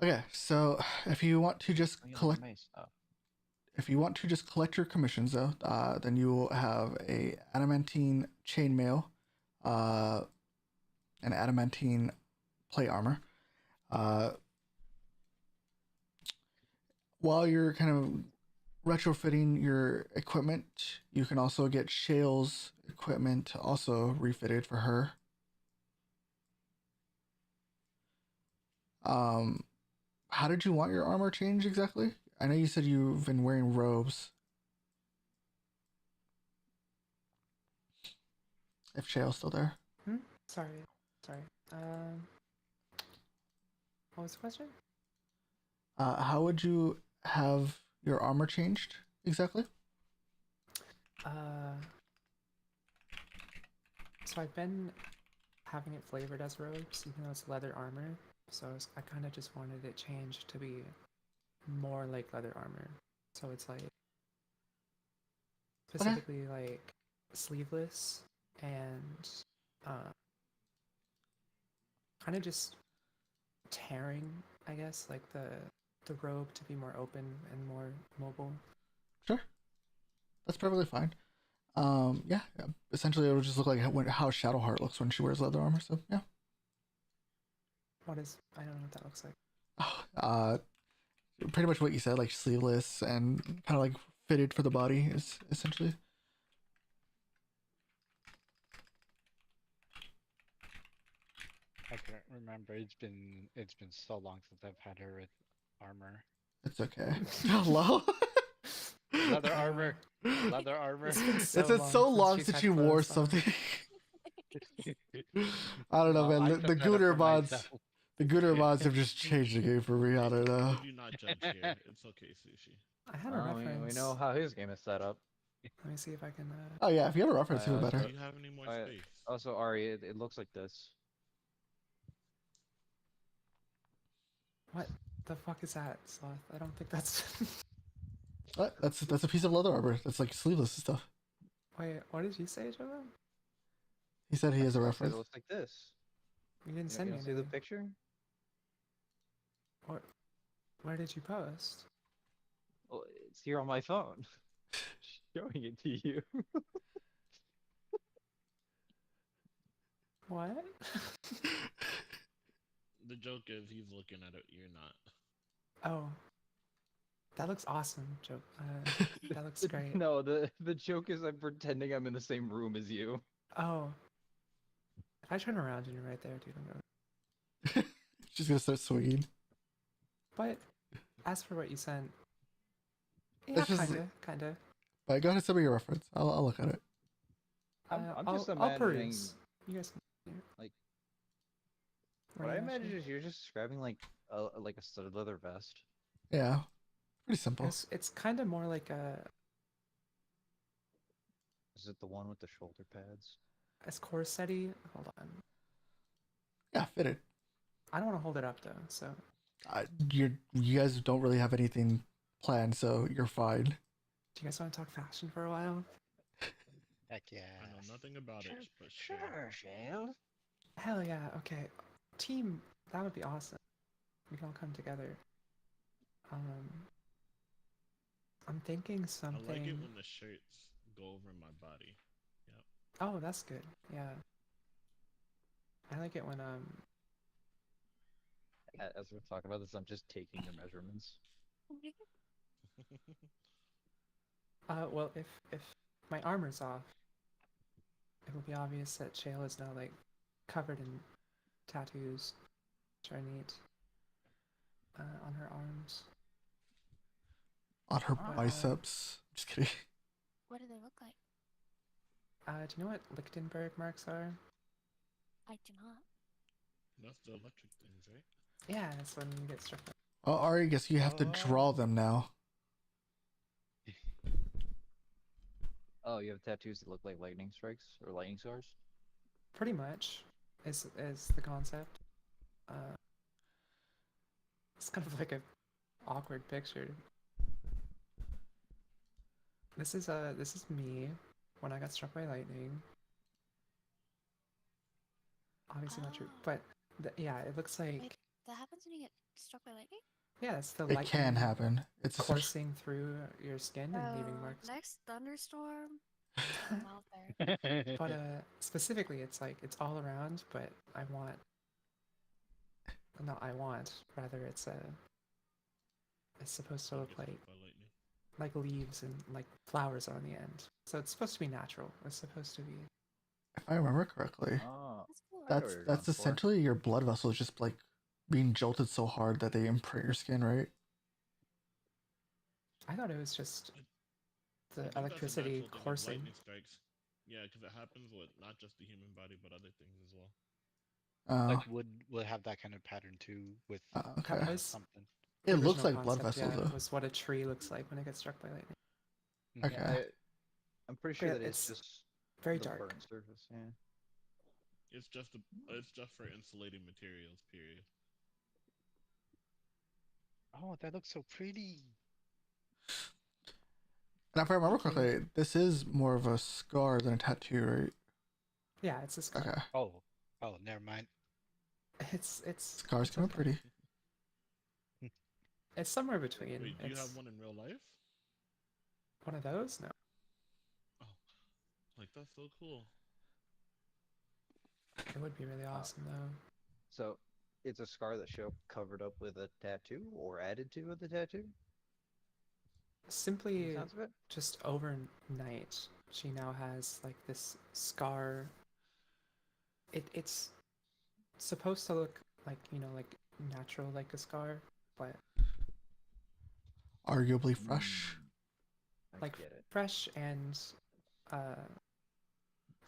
Okay, so if you want to just Oh, you like collect, a mace? Oh. if you want to just collect your commissions though, then you will have a adamantine chainmail, an adamantine plate armor. While you're kind of retrofitting your equipment, you can also get Shale's equipment also refitted for her. How did you want your armor changed exactly? I know you said you've been wearing robes. If Shale's still there. Sorry. What was the question? How would you have your armor changed exactly? So I've been having it flavored as robes, even though it's leather armor. So I kind of just wanted it changed to be more like leather armor. So it's like specifically like sleeveless and kind of just tearing, I guess, like the robe to be more open and more mobile. Sure, that's perfectly fine. Yeah, essentially it would just look like how Shadowheart looks when she wears leather armor. So yeah. I don't know what that looks like. Uh, pretty much what you said, like sleeveless and kind of like fitted for the body is essentially. I can't remember. It's been so long since I've had her with armor. It's okay. Hello. Leather armor. Leather armor. It's been It's been so long she's since had you wore clothes on. something. I don't know, Well, I man. The took that up Gooner for mods, myself. the Gooner mods have just changed the game for me. I don't know. We do not judge here. It's okay, Sushi. I had a Well, reference. we know how his game is set up. Let me see if I can. Oh yeah, if you have a reference, even better. Do you have any more space? Also, Ari, it looks like this. What the fuck is that, Sloth? I don't think that's. What? That's a piece of leather armor. That's like sleeveless and stuff. Wait, what did you say, Joe? He said he has a I said reference. it looks like this. You didn't You send me don't see the anything. picture? Where did you post? Well, it's here on my phone. Showing it to you. What? The joke is he's looking at it. You're not. Oh, that looks awesome, Joe. That looks great. No, the joke is I'm pretending I'm in the same room as you. Oh, if I turn around and you're right there, dude, I'm going. She's gonna start swinging. But as for what you sent, yeah, It's just- kinda. But go ahead and send me your reference. I'll look at it. I'm just I'll imagining, peruse. You guys. like, Were what I you imagine actually- is you're just describing like a studded leather vest. Yeah, pretty simple. It's kind of more like Is it the one with the shoulder pads? a corset-y. Hold on. Yeah, fitted. I don't want to hold it up though, so. You guys don't really have anything planned, so you're fine. Do you guys want to talk fashion for a while? Heck yeah. I know nothing about it, but sure. Shale. Hell yeah. Okay, team. That would be awesome. We can all come together. I'm thinking something. I like it when the shirts go over my body. Yep. Oh, that's good. Yeah. I like it when As we're talking about this, I'm just taking your measurements. well, if my armor's off, it will be obvious that Shale is now like covered in tattoos, which are neat, on her arms. On her But biceps. Just kidding. What do they look like? do you know what Lichtenberg marks are? I do not. That's the electric things, right? Yeah, that's when you get struck. Oh, Ari, I guess you have to draw Oh. them now. Oh, you have tattoos that look like lightning strikes or lightning stars? Pretty much is the concept. It's kind of like a awkward picture. This is me when I got struck by lightning. Obviously not true, Oh. but yeah, it looks like Wait, that happens when you get struck by lightning? yeah, it's the It lightning can happen. It's essentially coursing through your skin and leaving marks. Next thunderstorm, I'm out there. But specifically, it's like it's all around. But I want, not I want, rather it's supposed to Don't look get like struck by lightning. leaves and like flowers on the end. So it's supposed to be natural. It's supposed to be. if I remember correctly, Oh, That's cool. I know what you're that's going for. essentially your blood vessels just like being jolted so hard that they imprint your skin, right? I thought it was just I the think that's a electricity natural thing with coursing. lightning strikes. Yeah, because it happens with not just the human body, but other things as well. Uh, Like would have that kind of pattern too with okay. That was something. the It looks original like blood concept, vessels yeah, though. was what a tree looks like when it gets struck by lightning. Okay. Yeah, I'm pretty sure Yeah, that is it's just very the dark. burnt surface. Yeah. It's just for insulating materials. Period. Oh, that looks so pretty. And if I remember Thank you. correctly, this is more of a scar than a tattoo, right? Yeah, it's a scar. Okay. Oh, never mind. It's Scars it's kind of okay. pretty. It's somewhere between. Wait, do you It's have one in real life? one of those? No. Oh, like that's so cool. It would be really awesome though. So it's a scar that show up covered up with a tattoo or added to with a tattoo? From the Simply sounds of it? just overnight, she now has like this scar. It's supposed to look like, like natural like a scar, but Arguably fresh. I like get it. fresh and uh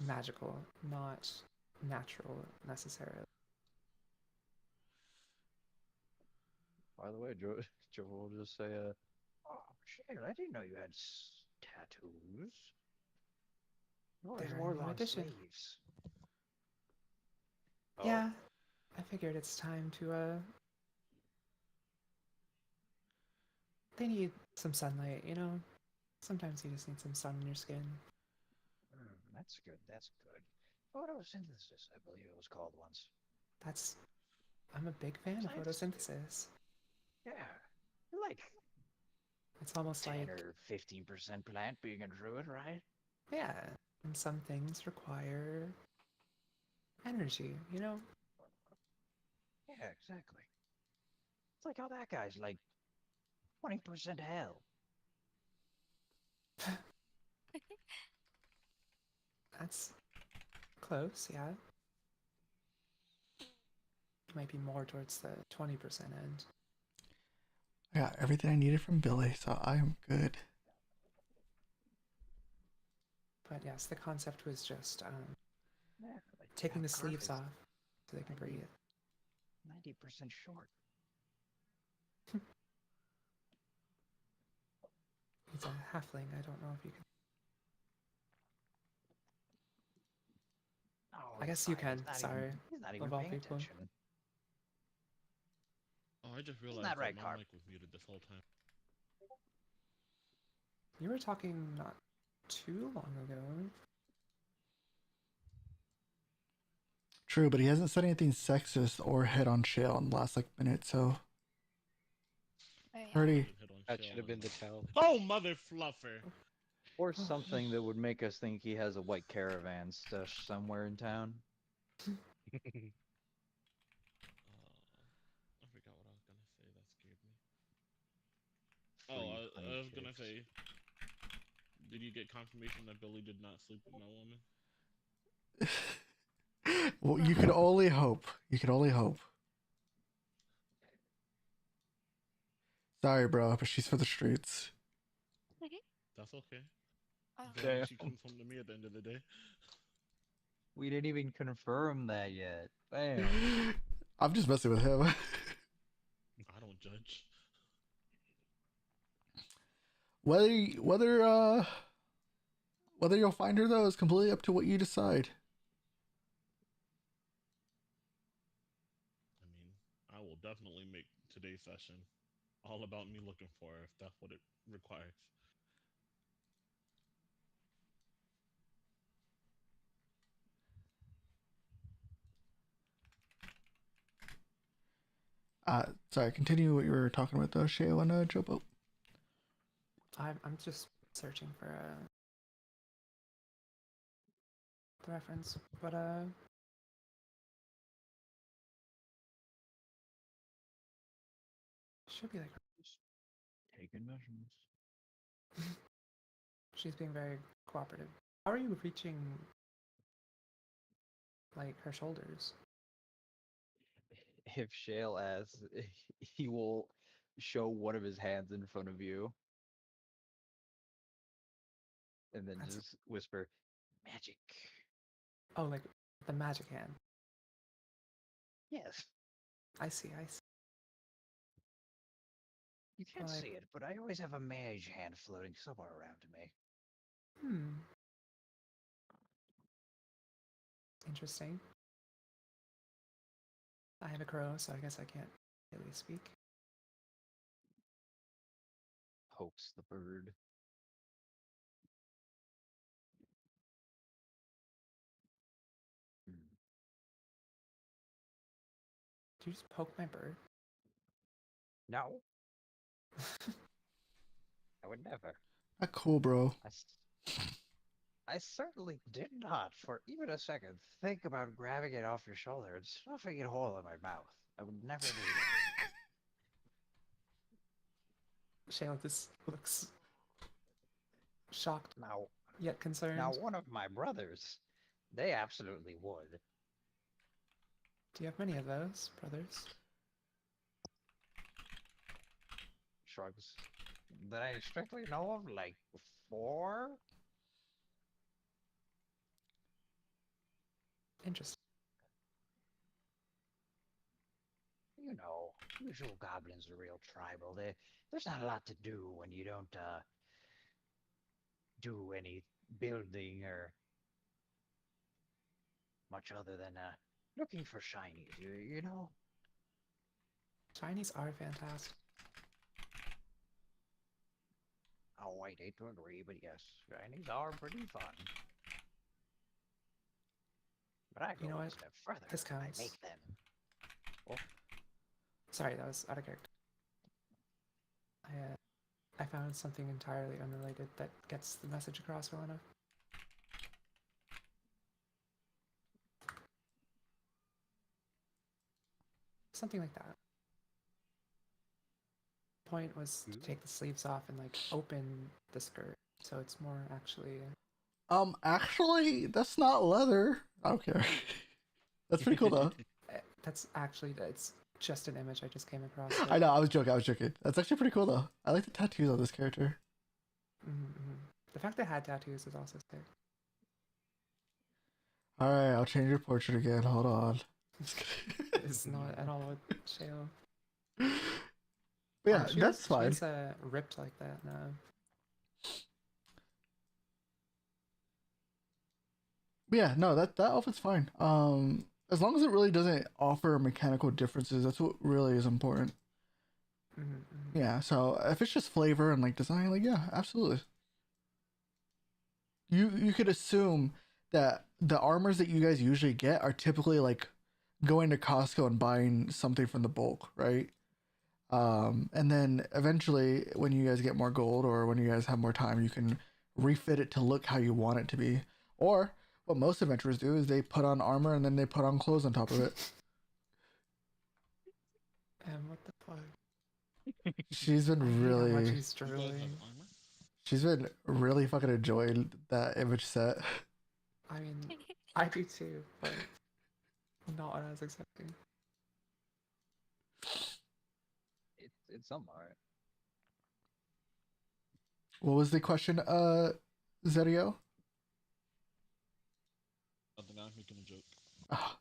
magical, not natural necessarily. By the way, Joe will just say, "Oh shit, I didn't know you had tattoos. You always They're a wore new long addition. sleeves." Yeah, I figured it's time to they need some sunlight. Sometimes you just need some sun in your skin. That's good. That's good. Photosynthesis, I believe it was called once. I'm a big fan of Science is good. photosynthesis. Yeah, you're like It's almost 10 like, or 15% plant being a druid, right? yeah, and some things require energy. Yeah, exactly. It's like how that guy's like 20% hell. That's close, yeah. Might be more towards the 20% end. I got everything I needed from Billy, so I am good. But yes, the concept was just Yeah, like taking the that carp sleeves is off so they can breathe. 90% short. He's a halfling. I don't know if you can. Oh, I he's guess you fine. can. Sorry. He's not even Of all paying people. attention. Oh, I just Isn't realized that that right, my Carp? mic was muted this whole time. You were talking not too long ago. True, but he hasn't said anything sexist or hit on Shale in the last minute, so Oh, yeah. pretty. Hit on That shell should have been and- the tell. Oh, mother fluffer! Or something that would make us think he has a white caravan stashed somewhere in town. I forgot what I was gonna say. That scared me. Oh, Free I honey was gonna chicks. say, did you get confirmation that Billy did not sleep with my woman? Well, you could only hope. You could only hope. Sorry, bro, but she's for the streets. That's okay. Oh, As long as Damn. she comes home to me at the end of the day. We didn't even confirm that yet. Damn. I'm just messing with him. I don't judge. Whether whether you'll find her though is completely up to what you decide. I mean, I will definitely make today's session all about me looking for her if that's what it requires. Sorry, continue what you were talking about though, Shay, and Jobo. I'm just searching for the reference, but should be like Taking measurements. she's being very cooperative. How are you reaching like her shoulders? If Shale asks, he will show one of his hands in front of you and then That's just whisper, magic. oh, like the magic hand. Yes. I see. I see. You can't Like, see it, but I always have a mage hand floating somewhere around me. Interesting. I have a crow, so I guess I can't really speak. Pokes the bird. Hmm. Did you just poke my bird? No, I would never. Not cool, bro. I certainly did not, for even a second, think about grabbing it off your shoulder and stuffing it whole in my mouth. I would never do that. Shayla, this looks shocked Now, yet now, concerned. one of my brothers, they absolutely would. Do you have many of those, brothers? Shrugs. That I strictly know of, like 4. Interesting. You know, usual goblins are real tribal. There's not a lot to do when you don't do any building or much other than looking for shinies. You know. Chinese are fantastic. Oh, I'd hate to agree, but yes, shinies are pretty fun. But I go You know one what? step further. This I counts. make them. Sorry, that was out of character. I found something entirely unrelated that gets the message across well enough. Something like that. Point was to take the sleeves off and like open the skirt, so it's more actually. Actually, that's not leather. I don't care. That's pretty cool though. That's actually it's just an image I just came across. I know. I was joking. I was joking. That's actually pretty cool though. I like the tattoos on this character. The fact that it had tattoos is also sick. All right, I'll change your portrait again. Hold on. It's not at all what Shale. Yeah, She that's fine. She's ripped like that now. But yeah, no, that outfit's fine. As long as it really doesn't offer mechanical differences, that's what really is important. Yeah, so if it's just flavor and like design, like yeah, absolutely. You could assume that the armors that you guys usually get are typically like going to Costco and buying something from the bulk, right? And then eventually, when you guys get more gold or when you guys have more time, you can refit it to look how you want it to be. Or what most adventurers do is they put on armor and then they put on clothes on top of it. What the fuck? She's I been hate how much really, he's You guys have drooling. armor? she's been really fucking enjoying that image set. I mean, I do too, but not what I was expecting. It's something alright. What was the question, Zerio? Nothing, I'm making a joke. Ah.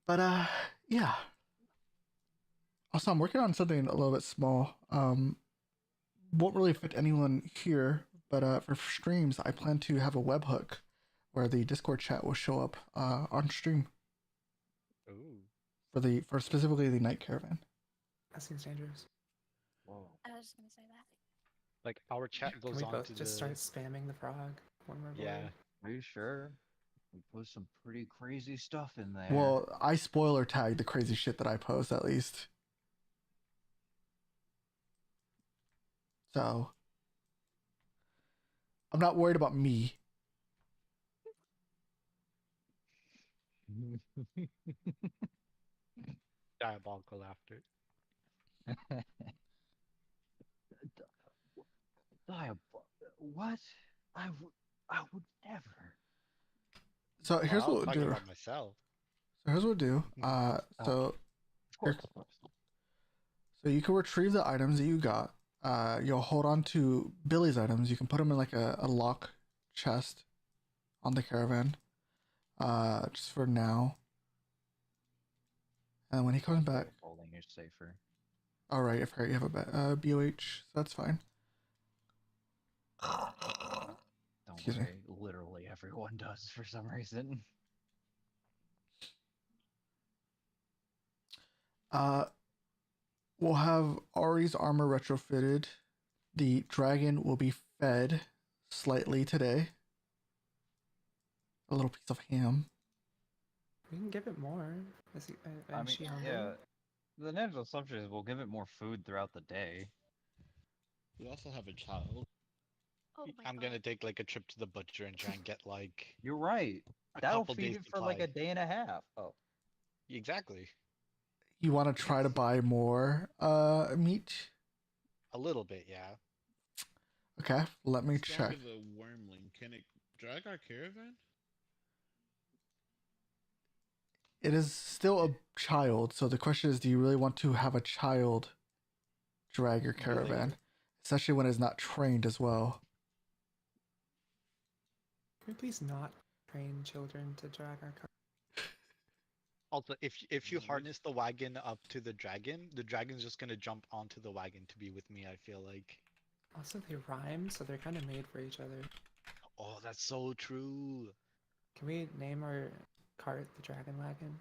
But yeah. Also, I'm working on something a little bit small. Won't really fit anyone here, but for streams, I plan to have a webhook where the Discord chat will show up on stream Ooh. for specifically the night caravan. That seems dangerous. Whoa. I was just gonna say that. Like our chat Can goes we on both to just the start spamming the frog when we're yeah. bored? Are you sure? We put some pretty crazy stuff in there. Well, I spoiler tag the crazy shit that I post at least. So I'm not worried about me. Diabolical laughter. What? I would never. So Well, here's I what was we'll talking do. about myself. So here's what we'll do. So Of course. so you can retrieve the items that you got. You'll hold on to Billy's items. You can put them in like a lock chest on the caravan. Just for now. And when he comes back, Holding is safer. all right. I forgot you have a BOH. So that's fine. Don't Excuse me. worry. Literally everyone does for some reason. We'll have Ari's armor retrofitted. The dragon will be fed slightly today. A little piece of ham. We can give it more. Is, he, I is mean, she hungry? yeah. The natural assumption is we'll give it more food throughout the day. We also have a child. Oh my I'm god. gonna take like a trip to the butcher and try and get like You're right. a That'll couple feed days it for like supply. a day and a half. Oh. Exactly. You want to try to buy more meat? A little bit, yeah. Okay, let me As strong check. as a wormling, can it drag our caravan? It is still a child, so the question is, do you really want to have a child drag your caravan? Especially when it's not trained as well. Can we please not train children to drag our car? Also, if you Mhm. harness the wagon up to the dragon's just gonna jump onto the wagon to be with me, I feel like. Also, they rhyme, so they're kind of made for each other. Oh, that's so true. Can we name our cart the Dragon Wagon?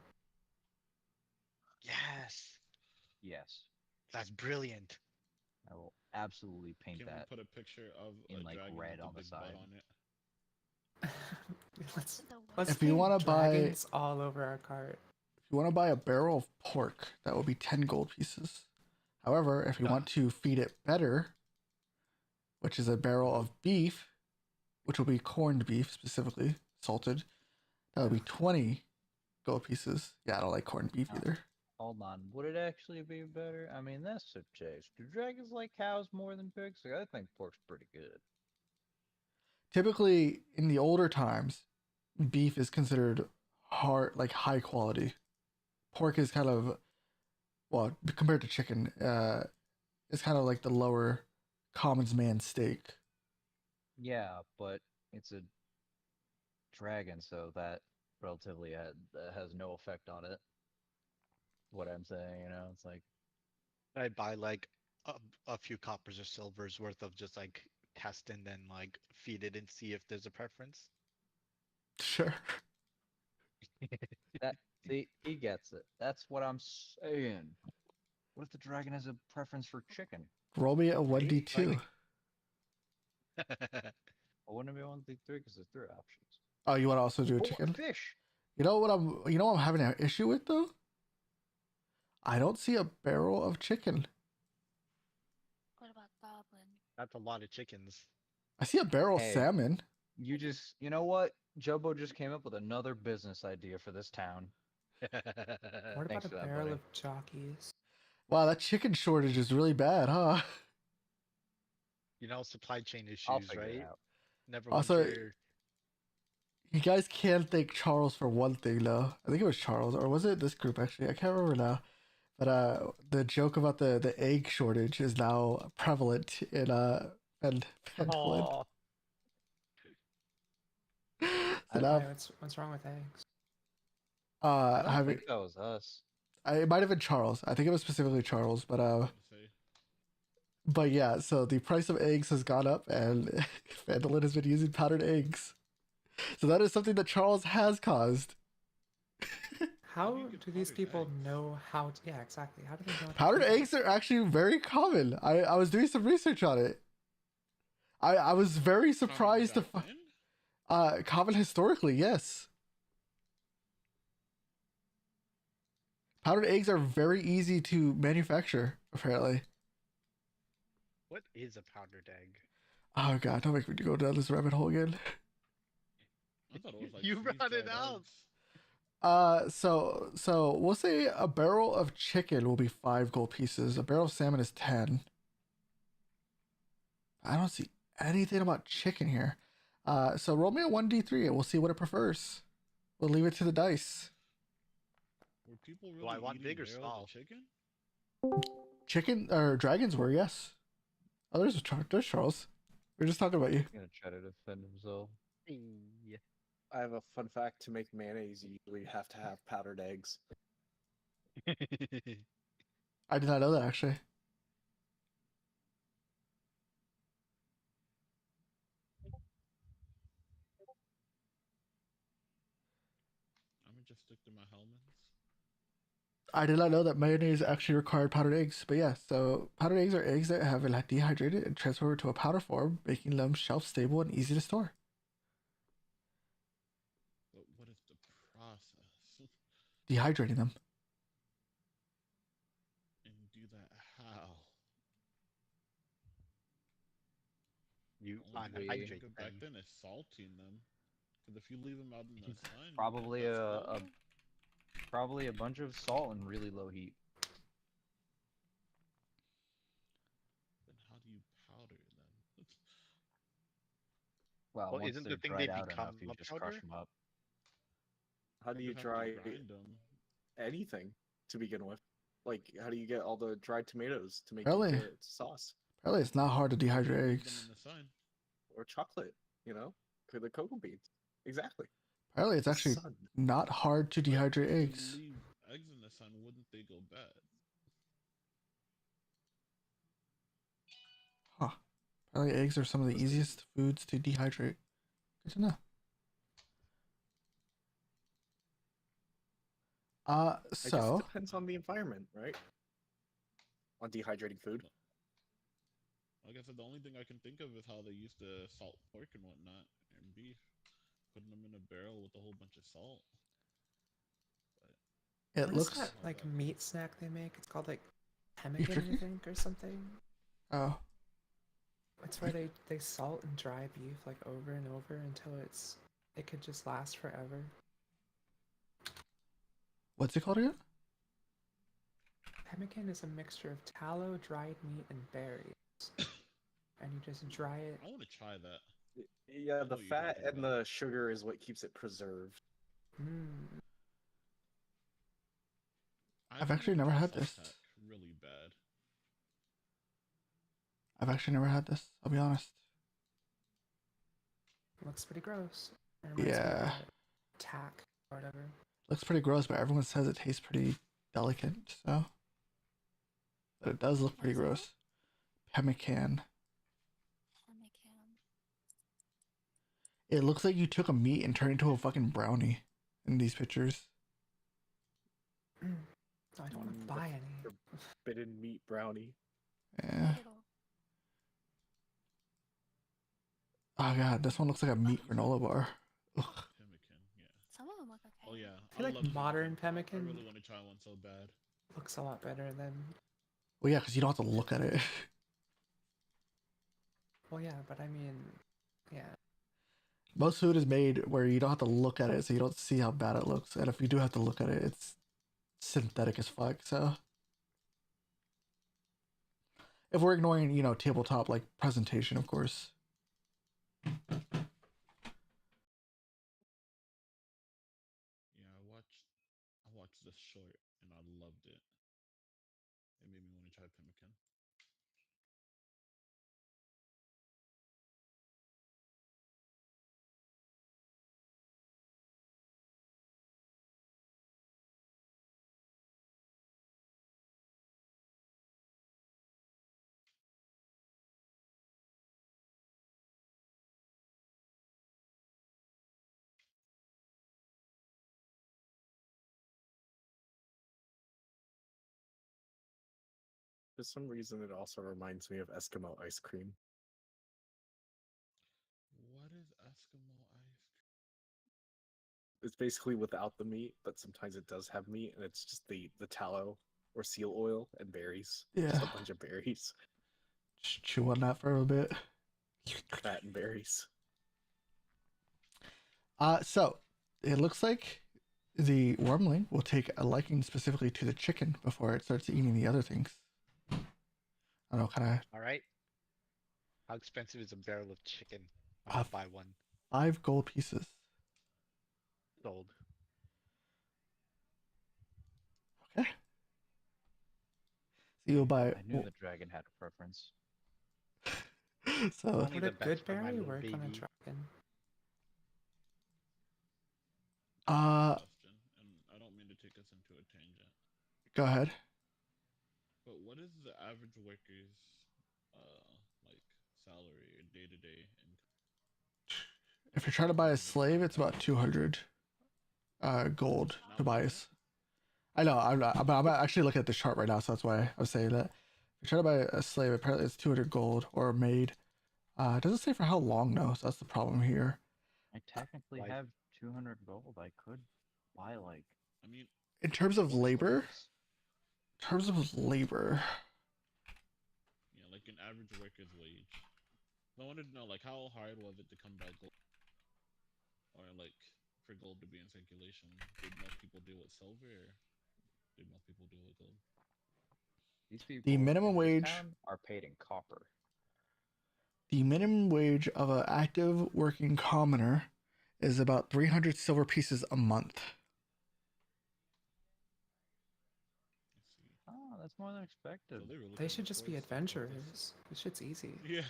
Yes. Yes. That's brilliant. I will absolutely paint Can we that put a picture of in, a like, dragon red with a on the big butt side. on it? let's The what? let's If you paint wanna buy- dragons all over our cart. If you want to buy a barrel of pork, that will be 10 gold pieces. However, if you want to feed it better, which is a barrel of beef, which will be corned beef specifically, salted, that would be 20 gold pieces. Yeah, I don't like corned beef either. Hold on. Would it actually be better? I mean, that's subjective. Do dragons like cows more than pigs? Like, I think pork's pretty good. Typically, in the older times, beef is considered hard, like high quality. Pork is kind of, well, compared to chicken, it's kind of like the lower commons man steak. Yeah, but it's a dragon, so that relatively that has no effect on it. What I'm saying, it's like, I buy like a few coppers or silvers worth of just like test and then like feed it and see if there's a preference. Sure. that. See, he gets it. That's what I'm saying. What if the dragon has a preference for chicken? Roll me a Like- 1d2. Well, wouldn't it be 1d3 because there's 3 options? Oh, you want to also do a Oh, chicken? fish. You know what I'm having an issue with though? I don't see a barrel of chicken. What about goblin? That's a lot of chickens. I see a barrel of Hey. salmon. You know what? Jobo just came up with another business idea for this town. What about Thanks a for that, barrel buddy. of jockeys? Wow, that chicken shortage is really bad, huh? You know, supply chain I'll issues, figure it right? out. Never Also, wonder. you guys can't thank Charles for one thing, though. I think it was Charles, or was it this group actually? I can't remember now. But the joke about the egg shortage is now prevalent in Pendleton. Oh, So Why? now What's wrong with eggs? I don't having think that was us. it might have been Charles. I think it was specifically Charles, To say. but yeah. So the price of eggs has gone up, and Pendleton has been using powdered eggs. So that is something that Charles has caused. How you get do these powdered people eggs? know how to, yeah, exactly. How do they know how to Powdered do that? eggs are actually very common. I was doing some research on it. I was very Common surprised to back find then? common historically, yes. Powdered eggs are very easy to manufacture, apparently. what is a powdered egg? Oh god, don't make me go down this rabbit hole again. I thought it was like You brought it freeze-dried up. eggs. So we'll say a barrel of chicken will be 5 gold pieces. A barrel of salmon is 10. I don't see anything about chicken here. So roll me a 1d3 and we'll see what it prefers. We'll leave it to the dice. Were people Do I really want eating big or barrels small? of chicken? Chicken or dragons were, yes. Oh, there's Charles. We are just talking about you. He's gonna try to defend himself. Yeah. I have a fun fact: to make mayonnaise, you usually have to have powdered eggs. I did not know that actually. I'm gonna just stick to my helmets. I did not know that mayonnaise actually required powdered eggs. But yeah, so powdered eggs are eggs that have been dehydrated and transferred to a powder form, making them shelf stable and easy to store. But what is the process? Dehydrating them. And do that how? You Only thing I can think unhydrate of back them. then is salting them. Because if you leave them out in the sun, you Probably get that a smell. probably a bunch of salt and really low heat. Then how do you powder them? Well, Well, once isn't they're the thing they dried out enough, become you a just crush powder? them up. How do you You'd have to dry grind them. anything to begin with? Like, how do you get all the dried tomatoes to make Really? the sauce Apparently, it's not hard to dehydrate Leave them eggs. in the sun. or chocolate? You know, for the cocoa beans. Exactly. Apparently, it's The actually sun. not hard to But dehydrate if eggs. you leave eggs in the sun, wouldn't they go bad? Huh. Apparently, eggs are some of the Listen. easiest foods to dehydrate. Good to know. I guess it So depends on the environment, right? On dehydrating food. Like I said, the only thing I can think of is how they used to salt pork and whatnot, and beef, putting them in a barrel with a whole bunch of salt. it What is looks. that How like that meat snack they make? It's called like Beef pemmican, I jerky? think, or something. Oh, It's where they salt and dry beef like over and over until it could just last forever. what's it called again? Pemmican is a mixture of tallow, dried meat, and berries, and you just dry it. I want to try that. Yeah, I know the what you're fat talking and about. the sugar is what keeps it preserved. Mm. I've do actually wanna never try had salt this. tack really bad. I've actually never had this. I'll be honest. Looks pretty gross. It reminds me of Yeah, tack or whatever. looks pretty gross, but everyone says it tastes pretty delicate. So, but it does look pretty What is gross. Pemmican. Pemmican. It looks like you took a meat and turned it into a fucking brownie in these pictures. I don't want to Mm, buy the any. Forbidden meat brownie. Yeah. Ew. Oh god, this one looks like a meat granola bar. Ugh. Pemmican, yeah. Some of them look okay. Oh yeah, I feel like love modern I pemmican really want to try one so bad. looks a lot better than. Well, yeah, because you don't have to look at it. Well, yeah, but I mean, yeah. Most food is made where you don't have to look at it, so you don't see how bad it looks. And if you do have to look at it, it's synthetic as fuck. So if we're ignoring, tabletop like presentation, of course. Yeah, I watched this short and I loved it. It made me want to try pemmican. For some reason, it also reminds me of Eskimo ice cream. What is Eskimo ice cream? It's basically without the meat, but sometimes it does have meat, and it's just the tallow or seal oil and berries. Yeah. Just a bunch of berries, Just chew on that for a bit. fat and berries. So it looks like the wormling will take a liking specifically to the chicken before it starts eating the other things. I don't know, kind of All right. How expensive is a barrel of chicken? I'm Uh, gonna buy one. 5 gold pieces. Sold. Okay. So you'll buy. I knew the dragon had a preference. So Only Would the a best good for my berry little work on a baby. dragon? Question, and I don't mean to take us into a tangent, go ahead. but what is the average worker's like salary or day to day income? If you're trying to buy a slave, it's about 200 gold Not to much, buy right? us. I know, I'm actually looking at the chart right now, so that's why I was saying that. If you're trying to buy a slave, apparently it's 200 gold or a maid. It doesn't say for how long though, so that's the problem here. I technically Like- have 200 gold. I could buy like I mean, In terms of 4 labor, slaves. yeah, like an average worker's wage. I wanted to know, like, how hard was it to come by gold, or like for gold to be in circulation? Did most people deal with silver, or did most people deal with gold? These people The minimum in this wage- town are paid in copper. The minimum wage of an active working commoner is about 300 silver pieces a month. Let's see. Oh, that's more than So expected. they were They looking should just be forced about this. adventurers. This shit's easy. Yeah.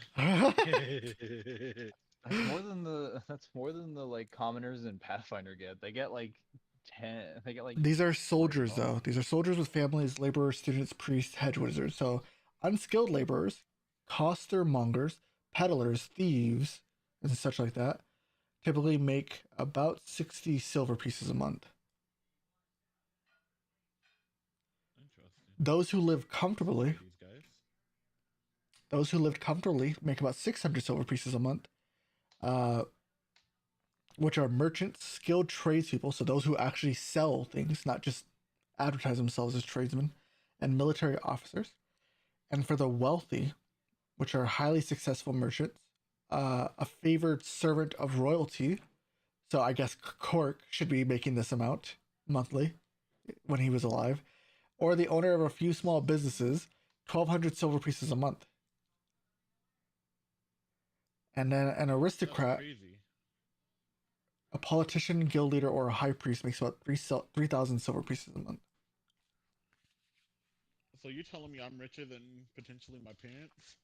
That's more than the like commoners in Pathfinder get. They get like 10. They get like These are 40 soldiers, though. gold. These are soldiers with families, laborers, students, priests, hedge wizards. So, unskilled laborers, costermongers, peddlers, thieves, and such like that typically make about 60 silver pieces a month. Interesting. Those who live comfortably, These guys. make about 600 silver pieces a month, which are merchants, skilled tradespeople, so those who actually sell things, not just advertise themselves as tradesmen, and military officers. And for the wealthy, which are highly successful merchants, a favored servant of royalty. So I guess Cork should be making this amount monthly when he was alive, or the owner of a few small businesses, 1,200 silver pieces a month. And then an That's aristocrat, crazy. a politician, guild leader, or a high priest makes about 3,000 silver pieces a month. So you're telling me I'm richer than potentially my parents?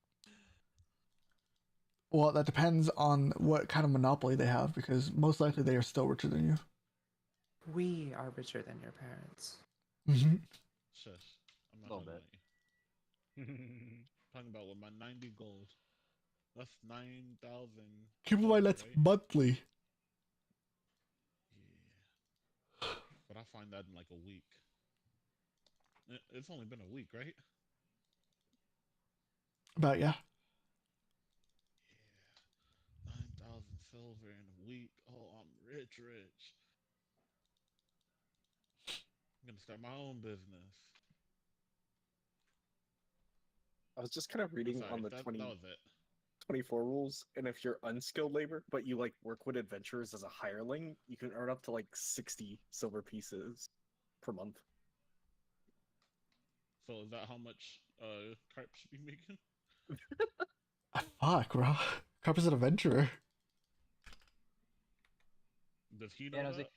Well, that depends on what kind of monopoly they have, because most likely they are still richer than you. We are richer than your parents. Mm-hmm. Shush. I'm not Little talking bit. about you. Talking about with my 90 gold. That's 9,000. Keep in mind that's right? monthly. Yeah. But I find that in like a week. It's only been a week, right? About, yeah. Yeah. 9,000 silver in a week. Oh, I'm rich, rich. I'm gonna start my own business. I was just kind of I'm reading sorry, on the that was it. 24 rules, and if you're unskilled labor, but you like work with adventurers as a hireling, you can earn up to like 60 silver pieces per month. So is that how much Carp should be making? Fuck, bro. Carp is an adventurer. Does he know Yeah, no, that?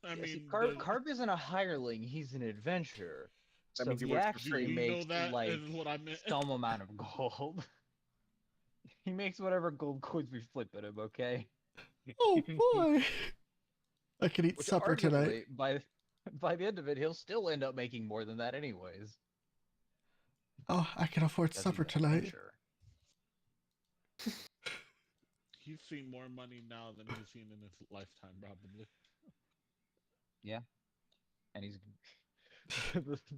I yeah, see, mean, Carp isn't a hireling; he's an adventurer. That So means he he works for do actually free. you know makes that? like Is what I meant. some amount of gold. He makes whatever gold coins we flip at him. Okay. Oh boy. I can eat Which supper tonight. arguably, by the end of it, he'll still end up making more than that anyways. Oh, I can afford Because he's supper an tonight. adventurer. He's seen more money now than he's seen in his lifetime, probably. Yeah, and he's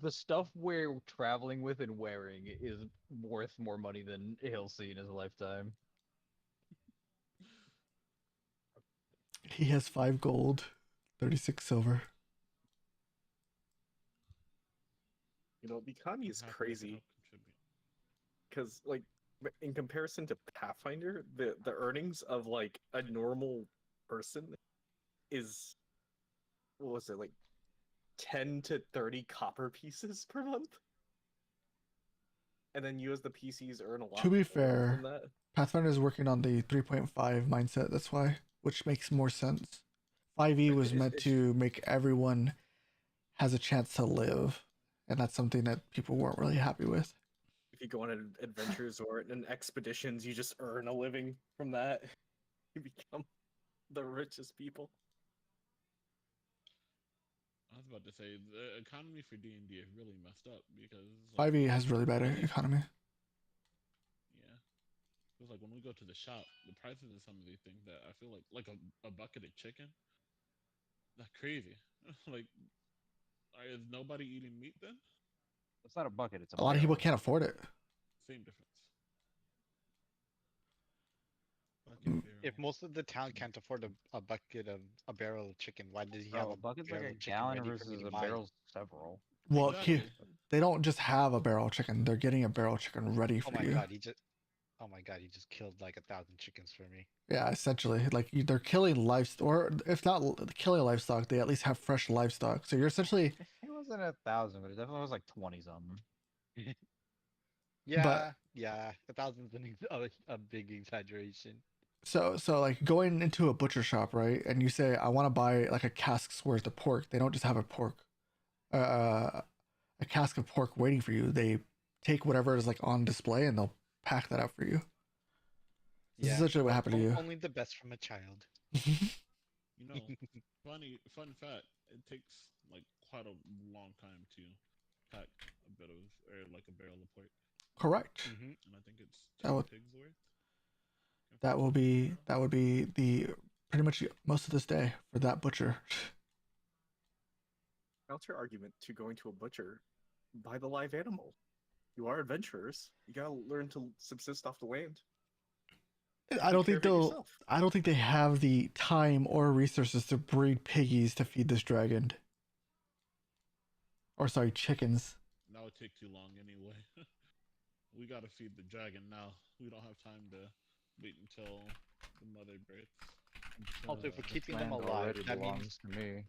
the stuff we're traveling with and wearing is worth more money than he'll see in his lifetime. He has 5 gold, 36 silver. You know, the economy is Happy I could crazy help contribute. because, like, in comparison to Pathfinder, the earnings of like a normal person is, what was it, like 10 to 30 copper pieces per month? And then you as the PCs earn a lot To be more fair, than that. Pathfinder is working on the 3.5 mindset, that's why, which makes more sense. 5e was meant to make everyone has a chance to live, and that's something that people weren't really happy with. If you go on an adventures or in expeditions, you just earn a living from that. You become the richest people. I was about to say the economy for D&D is really messed up because 5e has really bad at least- economy. yeah, it's like when we go to the shop, the prices of some of these things that I feel like a bucket of chicken, that's crazy. Like, is nobody eating meat then? It's not a bucket; it's a A lot of people barrel. can't afford it. Same difference. Mm. If most of the town can't afford a bucket of a barrel of chicken, why does he have Bro, a a bucket's like barrel a of chicken gallon ready for me versus to a buy? barrel's several. Well, Exactly. they don't just have a barrel chicken; they're getting a barrel chicken ready Oh for my you. god, oh my god, he just killed like 1,000 chickens for me. Yeah, essentially, like they're killing livestock, or if not killing livestock, they at least have fresh livestock. So you're essentially, It wasn't 1,000, but it definitely was like 20 something. but Yeah, 1,000's a big exaggeration. so like going into a butcher shop, right? And you say, I want to buy like a cask's worth of pork. They don't just have a cask of pork waiting for you. They take whatever is like on display and they'll pack that out for you. This is Yeah, essentially what but happened to you. only the best from a child. You know, fun fact. It takes like quite a long time to pack a bit of or like a barrel of pork, Correct. Mm-hmm. and I think it's That 2 would pigs worth. that would be the pretty much most of this day for that butcher. Counter argument to going to a butcher, buy the live animal. You are adventurers. You gotta learn to subsist off the land. I don't think Care of it they'll. yourself. I don't think they have the time or resources to breed piggies to feed this dragon. Or sorry, chickens. That would take too long anyway. We gotta feed the dragon now. We don't have time to wait until the mother births. Also, if we're This keeping them land alive, already that belongs means to me.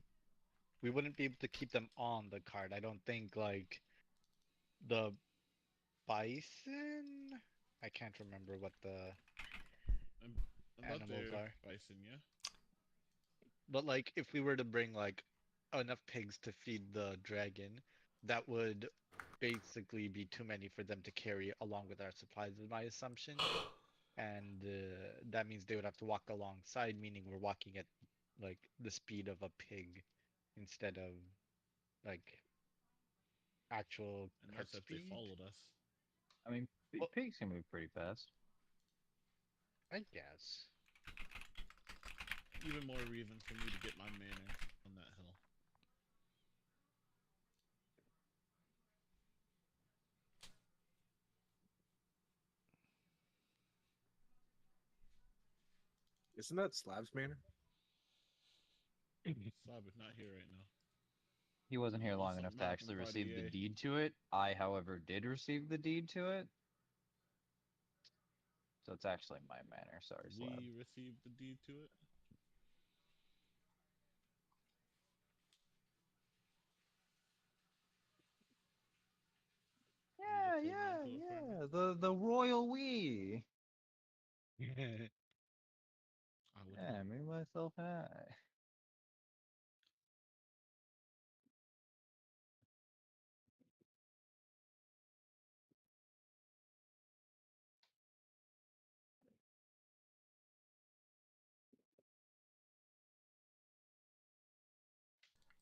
we wouldn't be able to keep them on the card. I don't think like the bison. I can't remember what the I thought animals they're are. bison, yeah. But like if we were to bring like enough pigs to feed the dragon, that would basically be too many for them to carry along with our supplies, is my assumption. And that means they would have to walk alongside, meaning we're walking at like the speed of a pig instead of like actual cart Unless if they speed. followed us. I mean, Well, pigs can move pretty fast. I guess. Even more reason for me to get my manor on that hill. Isn't that Slab's manor? Slab is not here right now. He wasn't here long Also, enough to not up in actually Party receive the A. deed to it. I, however, did receive the deed to it. So it's actually my manor. Sorry, Slab. We received the deed to it. Yeah, just hold on yeah, to it for me? yeah. The royal we. I would Yeah, hope. me, myself, and I.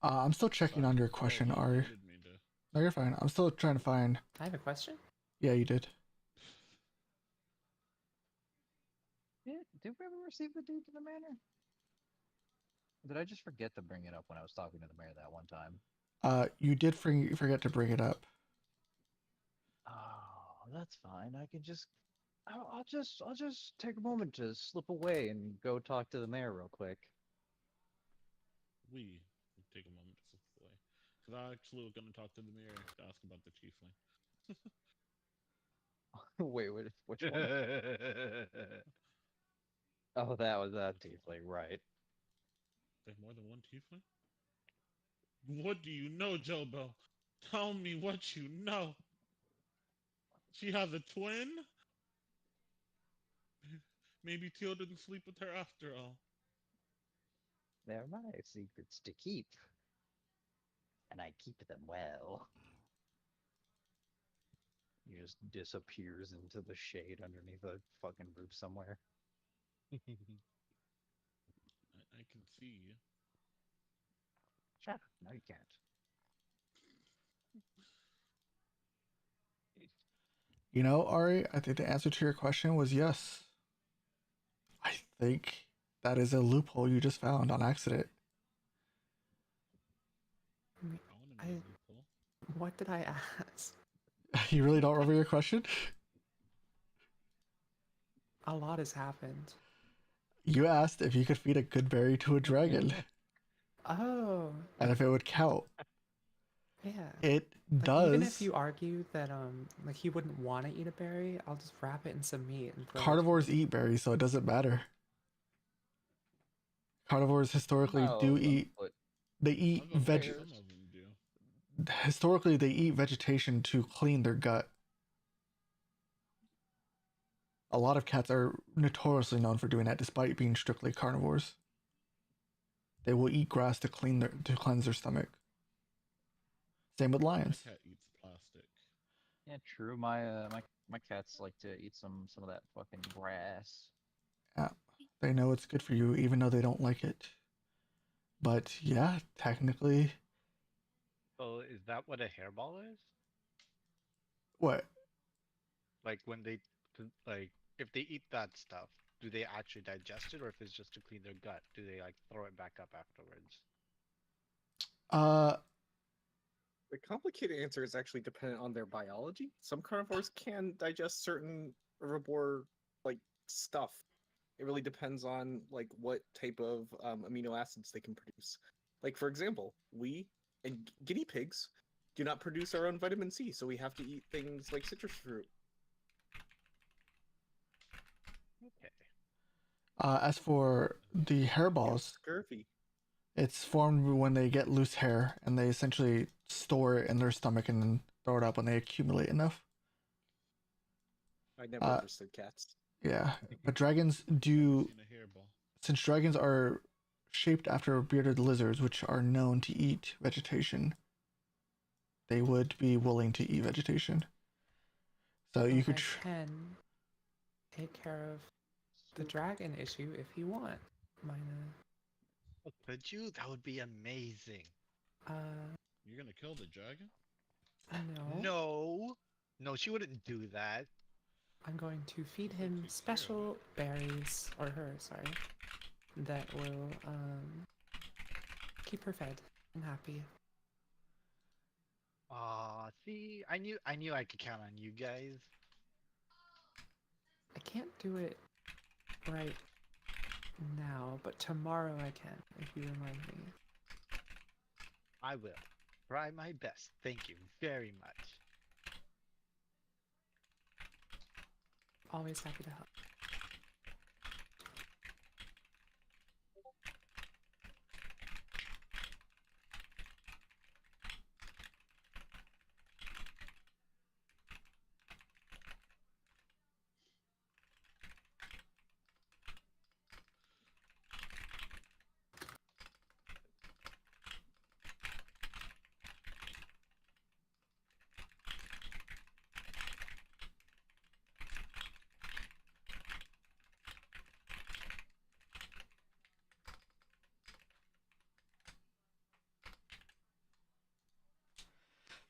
I'm still checking Sorry. on your Oh, question, you Ari. wanted me to. No, you're fine. I'm still trying to find. I have a question. Yeah, you did. Did we ever receive the deed to the manor? Did I just forget to bring it up when I was talking to the mayor that one time? You did forget to bring it up. Oh, that's fine. I can just, I'll just take a moment to slip away and go talk to the mayor real quick. We take a moment to slip away. Because I actually was going to talk to the mayor to ask about the chiefling. Wait, which one? Oh, that was that tiefling, right? There's more than one tiefling? What do you know, Jobo? Tell me what you know. She has a twin? Maybe Teal didn't sleep with her after all. They're my secrets to keep, and I keep them well. He just disappears into the shade underneath a fucking roof somewhere. I can see. Shut up. No, you can't. You know, Ari, I think the answer to your question was yes. I think that is a loophole you just found on accident. I mean, I want to know I, the loophole. what did I ask? You really don't remember your question? A lot has happened. You asked if you could feed a good berry to a dragon Oh, and if it would count. yeah. It Like even if does. you argue that like he wouldn't want to eat a berry, I'll just wrap it in some meat and throw it Carnivores to him. eat berries, so it doesn't matter. Carnivores historically Most do of them, eat. but They I eat was about to say veg. some of them do. Historically, they eat vegetation to clean their gut. A lot of cats are notoriously known for doing that, despite being strictly carnivores. They will eat grass to cleanse their stomach. Same with My lions. cat eats plastic. yeah, true. My cats like to eat some of that fucking grass. Yeah, they know it's good for you, even though they don't like it. But yeah, technically, So is that what a hairball is? what? Like when they like if they eat that stuff, do they actually digest it, or if it's just to clean their gut, do they like throw it back up afterwards? Uh, The complicated answer is actually dependent on their biology. Some carnivores can digest certain herbivore like stuff. It really depends on like what type of amino acids they can produce. Like for example, we and guinea pigs do not produce our own vitamin C, so we have to eat things like citrus fruit. Okay. as for the You know, hairballs, scurvy. it's formed when they get loose hair and they essentially store it in their stomach and then throw it up when they accumulate enough. I never Uh, understood cats. yeah, but dragons Never do. seen a hairball. Since dragons are shaped after bearded lizards, which are known to eat vegetation, they would be willing to eat vegetation. So you But could. I can take care of the dragon issue if you want. Mine, Oh, could you? That would be amazing. You're gonna kill the dragon? No. No, no, she wouldn't do that. I'm going to feed She'll him take care of special berries, or her, sorry, that will keep her fed and happy. Ah, see, I knew I could count on you guys. I can't do it right now, but tomorrow I can, if you remind me. I will try my best. Thank you very much. Always happy to help.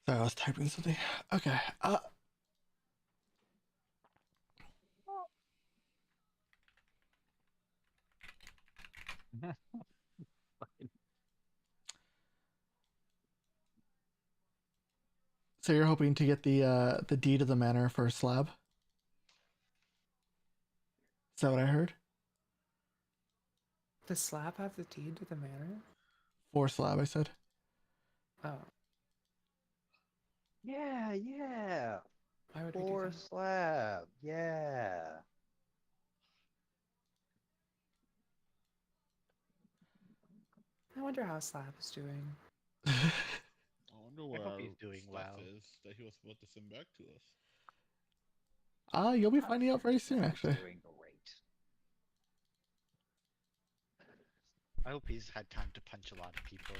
Sorry, I was typing something. Okay. So you're hoping to get the deed of the manor for Slab? Is that what I heard? Does Slab have the deed to the manor? For Slab, I said. Oh, Yeah, yeah. why would we do Floor that? slab. Yeah. I wonder how Slab is doing. I wonder where hope our he's doing stuff well. is that he was supposed to send back to us. You'll be I'm finding out sure very soon, Slab's actually. doing great. I hope he's had time to punch a lot of people.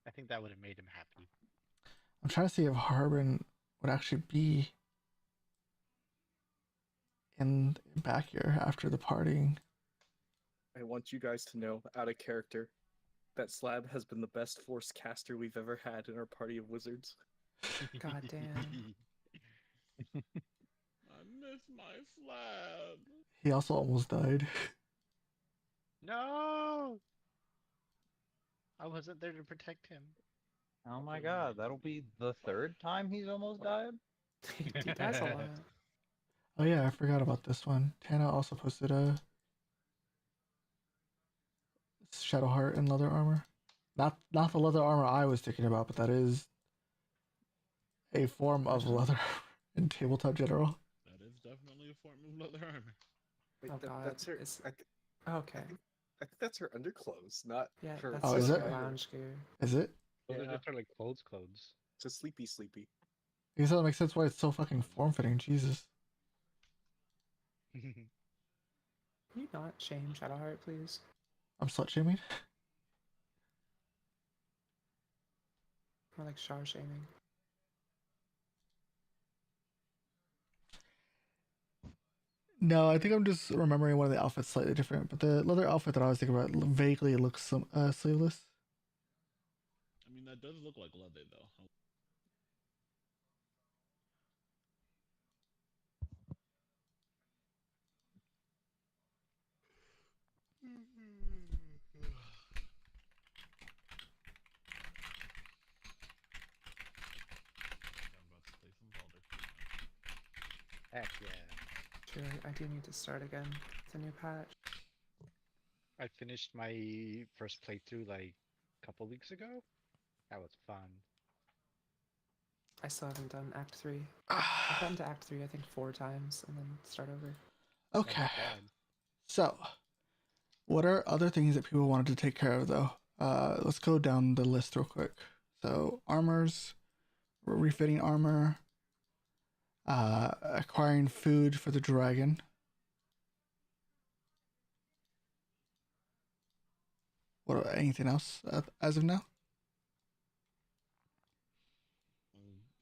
I think that would have made him happy. I'm trying to see if Harbin would actually be in back here after the partying. I want you guys to know, out of character, that Slab has been the best Force caster we've ever had in our party of wizards. God damn. I miss my slab. He also almost died. No! I wasn't there to protect him. Oh my god, that'll be the third time he's almost died? He dies a lot. Oh yeah, I forgot about this one. Tana also posted a Shadowheart in leather armor. Not the leather armor I was thinking about, but that is a form of leather in tabletop general. That is definitely a form of leather armor. Wait, Oh god. that's her. It's... I, th- Okay. I think that's her underclothes, not Yeah, her. that's Oh, just is her it? lounge gear. Is it? Those are Yeah. just her like clothes. It's a sleepy. I guess that makes sense why it's so fucking form fitting. Jesus. Can you not shame Shadowheart, please? I'm slut shaming. More like Char shaming. No, I think I'm just remembering one of the outfits slightly different. But the leather outfit that I was thinking about vaguely looks sleeveless. I mean, that does look like leather, though. I'm about to play some Baldur. Heck yeah. True, I do need to start again. It's a new patch. I finished my first playthrough like a couple weeks ago. That was fun. I still haven't done Act 3. I've gotten to Act 3, I think, 4 times, and then start over. Okay. Not bad. So, what are other things that people wanted to take care of, though? Let's go down the list real quick. So, armors, refitting armor, acquiring food for the dragon. What? Anything else as of now?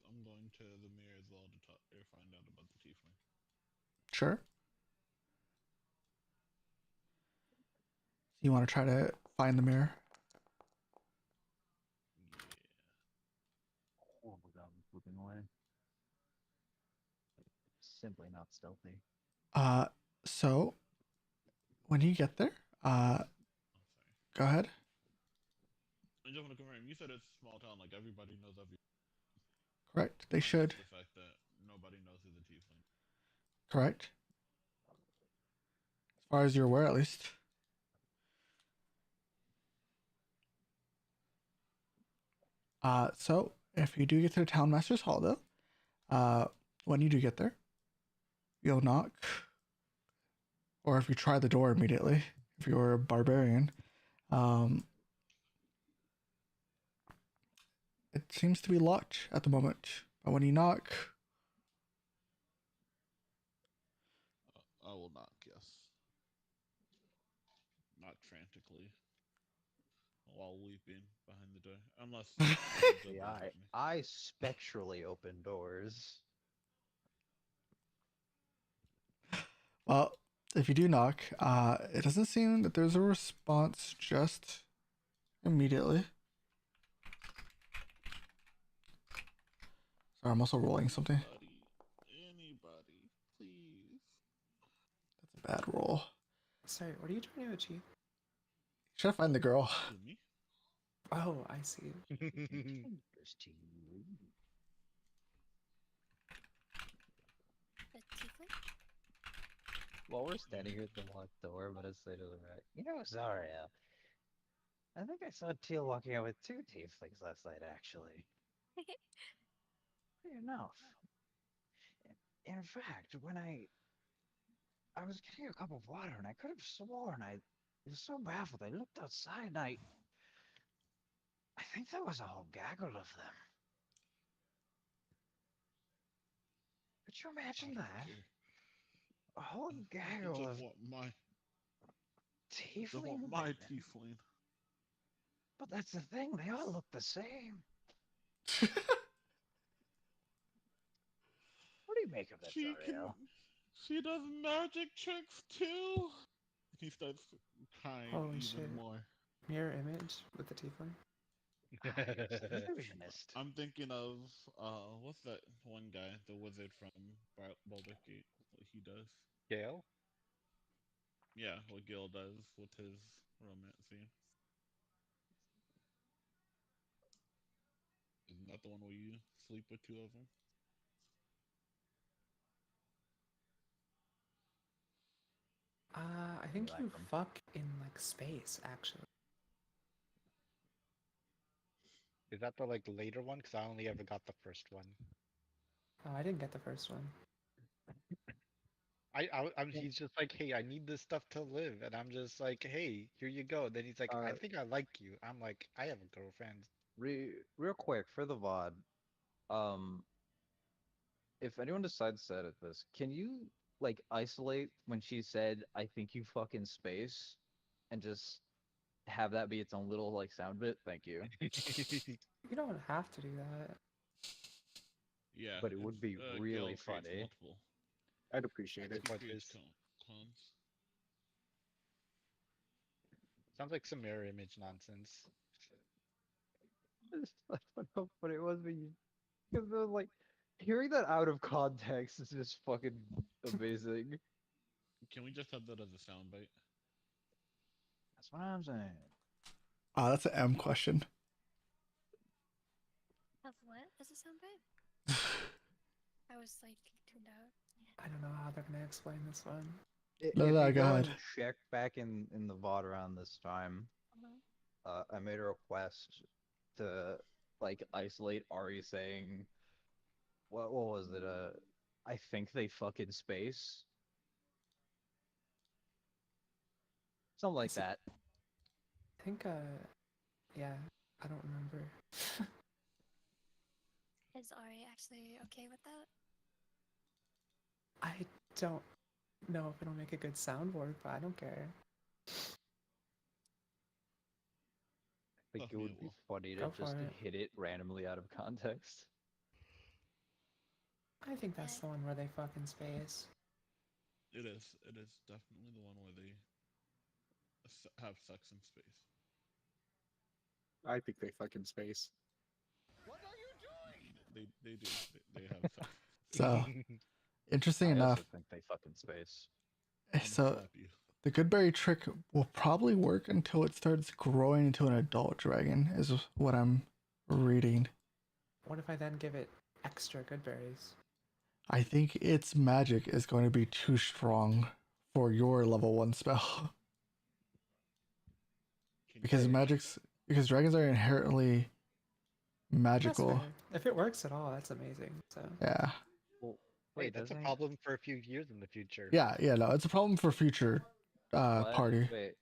I'm going to the mirror as well to talk or find out about the tiefling. Sure. You want to try to find the mirror? Yeah. Oh my god, I'm flipping away. Simply not stealthy. So when you get there, Oh, sorry. go ahead. I just want to confirm. You said it's a small town, like everybody knows every. Correct. They Minus should. The fact that nobody knows who the tiefling. Correct. As far as you're aware, at least. So if you do get to the town master's hall, though, when you do get there, you'll knock, or if you try the door immediately, if you're a barbarian, it seems to be locked at the moment. But when you knock, I will knock. Yes. Not frantically. While weeping behind the door, unless See, Zobo told me. I spectrally open doors. well, if you do knock, it doesn't seem that there's a response just immediately. Sorry, I'm also rolling something. Anybody, please. That's a bad roll. Sorry, what are you trying to achieve? Try to find the girl. Who, me? Oh, I see. Fingers to you. The tiefling? While we're standing here at the locked door, I'm gonna say to the rat, You know, Zaria, I think I saw Teal walking out with two tieflings last night, actually. Fair enough. In fact, when I was getting a cup of water and I could have sworn I was so baffled I looked outside and I think there was a whole gaggle of them. Could you I imagine don't that? care. A whole I gaggle just of want my tiefling women. tiefling. But that's the thing, they all look the same. What do you make of that, She can. Zariel? She does magic tricks too. He starts crying Holy even shit. more. Mirror image with the tiefling. Illusionist. I'm thinking of what's that one guy, the wizard from Baldur's Gate? What he does? Gale? Yeah, what Gil does with his romance scene. Isn't that the one where you sleep with two of them? I think like you them. fuck in like space, actually. Is that the like later one? Because I only ever got the first one. Oh, I didn't get the first one. He's just like, hey, I need this stuff to live, and I'm just like, hey, here you go. Then he's like, I think I like you. I'm like, I have a girlfriend. real quick for the VOD, um, if anyone decides to edit this, can you like isolate when she said, "I think you fucking space," and just have that be its own little like sound bit? Thank you. You don't have to do that. Yeah, But it would it's be really Gil creates funny. multiple. I'd appreciate He it. Support creates this. clones. Sounds like some mirror image nonsense. That's what it was when you, because like hearing that out of context is just fucking amazing. Can we just have that as a soundbite? That's what I'm saying. That's an M question. Of what? Does it sound bad? I was like tuned out. I don't know how they're gonna explain this one. No, If no, you go go ahead. and check back in the VOD around this time, I made a request to like isolate Ari saying what was it? I think they fuck in space. Something like Is it- that. I think, yeah, I don't remember. Is Ari actually okay with that? I don't know if it'll make a good soundboard, but I don't care. I think Trust it me, would it be will. funny to Go just for it. hit it randomly out of context. I think that's the one where they fuck in space. It is. It is definitely the one where they have sex in space. I think they fuck in space. They do. They have sex. So interesting I enough. also think they fuck in space. I'm gonna So slap you. the Goodberry trick will probably work until it starts growing into an adult dragon, is what I'm reading. What if I then give it extra good berries? I think its magic is going to be too strong for your level 1 spell. Can you because say that? magic's because dragons are inherently That's magical. fair. If it works at all, that's amazing. So Yeah. Well, Wait, wait, that's a doesn't problem for a few years in the future. Yeah, no, it's a problem for future what? party. Wait,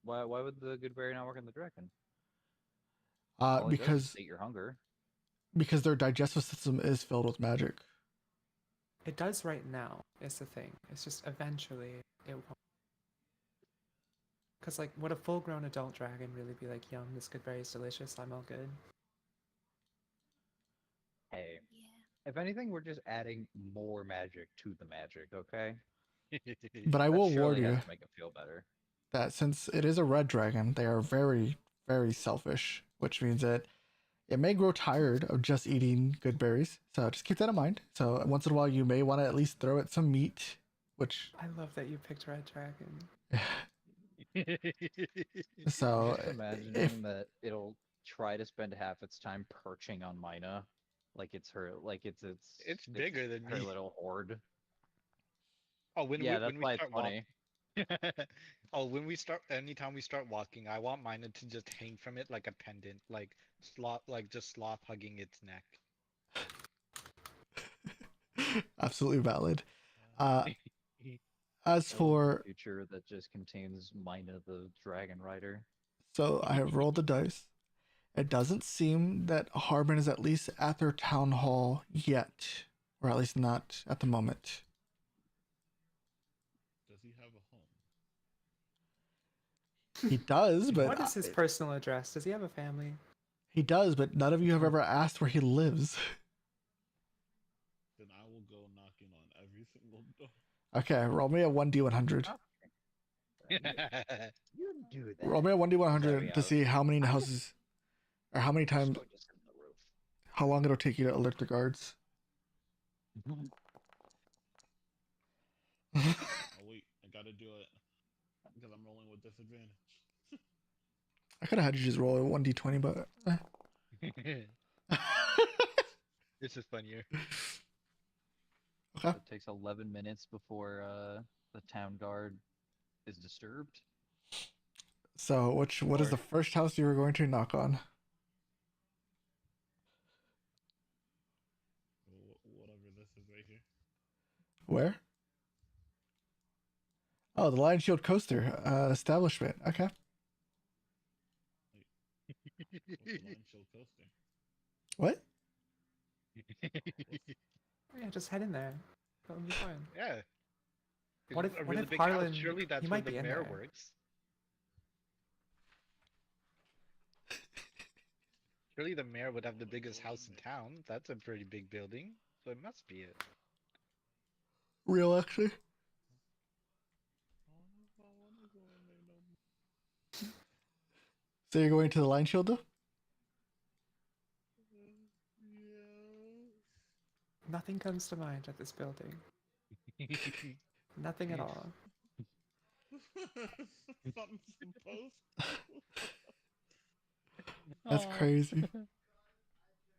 why would the good berry not work in the dragon? All it does is Because sate your hunger. their digestive system is filled with magic. it does right now, is the thing. It's just eventually it won't. Because, like, would a full grown adult dragon really be like, yum, this good berry is delicious, I'm all good? Hey, Yeah. if anything, we're just adding more magic to the magic, okay? But I That will warn surely has you to make it feel better. that since it is a red dragon, they are very, very selfish, which means that it may grow tired of just eating good berries. So just keep that in mind. So once in a while, you may want to at least throw it some meat, which. I love that you picked Red Dragon. So Just imagining that it'll try to spend half its time perching on Mina, like it's her, like It's bigger than her me. little horde. Oh, when Yeah, we that's when we why it's start funny. oh, when we start, anytime we start walking, I want mine to just hang from it like a pendant, like just sloth hugging its neck. absolutely valid. Uh, as I love the for future that just contains Mina the Dragon Rider. so I have rolled the dice. It doesn't seem that Harbin is at least at their town hall yet, or at least not at the moment. Does he have a home? He does, but What is his personal address? Does he have a family? he does, but none of you have ever asked where he lives. Then I will go knocking on every single door. Okay, roll me a 1d100. You do that. Roll me a 1d100 to Zario. see how many houses, or how many I'm just times, going to sit on the roof. how long it'll take you to alert the guards. Oh wait, I gotta do it because I'm rolling with disadvantage. I could have had you just roll a 1d20, but. This is funnier. Okay. It takes 11 minutes before the town guard is disturbed. So, what is the first house you were going to knock on? Whatever this is right here. Where? Oh, the Lion Shield Coaster establishment. Okay. What's the line show coaster? What? Oh, yeah, just head in there. That'll be fine. Yeah. What It's if- a what really if big house? Harlan- Surely he that's where might the be in mayor there. works. Surely the mayor would have the biggest house in town. That's a pretty big building, so it must be it. Real, actually. So you're going to the Lion Shield though? Nothing comes to mind at this building. Nothing at all. Something supposed. That's crazy.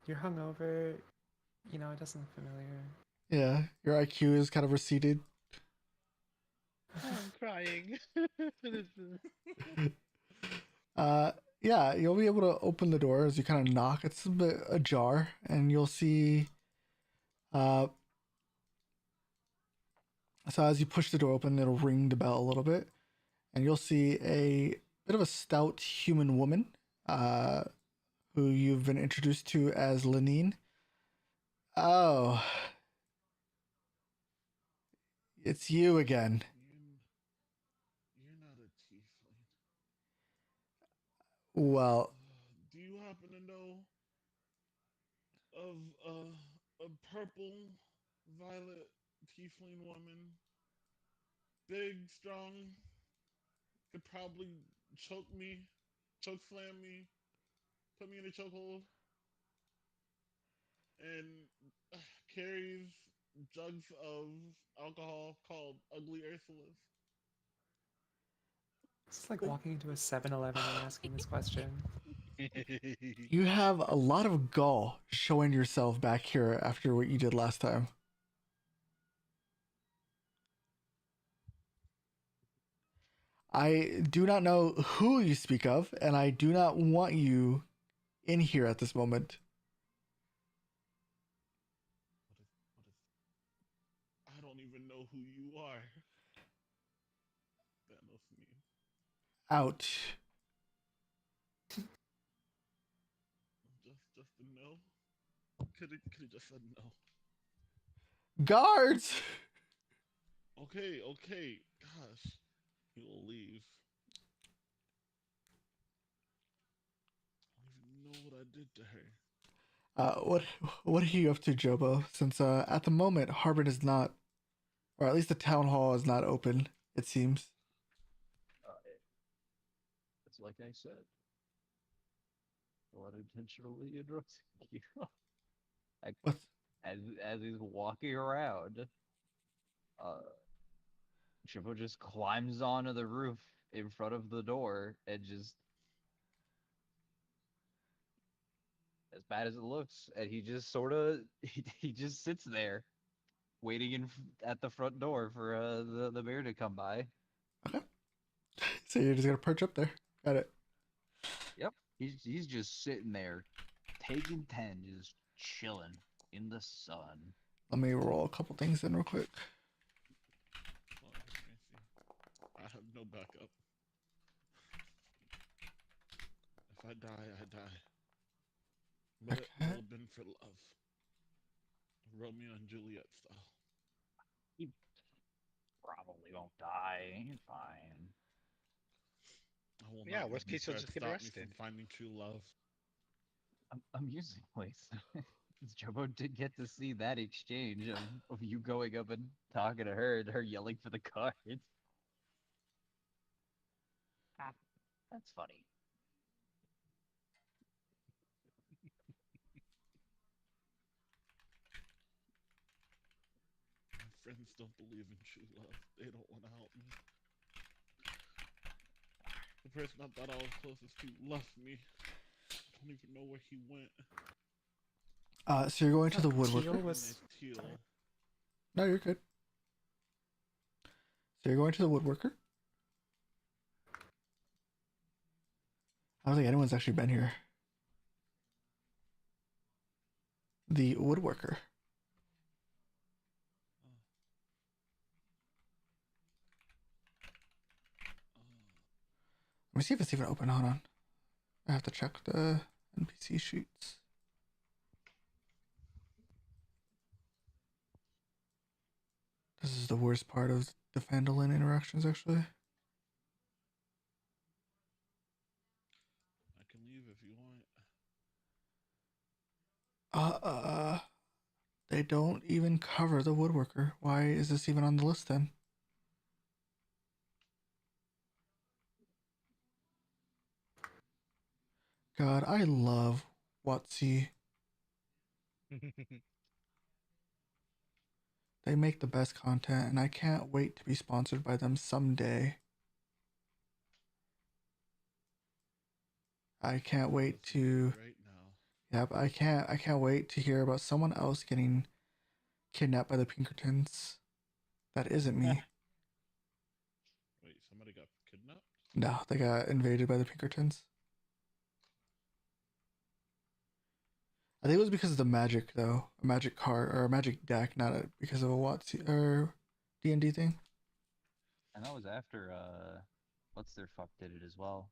You're hungover. You know, it doesn't look familiar. Yeah, your IQ is kind of receded. I'm crying. Yeah, you'll be able to open the door as you kind of knock. It's a bit ajar, and you'll see. So as you push the door open, it'll ring the bell a little bit, and you'll see a bit of a stout human woman, who you've been introduced to as Lenine. Oh, it's you again. You're not a tiefling. Well, Do you happen to know of a purple violet tiefling woman? Big, strong, could probably choke me, choke slam me, put me in a chokehold, and carries jugs of alcohol called Ugly Ursula's. It's like walking into a 7-Eleven and asking this question. you have a lot of gall showing yourself back here after what you did last time. I do not know who you speak of, and I do not want you in here at this moment. I don't even know who you are. Thanos means. Out. Just a no. Could have just said no. Guards! Okay, okay. Gosh, he will leave. I don't even know what I did to her. What are you up to, Jobo? Since at the moment Harbin is not Or at least the town hall is not open, it seems. It's like I said. Not intentionally interrupting you. I, What? as he's walking around, uh, Triple just climbs onto the roof in front of the door and just, as bad as it looks, and he just sort of he just sits there waiting at the front door for the bear to come by. Okay. So you're just gonna perch up there. Got it. Yep, he's just sitting there, taking 10, just chilling in the sun. Let me roll a couple things in real quick. Well, let me see. I have no backup. If I die, I die. But it Okay. will have been for love. Romeo and Juliet style. He probably won't die. He's fine. I will Yeah, not let worst case, this you'll earth just get stop me arrested. from finding true love. I'm using place. Jobo did get to see that exchange of you going up and talking to her and her yelling for the cards. Ah, that's funny. My friends don't believe in true love. They don't want to help me. The person I thought I was closest to left me. I don't even know where he went. So you're going to the Teal woodworker. was. Teal. Sorry. No, you're good. So you're going to the woodworker. I don't think anyone's actually been here. The woodworker. Let me see if it's even open. Hold on. I have to check the NPC sheets. This is the worst part of the Fandolin interactions, actually. I can leave if you want. They don't even cover the woodworker. Why is this even on the list then? God, I love Watsy. They make the best content, and I can't wait to be sponsored by them someday. I can't wait to. Right now. Yep, I can't wait to hear about someone else getting kidnapped by the Pinkertons. That isn't me. Wait, somebody got kidnapped? No, they got invaded by the Pinkertons. I think it was because of the magic, though, a magic card or a magic deck, not because of a Watsy or D&D thing. And that was after what's their fuck did it as well.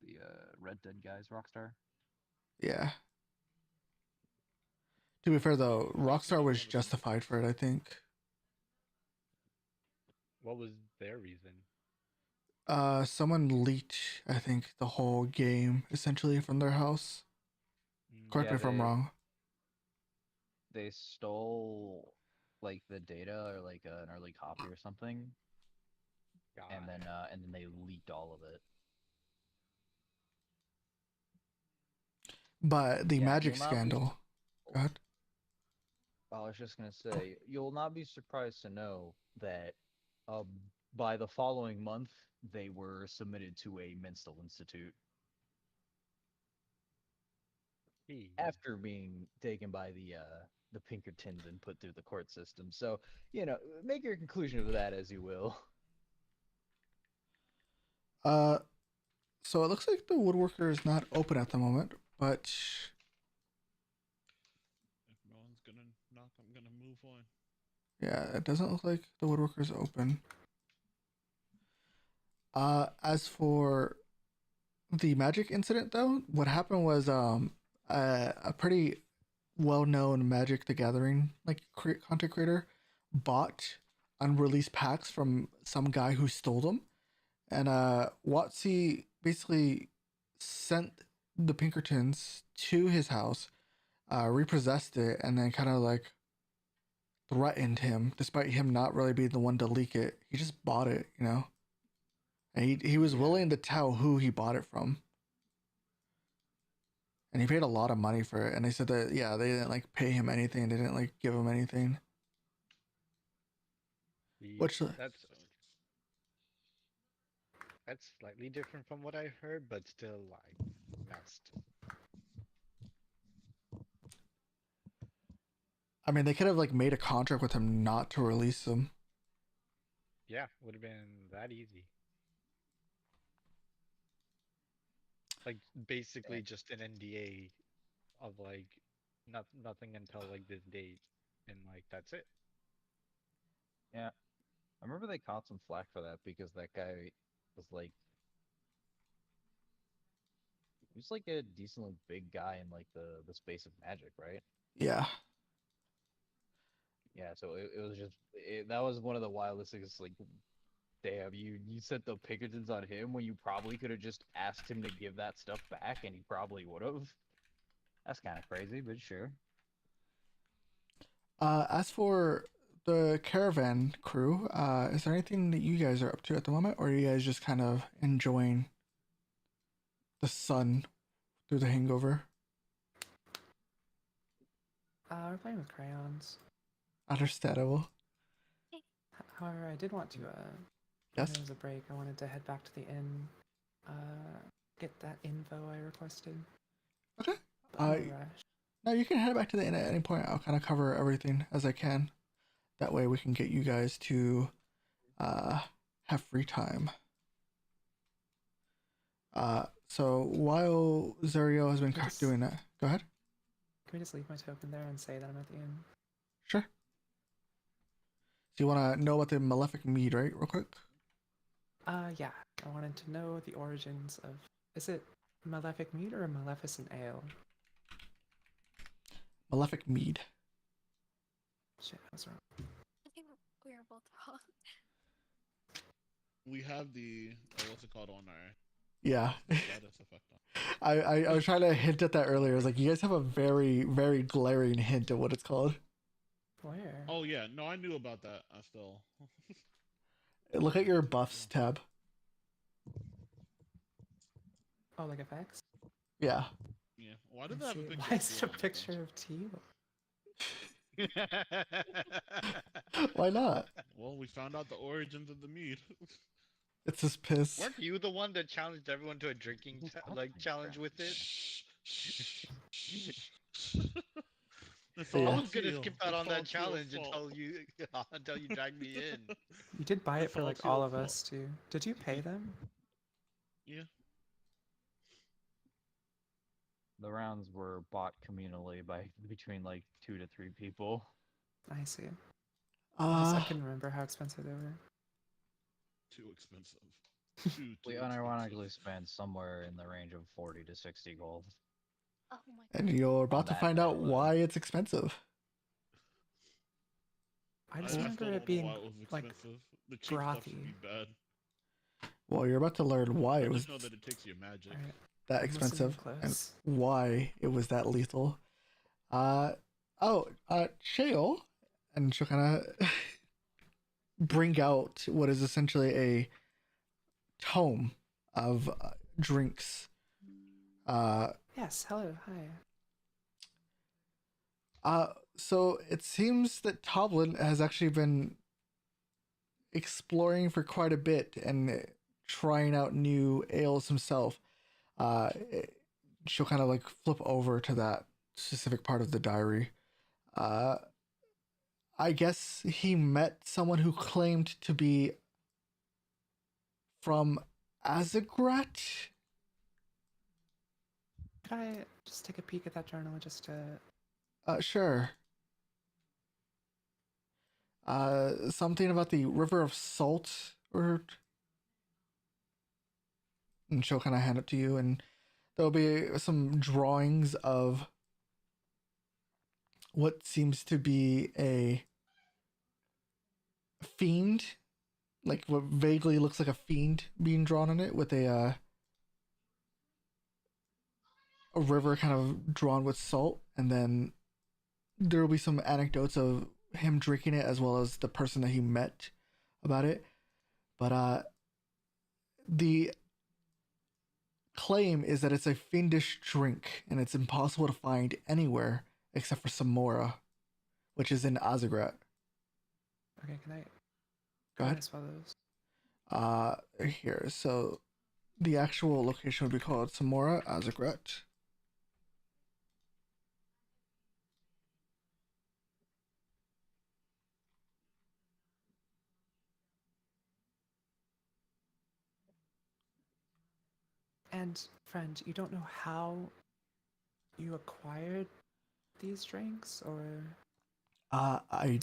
The Red Dead guys, Rockstar. Yeah. To be fair, though, I think Rockstar I've was never been justified for it, I think. What was their reason? Someone leaked, I think, the whole game essentially from their house. Correct Yeah, me if I'm wrong. they stole like the data or like an early copy or something, and then they leaked all of it. But the Yeah, magic scandal. Go ahead. I was just gonna say, you'll not be surprised to know that um, by the following month, they were submitted to a mental institute after being taken by the Pinkertons and put through the court system. So, make your conclusion of that as you will. Uh, so it looks like the woodworker is not open at the moment, but If no one's gonna knock, I'm gonna move on. yeah, it doesn't look like the woodworker is open. As for the magic incident, though, what happened was a pretty well-known Magic the Gathering content creator bought unreleased packs from some guy who stole them, and Watsy basically sent the Pinkertons to his house, repossessed it, and then kind of like threatened him, despite him not really being the one to leak it. He just bought it, you know? And he was Yeah. willing to tell who he bought it from. And he paid a lot of money for it. And they said that, yeah, they didn't like pay him anything. They didn't like give him anything. Which, That's slightly different from what I heard, but still like messed. I mean, they could have like made a contract with him not to release him. Yeah, would have been that easy. Like basically just an NDA of like nothing until like this date, and like that's it. Yeah, I remember they caught some flack for that because that guy was like, he was like a decently big guy in like the space of magic, right? Yeah. Yeah, so it was just that was one of the wildest things. Like, damn, you set the Pinkertons on him when you probably could have just asked him to give that stuff back, and he probably would have. That's kind of crazy, but sure. As for the caravan crew, is there anything that you guys are up to at the moment, or are you guys just kind of enjoying the sun through the hangover? We're playing with crayons. Understandable. However, I did want to, Yes. when there was a break, I wanted to head back to the inn, get that info I requested. Okay. But no rush. No, you can head back to the inn at any point. I'll kind of cover everything as I can. That way we can get you guys to have free time. So while Zario has been doing that, go ahead. Can we just leave my token there and say that I'm at the inn? Sure. So you want to know about the Malefic Mead, right? Real quick. Yeah. I wanted to know the origins of. Is it Malefic Mead or a Maleficent Ale? Malefic Mead. Shit, I was wrong. I think we were both wrong. We have the what's it called on our Yeah. status effect on. I was trying to hint at that earlier. I was like, you guys have a very, very glaring hint of what it's called. Where? Oh yeah, no, I knew about that. I still. Look at your buffs tab. Oh, like effects? Yeah. Yeah. Why did that have a picture? Why of is it Teal a on the picture of Teal? Why not? Well, we found out the origins of the mead. It's his piss. Weren't you the one that challenged everyone to a drinking challenge with it? It's Yeah. I all was gonna Teal. skip out It's on all that Teal's challenge fault. until you dragged me in. You did buy it It's for all like all Teal's of fault. us too. Did you pay them? Yeah. The rounds were bought communally by between like 2 to 3 people. I see. I Uh, couldn't remember how expensive they were. Too expensive. Too We unironically spent somewhere in the range of 40 to 60 gold. Oh my and god. you're about to that find night out alone. why it's expensive. I just still remember don't it know being why it was like expensive. The cheap stuff should brothy. be bad. Well, you're about to learn why I it was just know that it takes you magic. Alright, that I'm listening expensive and close. why it was that lethal. Shale, and she'll kind of bring out what is essentially a tome of drinks. Yes, hello, hi. So it seems that Toblin has actually been exploring for quite a bit and trying out new ales himself. She'll kind of like flip over to that specific part of the diary. I guess he met someone who claimed to be from Azagrat. Could I just take a peek at that journal just to... Sure. Something about the River of Salt, or... And she'll kind of hand it to you, and there'll be some drawings of what seems to be a fiend, like what vaguely looks like a fiend being drawn on it, with a river kind of drawn with salt, and then there will be some anecdotes of him drinking it as well as the person that he met about it. But the claim is that it's a fiendish drink and it's impossible to find anywhere except for Samora, which is in Azagrat. Okay, can I? Go How do I ahead. spell those? Here. So the actual location would be called Samora Azagrat. And friend, you don't know how you acquired these drinks, or I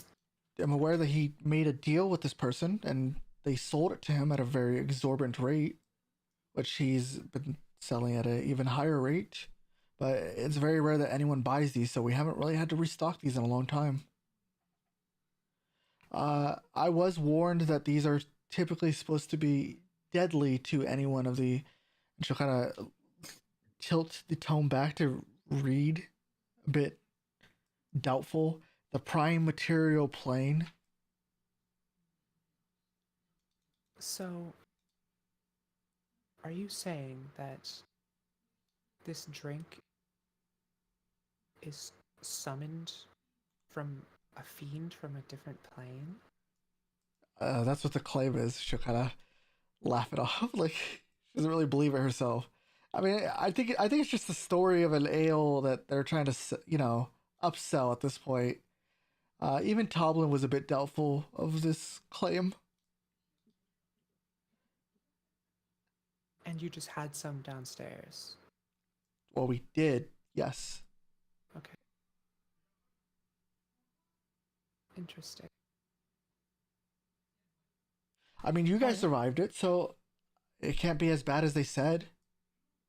am aware that he made a deal with this person and they sold it to him at a very exorbitant rate, which he's been selling at an even higher rate. But it's very rare that anyone buys these, so we haven't really had to restock these in a long time. I was warned that these are typically supposed to be deadly to anyone of the. And she'll kind of tilt the tone back to read a bit doubtful. The prime material plane. so? Are you saying that this drink is summoned from a fiend from a different plane? That's what the claim is. She'll kind of laugh it off, like she doesn't really believe it herself. I mean, I think it's just the story of an ale that they're trying to, upsell at this point. Even Toblin was a bit doubtful of this claim. And you just had some downstairs. Well, we did, yes. Okay. Interesting. I mean, you guys Alright. survived it, so it can't be as bad as they said.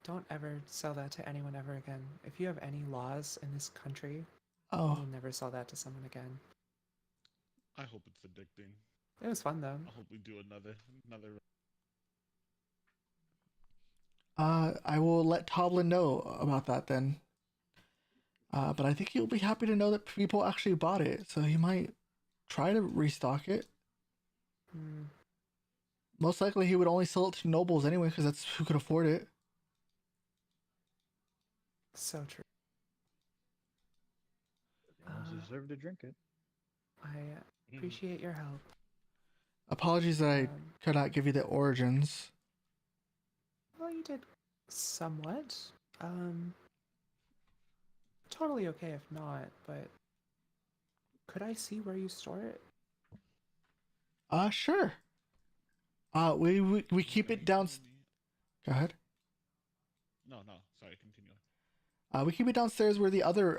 Don't ever sell that to anyone ever again. If you have any laws in this country, Oh, you'll never sell that to someone again. I hope it's addicting. It was fun though. I hope we do another. I will let Toblin know about that then. But I think he'll be happy to know that people actually bought it, so he might try to restock it. Hmm. Most likely, he would only sell it to nobles anyway, because that's who could afford it. So true. You deserve to drink it. I appreciate your help. Apologies that I Um, could not give you the origins. Well, you did somewhat. Totally okay if not, but could I see where you store it? Sure. We keep it down. Go ahead. No, sorry, continue. We keep it downstairs where the other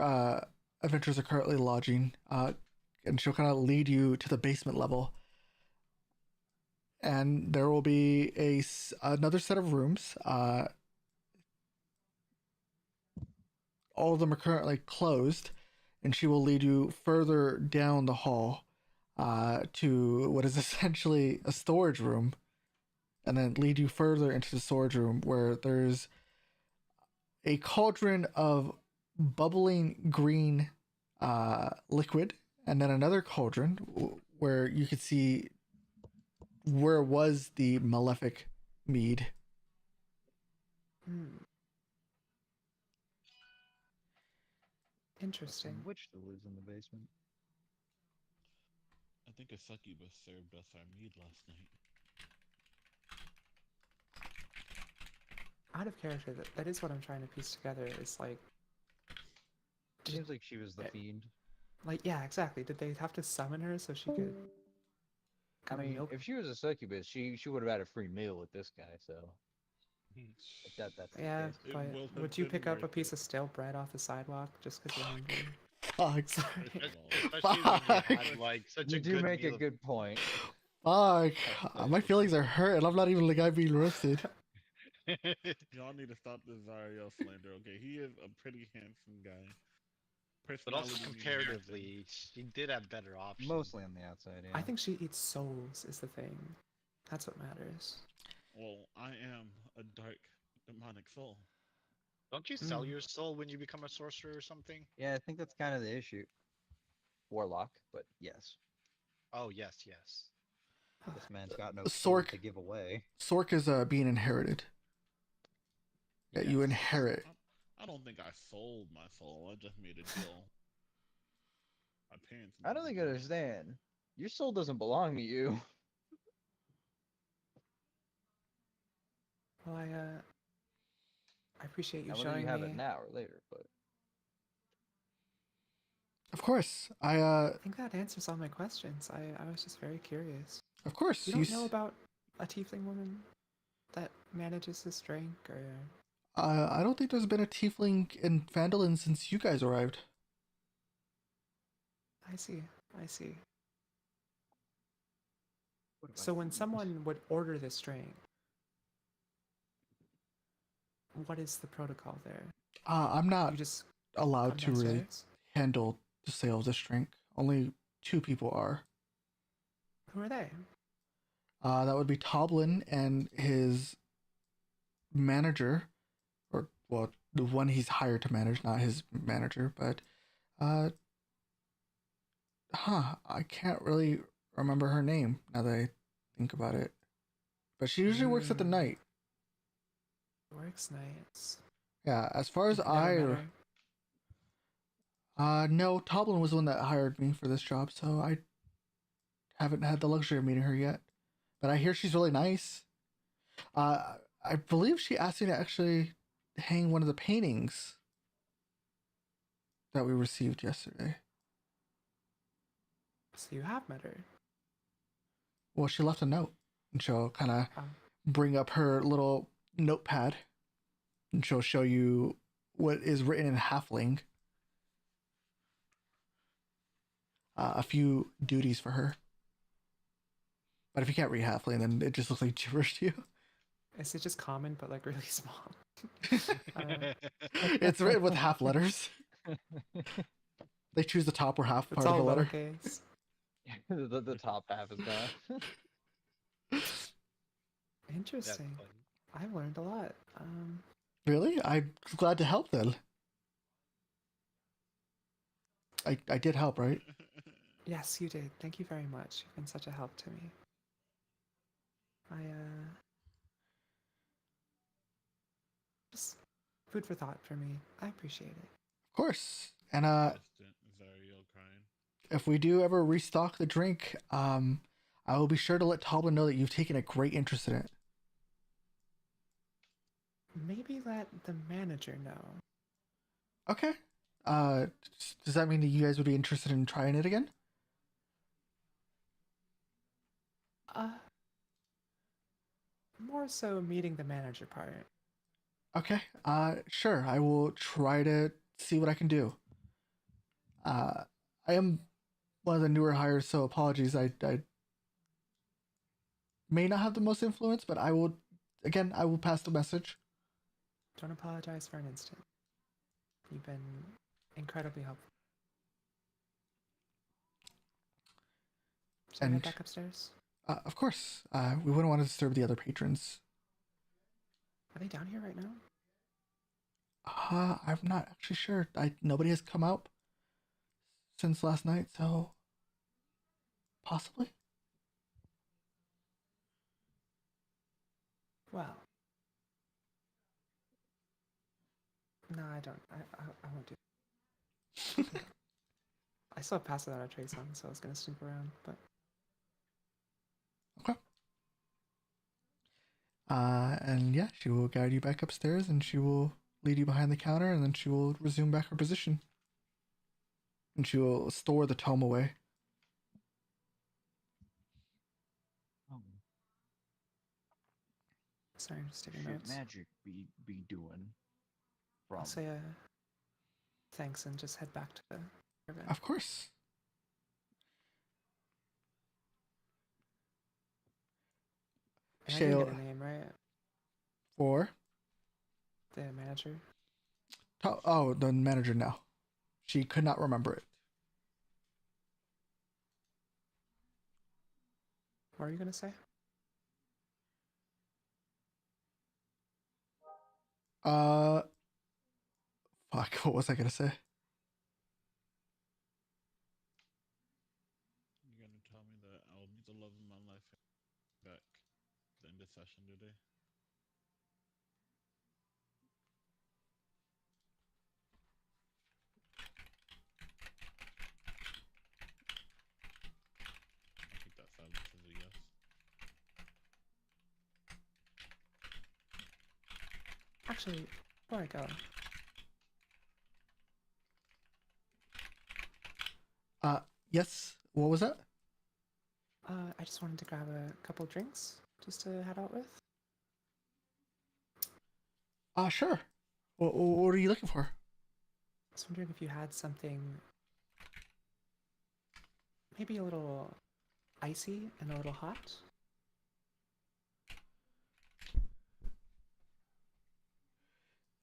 adventurers are currently lodging. And she'll kind of lead you to the basement level. And there will be another set of rooms. All of them are currently closed, and she will lead you further down the hall to what is essentially a storage room, and then lead you further into the storage room where there's a cauldron of bubbling green liquid, and then another cauldron where you could see where was the malefic mead. Hmm. Interesting. Some witch that lives in the basement. I think a succubus served us our mead last night. Out of character, that is what I'm trying to piece together. Is like, Seems like she was the Eh, fiend. yeah, exactly. Did they have to summon her so she could I kind of mean, milk? if she was a succubus, she would have had a free meal with this guy. So I doubt that's the Yeah, case. It but will have would you been pick up a worth piece it. of stale bread off the sidewalk just because you're hungry? Fuck. Sorry. Especially when you Fuck. had like such You a do good make a meal. good point. Fuck. My feelings are hurt, and I'm not even the guy being roasted. Y'all need to stop this Zario slander, okay? He is a pretty handsome guy. But also Personality means comparatively, she did have better options. Mostly on the outside, yeah. I think she eats souls is the thing. That's what matters. nothing. Well, I am a dark, demonic soul. Don't you sell Mm. your soul when you become a sorcerer or something? Yeah, I think that's kind of the issue. warlock, but yes. Oh yes, yes. This man's got no keys Sork to give away. Sork is being inherited. Yeah, you Yes. inherit. I don't think I sold my soul. I just made a deal. My parents I made don't the think you deal. understand. Your soul doesn't belong to you. Well, I appreciate you Now, whether you showing have me. it now or later, but Of course, I think that answers all my questions. I was just very curious. of course, You don't know about a tiefling woman that manages this drink, or I don't think there's been a tiefling in Vandalin since you guys arrived. I see, I see. What about So when you? someone would order this drink, what is the protocol there? I'm not You just allowed come to really downstairs? handle the sale of this drink. Only 2 people are. Who are they? That would be Toblin and his manager, or well, the one he's hired to manage, not his manager. But, uh, I can't really remember her name now that I think about it. But she usually works at the Hmm. night. Works nights. Yeah, as far as You've never met her? no, Toblin was the one that hired me for this job, so I haven't had the luxury of meeting her yet. But I hear she's really nice. I believe she asked me to actually hang one of the paintings that we received yesterday. So you have met her. Well, she left a note, and she'll kind of Oh. bring up her little notepad, and she'll show you what is written in Halfling. A few duties for her. But if you can't read Halfling, then it just looks like gibberish to you. Is it just common but like really small? It's written with half letters. They choose the top or half It's part of all the letter. lowercase. the top half is gone. That's Interesting. funny. I've learned a lot. Really? I'm glad to help then. I did help, right? Yes, you did. Thank you very much. You've been such a help to me. Just food for thought for me. I appreciate it. Of course. And Distant Zario crying. if we do ever restock the drink, I will be sure to let Toblin know that you've taken a great interest in it. Maybe let the manager know. Okay. Uh, does that mean that you guys would be interested in trying it again? More so meeting the manager part. Okay. Sure. I will try to see what I can do. I am one of the newer hires, so apologies. I may not have the most influence, but I will, again, I will pass the message. Don't apologize for an instant. You've been incredibly helpful. Should I head And back upstairs? of course, we wouldn't want to disturb the other patrons. Are they down here right now? I'm not actually sure. Nobody has come out since last night, so possibly. Well. No, I don't. I won't do that. I still have Pass Without a Trace on, so I was gonna snoop around, but Okay. And yeah, she will guide you back upstairs, and she will lead you behind the counter, and then she will resume back her position. And she will store the tome away. sorry, I'm just taking Shit notes. magic be doing. I'll From say thanks and just head back to the caravan. Of course. And I didn't get Shale a name, right? for The manager. oh, the manager now. She could not remember it. What are you gonna say? Uh, fuck. What was I gonna say? session, do they? I think that silence is a yes. Actually, before I go, Yes. What was that? I just wanted to grab a couple drinks just to head out with. Sure. What are you looking for? I was wondering if you had something maybe a little icy and a little hot.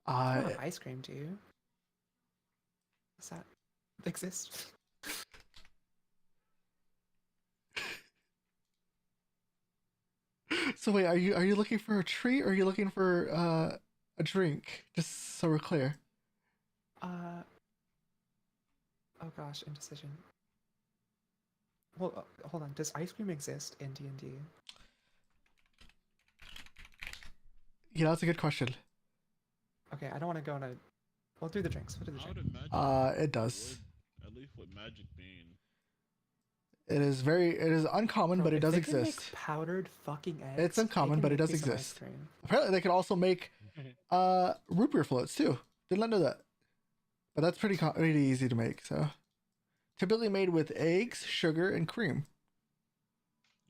You don't have ice cream, do you? Does that exist? So wait, are you looking for a treat or are you looking for a drink? Just so we're clear. Oh gosh, indecision. Well, hold on. Does ice cream exist in D&D? Yeah, that's a good question. Okay, I don't want to go on a. We'll do the drinks. We'll do the I drinks. would imagine It does. would, at least with magic being. It is uncommon, Bro, but it if does they can make exist. powdered fucking eggs. It's uncommon, they can but it make does me some ice exist. cream. Apparently, they can also make root beer floats too. Did not know that, but that's pretty easy to make. So, typically made with eggs, sugar, and cream.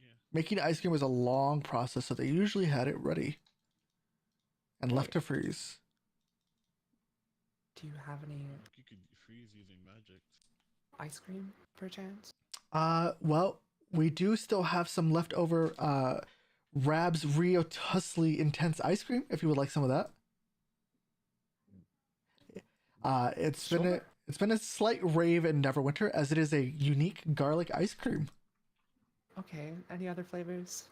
Yeah. Making ice cream is a long process, so they usually had it ready and left to freeze. Do you have any You could freeze using magic. ice cream, perchance? Well, we do still have some leftover Rab's Rio Tussly Intense ice cream. If you would like some of that. It's been a slight rave in Neverwinter as it is a unique garlic ice cream. Okay. Any other flavors?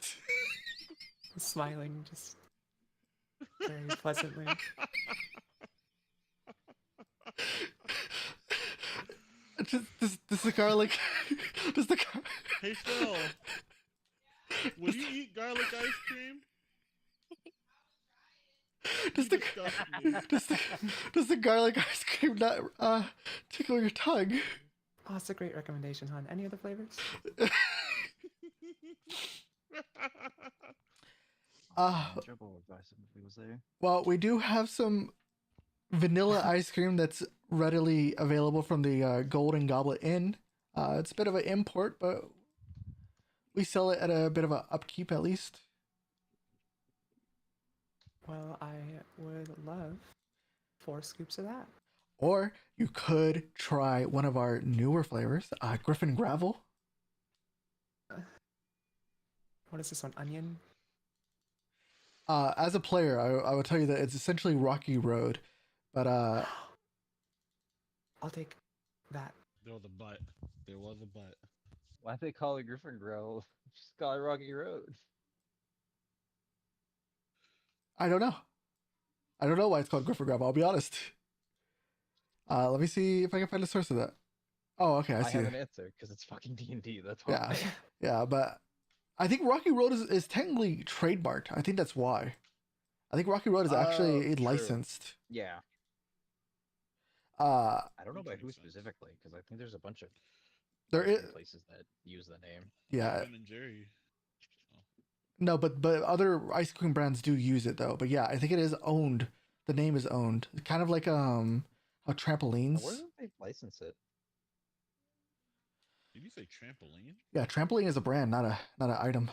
Smiling just very pleasantly. Does the garlic? Does the Hey Phil, would you eat garlic ice cream? does You the disgust me. does the garlic ice cream not tickle your tongue? Oh, it's a great recommendation, hon. Any other flavors? Trouble would buy some if he was there. Well, we do have some vanilla ice cream that's readily available from the Golden Goblet Inn. It's a bit of an import, but we sell it at a bit of a upkeep at least. Well, I would love 4 scoops of that. Or you could try one of our newer flavors, Griffin Gravel. What is this one? Onion? As a player, I would tell you that it's essentially Rocky Road, but I'll take that. There was a but. There was a but. Why'd they call it Griffin Grove? Just call it Rocky Road. I don't know. I don't know why it's called Griffin Gravel. I'll be honest. Let me see if I can find a source of that. Oh, okay, I see have it. an answer because it's fucking D&D. That's why. Yeah, yeah, but I think Rocky Road is technically trademarked. I think that's why. I think Rocky Road is actually True. licensed. Yeah. I don't know by Which who makes sense. specifically because I think there's a bunch of there is places that use the name. yeah. Ben and Jerry. No, but other ice cream brands do use it though. But yeah, I think it is owned. The name is owned. Kind of like how trampolines. Where do they license it? Did you say trampoline? Yeah, trampoline is a brand, not an item.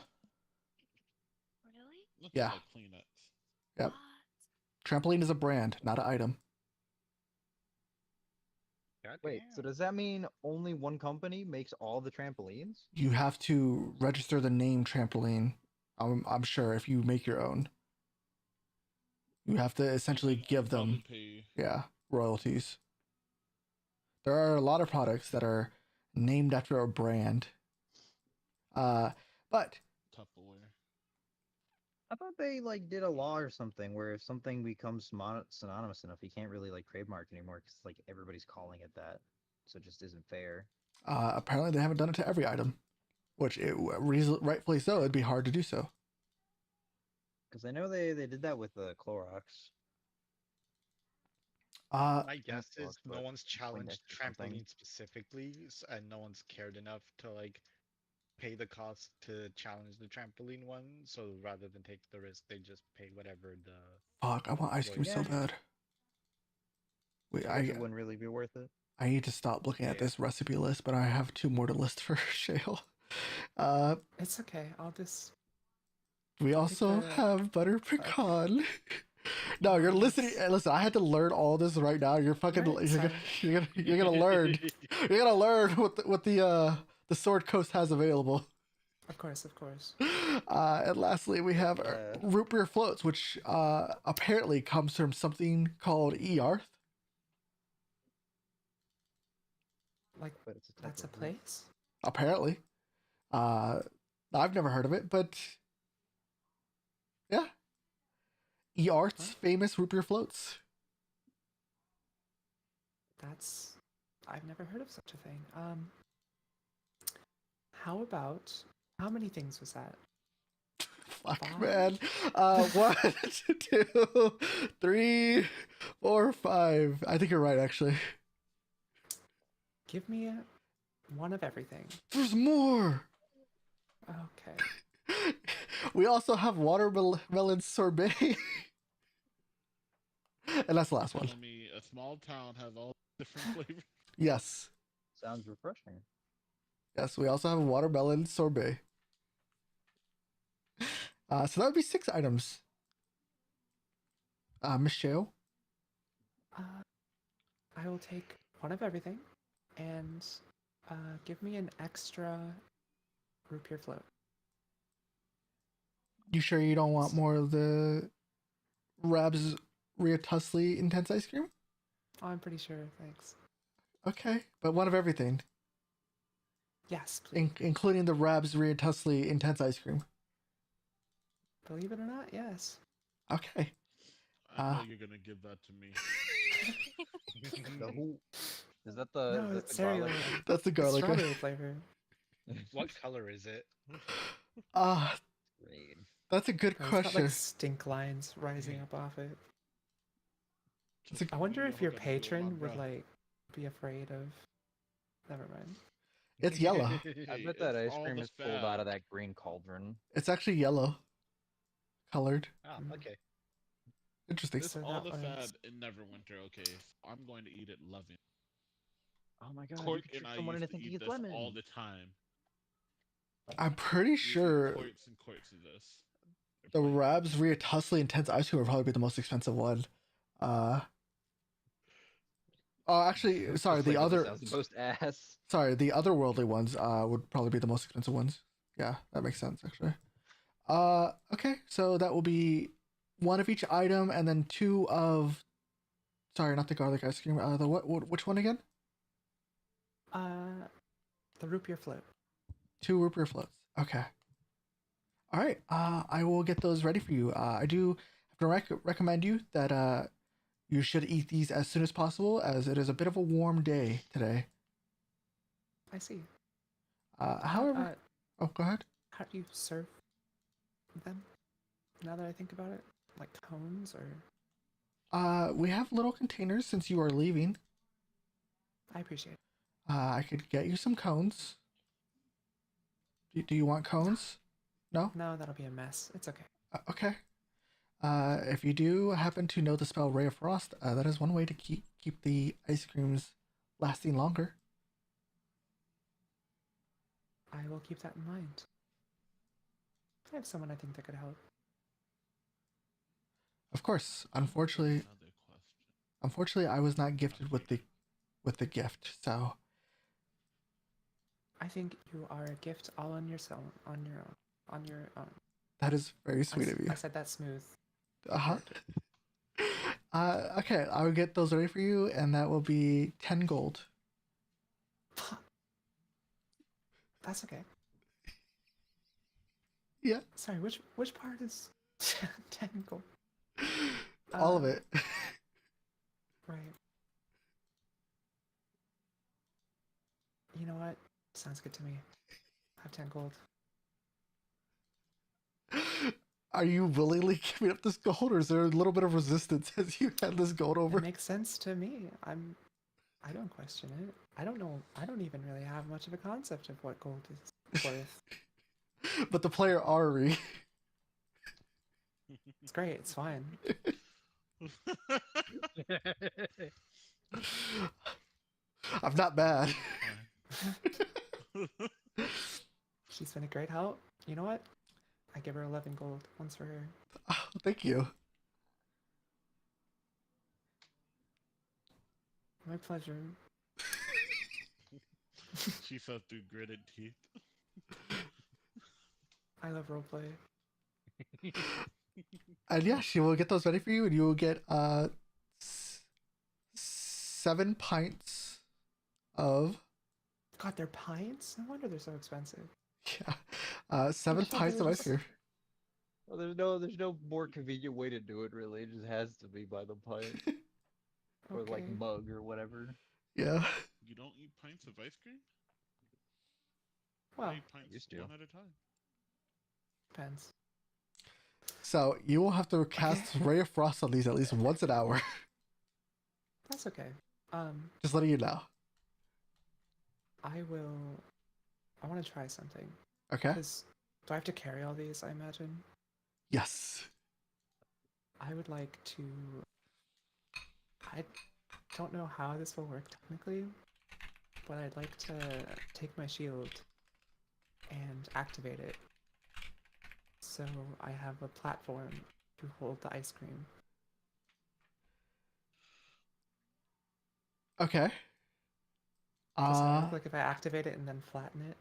Really? Looks Yeah. like Kleenex. Yep. What? Trampoline is a brand, not an item. Wait, so does that mean only one company makes all the trampolines? You have to register the name trampoline. I'm sure if you make your own, you have to essentially give them Probably pay royalties. There are a lot of products that are named after a brand. But Tupperware. I thought they like did a law or something where if something becomes synonymous enough, you can't really like trademark anymore because like everybody's calling it that, so it just isn't fair. apparently they haven't done it to every item, which rightfully so. It'd be hard to do so. Because I know they did that with the Clorox. My guess Clorox, is no but one's challenged Windex or something. trampoline specifically, and no one's cared enough to like pay the cost to challenge the trampoline one. So rather than take the risk, they just pay whatever the fuck, I want ice cream employees so Yeah. bad. Wait, I guess it wouldn't really be worth it. I need to stop looking at Yeah. this recipe list, but I have 2 more to list for Shale. It's okay. I'll just. We I'll pick also the- have butter pecan. No, you're listening. Nice. Listen, I had to learn all this right now. You're fucking. Right, sorry. You're gonna learn. You're gonna learn what the Sword Coast has available. Of course, of course. And lastly, we have root beer floats, which apparently comes from something called Earth. Like, But it's a type that's a of root. place? Apparently, I've never heard of it, but yeah, Earth's famous root beer floats. That's. I've never heard of such a thing. How about. How many things was that? Fuck, 5? man. 1, 2, 3, 4, 5. I think you're right, actually. Give me one of everything. There's more. Okay. We also have watermelon sorbet. And that's the last one. Telling me a small town has all different flavors. Yes. Sounds refreshing. Yes, we also have a watermelon sorbet. So that would be 6 items. Miss Shale? I will take one of everything and give me an extra root beer float. You sure you don't want more of the Rabs Riatusli intense ice cream? Oh, I'm pretty sure, thanks. Okay, but one of everything, Yes, please. including the Rabs Riatusli intense ice cream. Believe it or not, yes. Okay. I know you're gonna give that to me. The who? Is that the? No, is that it's the cereal. garlic? That's the It's garlic. strawberry flavor. What color is it? Green. That's a good Oh, it's got question. like stink lines rising up off it. It's a- I wonder You if know your what I gotta do with patron my would breath. like be afraid of. Never mind. It's yellow. I bet that It's ice all cream the is pulled out of fat. that green cauldron. It's actually yellow colored. Oh, okay. Interesting. This So all that the one's- fat in Neverwinter. Okay, I'm going to eat it loving. Oh my god, you Court could and trick I someone used into to thinking eat it's this lemon. all the time. I'm pretty We used to eat sure quarts and quarts of this. the Rabs Riatusli intense ice cream would probably be the most expensive one. Oh, actually, sorry. The flavor that other, sounds most ass. sorry, the otherworldly ones would probably be the most expensive ones. Yeah, that makes sense actually. Okay, so that will be one of each item, and then 2 of. Sorry, not the garlic ice cream. The which one again? The root beer float. 2 root beer floats. Okay. All right. I will get those ready for you. I do have to recommend you that you should eat these as soon as possible, as it is a bit of a warm day today. I see. However, oh, go ahead. How do you serve them? Now that I think about it, like cones or We have little containers since you are leaving. I appreciate it. I could get you some cones. Do you want cones? No? No, that'll be a mess. It's okay. Okay. If you do happen to know the spell Ray of Frost, that is one way to keep the ice creams lasting longer. I will keep that in mind. I have someone I think that could help. Of course, unfortunately, Another question. unfortunately, I was not gifted with the gift, so I think you are a gift all on yourself, on your own. that is very sweet of you. I said that smooth. Uh-huh. Okay, I'll get those ready for you, and that will be 10 gold. That's okay. Yeah. Sorry, which part is 10 gold? All of it. Right. You know what? Sounds good to me. I have 10 gold. Are you willingly giving up this gold, or is there a little bit of resistance as you hand this gold It over? makes sense to me. I don't question it. I don't know. I don't even really have much of a concept of what gold is worth. But the player Ari, It's great. It's fine. I'm not bad. She's been a great help. You know what? I give her 11 gold. One's for her. Oh, thank you. My pleasure. She said through gritted teeth. I love roleplay. And yeah, she will get those ready for you, and you will get 7 pints of God, they're pints? No wonder they're so expensive. yeah, 7 thought pints they of were ice just- cream. Well, there's no more convenient way to do it. Really, it just has to be by the pint or like Okay. mug or whatever. Yeah. You don't eat pints of ice cream? Well, I eat pints used to. one at a time. depends. So you will have to cast Ray of Frost on these at least once an hour. That's okay. Just letting you know. I will. I want to try something. Okay. Because do I have to carry all these? I imagine. Yes. I would like to. I don't know how this will work technically, but I'd like to take my shield and activate it. So I have a platform to hold the ice cream. Okay. Does that work? Like if I activate it and then flatten it?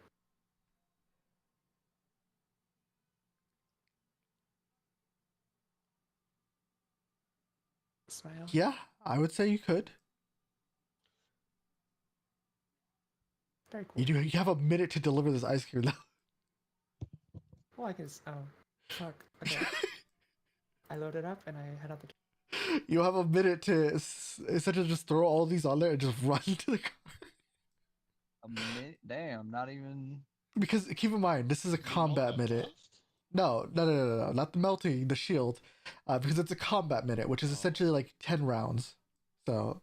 Smile? Yeah, I would say you could. Very cool. You have a minute to deliver this ice cream though. Well, I can. Oh, fuck. Okay. I load it up and I head out the door. You have a minute to essentially just throw all these on there and just run to the car. A minute? Damn, not even. Because keep in mind, this is a You melt combat that minute. fast? No, not the melting, the shield, because it's a combat minute, which is essentially like 10 rounds. So,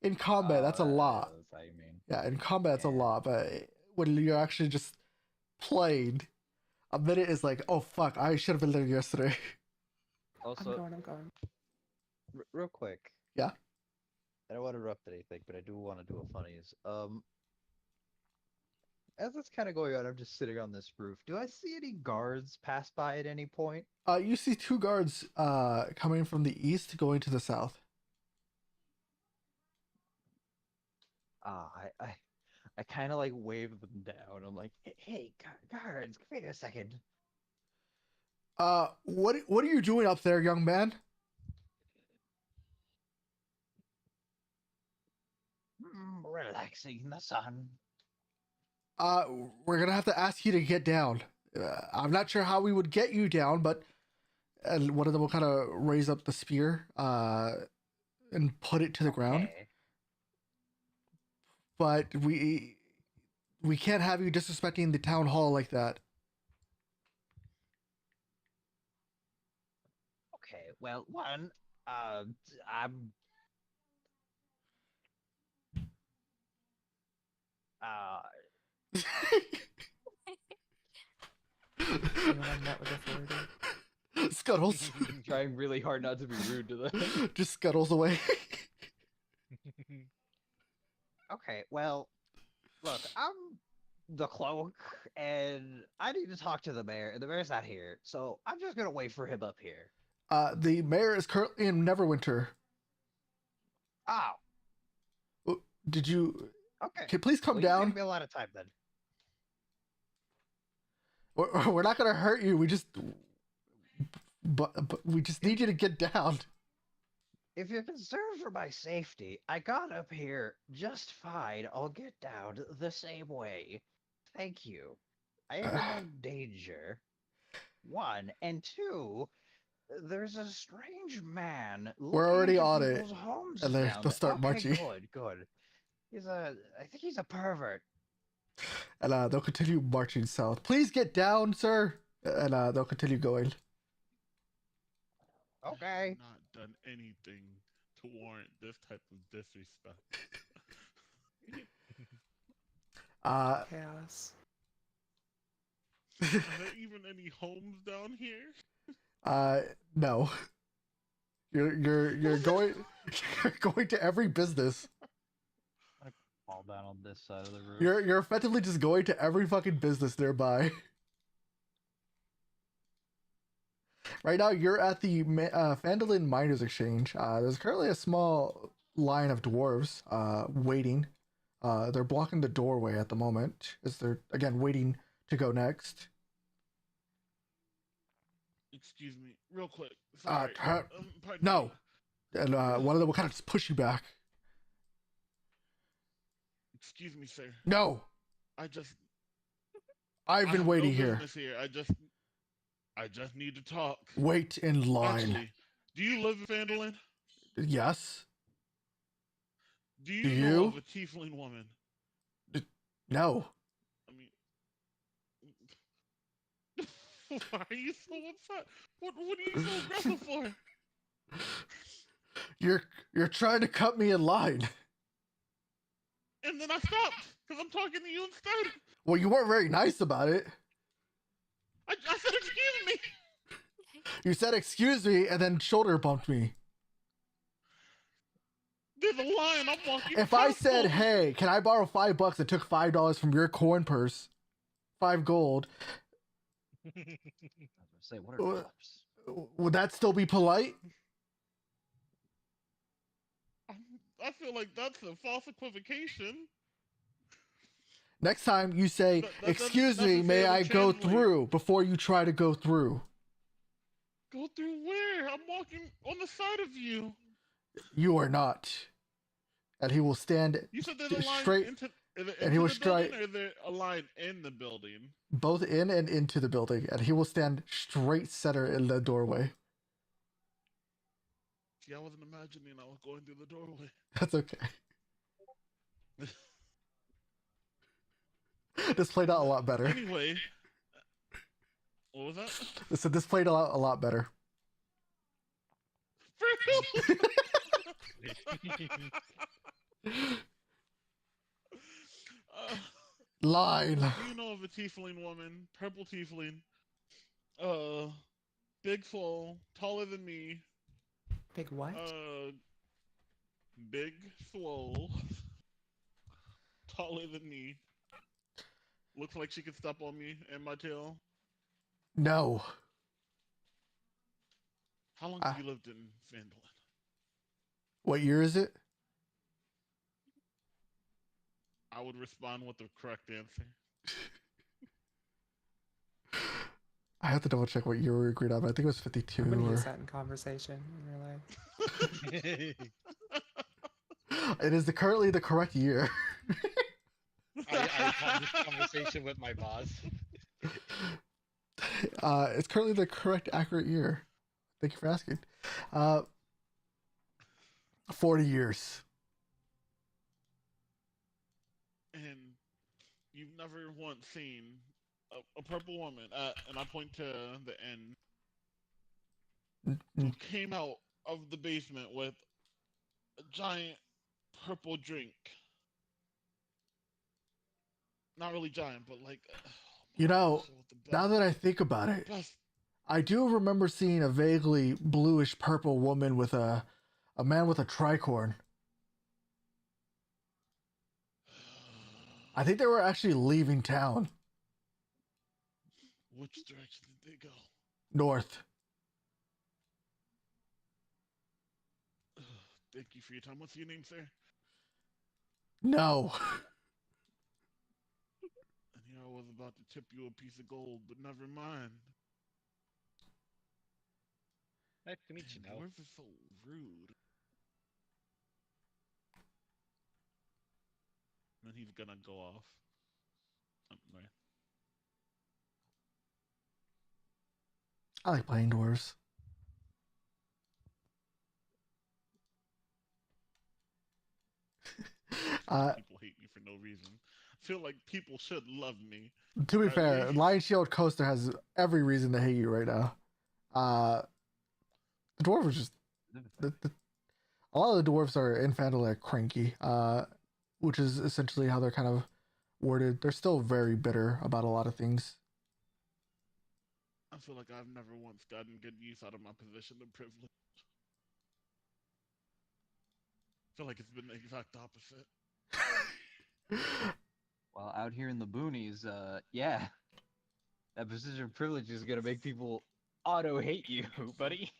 in combat, that's a lot. That's how you mean. Yeah, in combat, it's a Yeah. lot, but when you're actually just playing, a minute is like, oh fuck, I should have been there yesterday. Also, I'm going. real quick. Yeah? I don't want to interrupt anything, but I do want to do a funnies. As it's kind of going on, I'm just sitting on this roof. Do I see any guards pass by at any point? You see 2 guards coming from the east going to the south. I kind of like wave them down. I'm like, hey, guards, come here a second. What are you doing up there, young man? Relaxing in the sun. We're gonna have to ask you to get down. I'm not sure how we would get you down, but and one of them will kind of raise up the spear, and put it to the ground. Okay. But we can't have you disrespecting the town hall like that. Okay. Well, one, I'm. Anyone met with authority? Scuttles. Trying really hard not to be rude to them. Just scuttles away. Okay, well, look, I'm the cloak, and I need to talk to the mayor, and the mayor's not here, so I'm just gonna wait for him up here. The mayor is currently in Neverwinter. Oh, Did you? okay. Okay, please come Well, you down. gave me a lot of time then. We're not gonna hurt you. But we just need you to get down. If you're concerned for my safety, I got up here just fine. I'll get down the same way. Thank you. I am in no danger. One, and two, there's a strange man We're already looking on into it, people's homes and they'll down there. start Okay, marching. Good. I think he's a pervert. And they'll continue marching south. Please get down, sir. And they'll continue going. Okay. I've not done anything to warrant this type of disrespect. Uh, Chaos. Are there even any homes down here? no. You're going you're going to every business. Fall down on this side of the roof. You're effectively just going to every fucking business nearby. Right now, you're at the Phandalin Miners Exchange. There's currently a small line of dwarves waiting. They're blocking the doorway at the moment as they're, again, waiting to go next. Excuse me, real quick. Sorry. Pardon No. me. And one of them will kind of just push you back. Excuse me, sir. No, I've been have waiting no here. business here. I just need to talk. Wait in line. Actually, do you live in Phandalin? Yes. Do you Do know you? of a tiefling woman? No. I mean, why are you so upset? What are you so aggressive for? You're trying to cut me in line. And then I stopped because I'm talking to you instead. Well, you weren't very nice about it. I said, excuse me. You said excuse me and then shoulder bumped me. There's a line. I'm walking. If I past said, them. hey, can I borrow $5 and took $5 from your coin purse, 5 gold, I was gonna say, what are dollars? would that still be polite? I feel like that's a false equivocation. Next time you say, That excuse doesn't me, may necessarily I go translate. through before you try to go through. Go through where? I'm walking on the side of you. You are not. And he will stand You said there's a line straight, into the and he will building, strike or is there a line in the building? both in and into the building, and he will stand straight center in the doorway. See, I wasn't imagining I was going through the doorway. That's okay. This played out a lot better. Anyway, what was that? So this played out a lot better. For real? Line. You know of a tiefling woman, purple tiefling, big swole, taller than me, Big what? big swole, taller than me. Looks like she could step on me and my tail. No. How long have you lived in Phandalin? What year is it? I would respond with the correct answer. I have to double check what year we agreed on, but I think it was 52. I'm gonna Or... use that in conversation in real life. It is currently the correct year. I had this conversation with my boss. It's currently the correct, accurate year. Thank you for asking. 40 years. And you've never once seen a purple woman, and I point to the end, who came out of the basement with a giant purple drink. Not really giant, but like. You know, now that I think about it, I do remember seeing a vaguely bluish purple woman with a man with a tricorn. I think they were actually leaving town. Which direction did they go? North. Thank you for your time. What's your name, sir? No. And here I was about to tip you a piece of gold, but never mind. Nice to meet you, now. Dwarves are so rude. And he's gonna go off. Right. I like playing dwarves. People hate me for no reason. I feel like people should love me. To be At fair, least. Lion Shield Coaster has every reason to hate you right now. The dwarf was just a lot of the dwarves are infantile cranky, which is essentially how they're kind of worded. They're still very bitter about a lot of things. I feel like I've never once gotten good use out of my position of privilege. I feel like it's been the exact opposite. Well, out here in the boonies, yeah, that position of privilege is gonna make people auto hate you, buddy.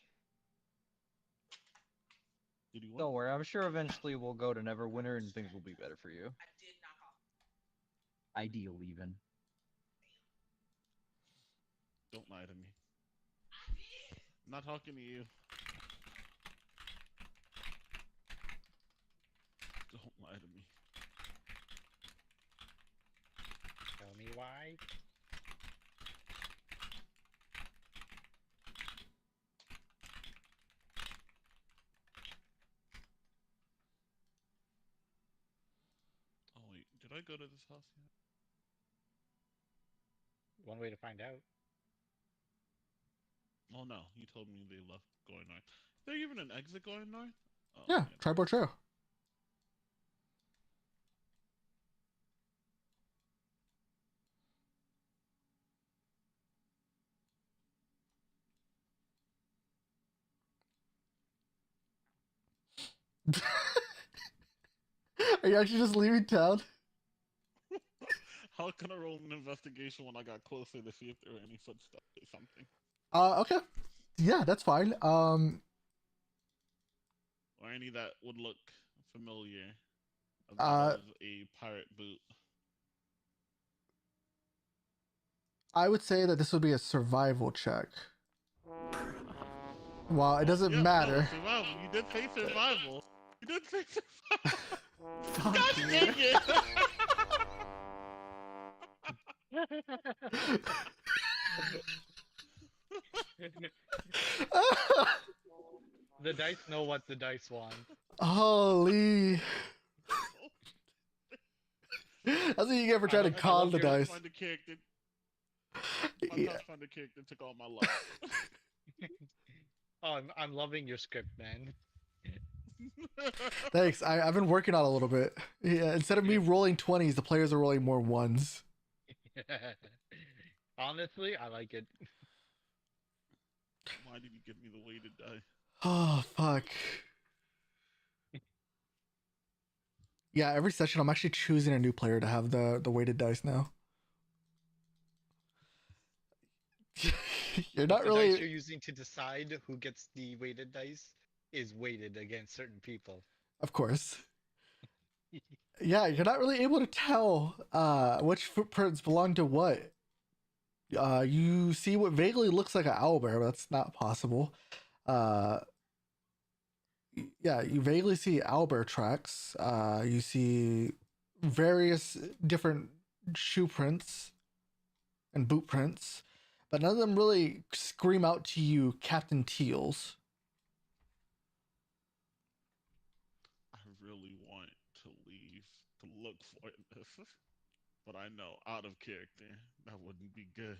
Did you Don't what? worry, I'm sure eventually we'll go to Neverwinter and things will be better for you. Ideal, even. Don't lie to me. I'm not talking to you. Don't lie to me. Tell me why. Oh wait, did I go to this house yet? One way to find out. Oh no, you told me they left going north. Is there even an exit going north? Oh, Yeah, Tribord Trail. Are you actually just leaving town? How can I roll an investigation when I got closer to see if there were any footsteps or something? Okay. Yeah, that's fine. Or any that would look familiar. That Uh, of a pirate boot. I would say that this would be a survival check. Well, it doesn't Yeah, no, matter. survival. You did say survival. You did say survival. Fuck God you. dang it! The dice know what the dice want. Holy. That's what you get for trying to I con love the your dice. Pathfinder character. My Yeah. Pathfinder character took all my luck. Oh, I'm loving your script, man. Thanks. I've been working on it a little bit. Yeah, instead of me rolling 20s, the players are rolling more ones. Honestly, I like it. Why did you give me the weighted die? Oh, fuck. Yeah, every session I'm actually choosing a new player to have the weighted dice now. You're not The dice really. you're using to decide who gets the weighted dice is weighted against certain people. Of course. Yeah, you're not really able to tell which footprints belong to what. You see what vaguely looks like an owlbear, but that's not possible. Uh, yeah, you vaguely see owlbear tracks. You see various different shoe prints and boot prints, but none of them really scream out to you, Captain Teals. I really want to leave to look for this, but I know out of character that wouldn't be good.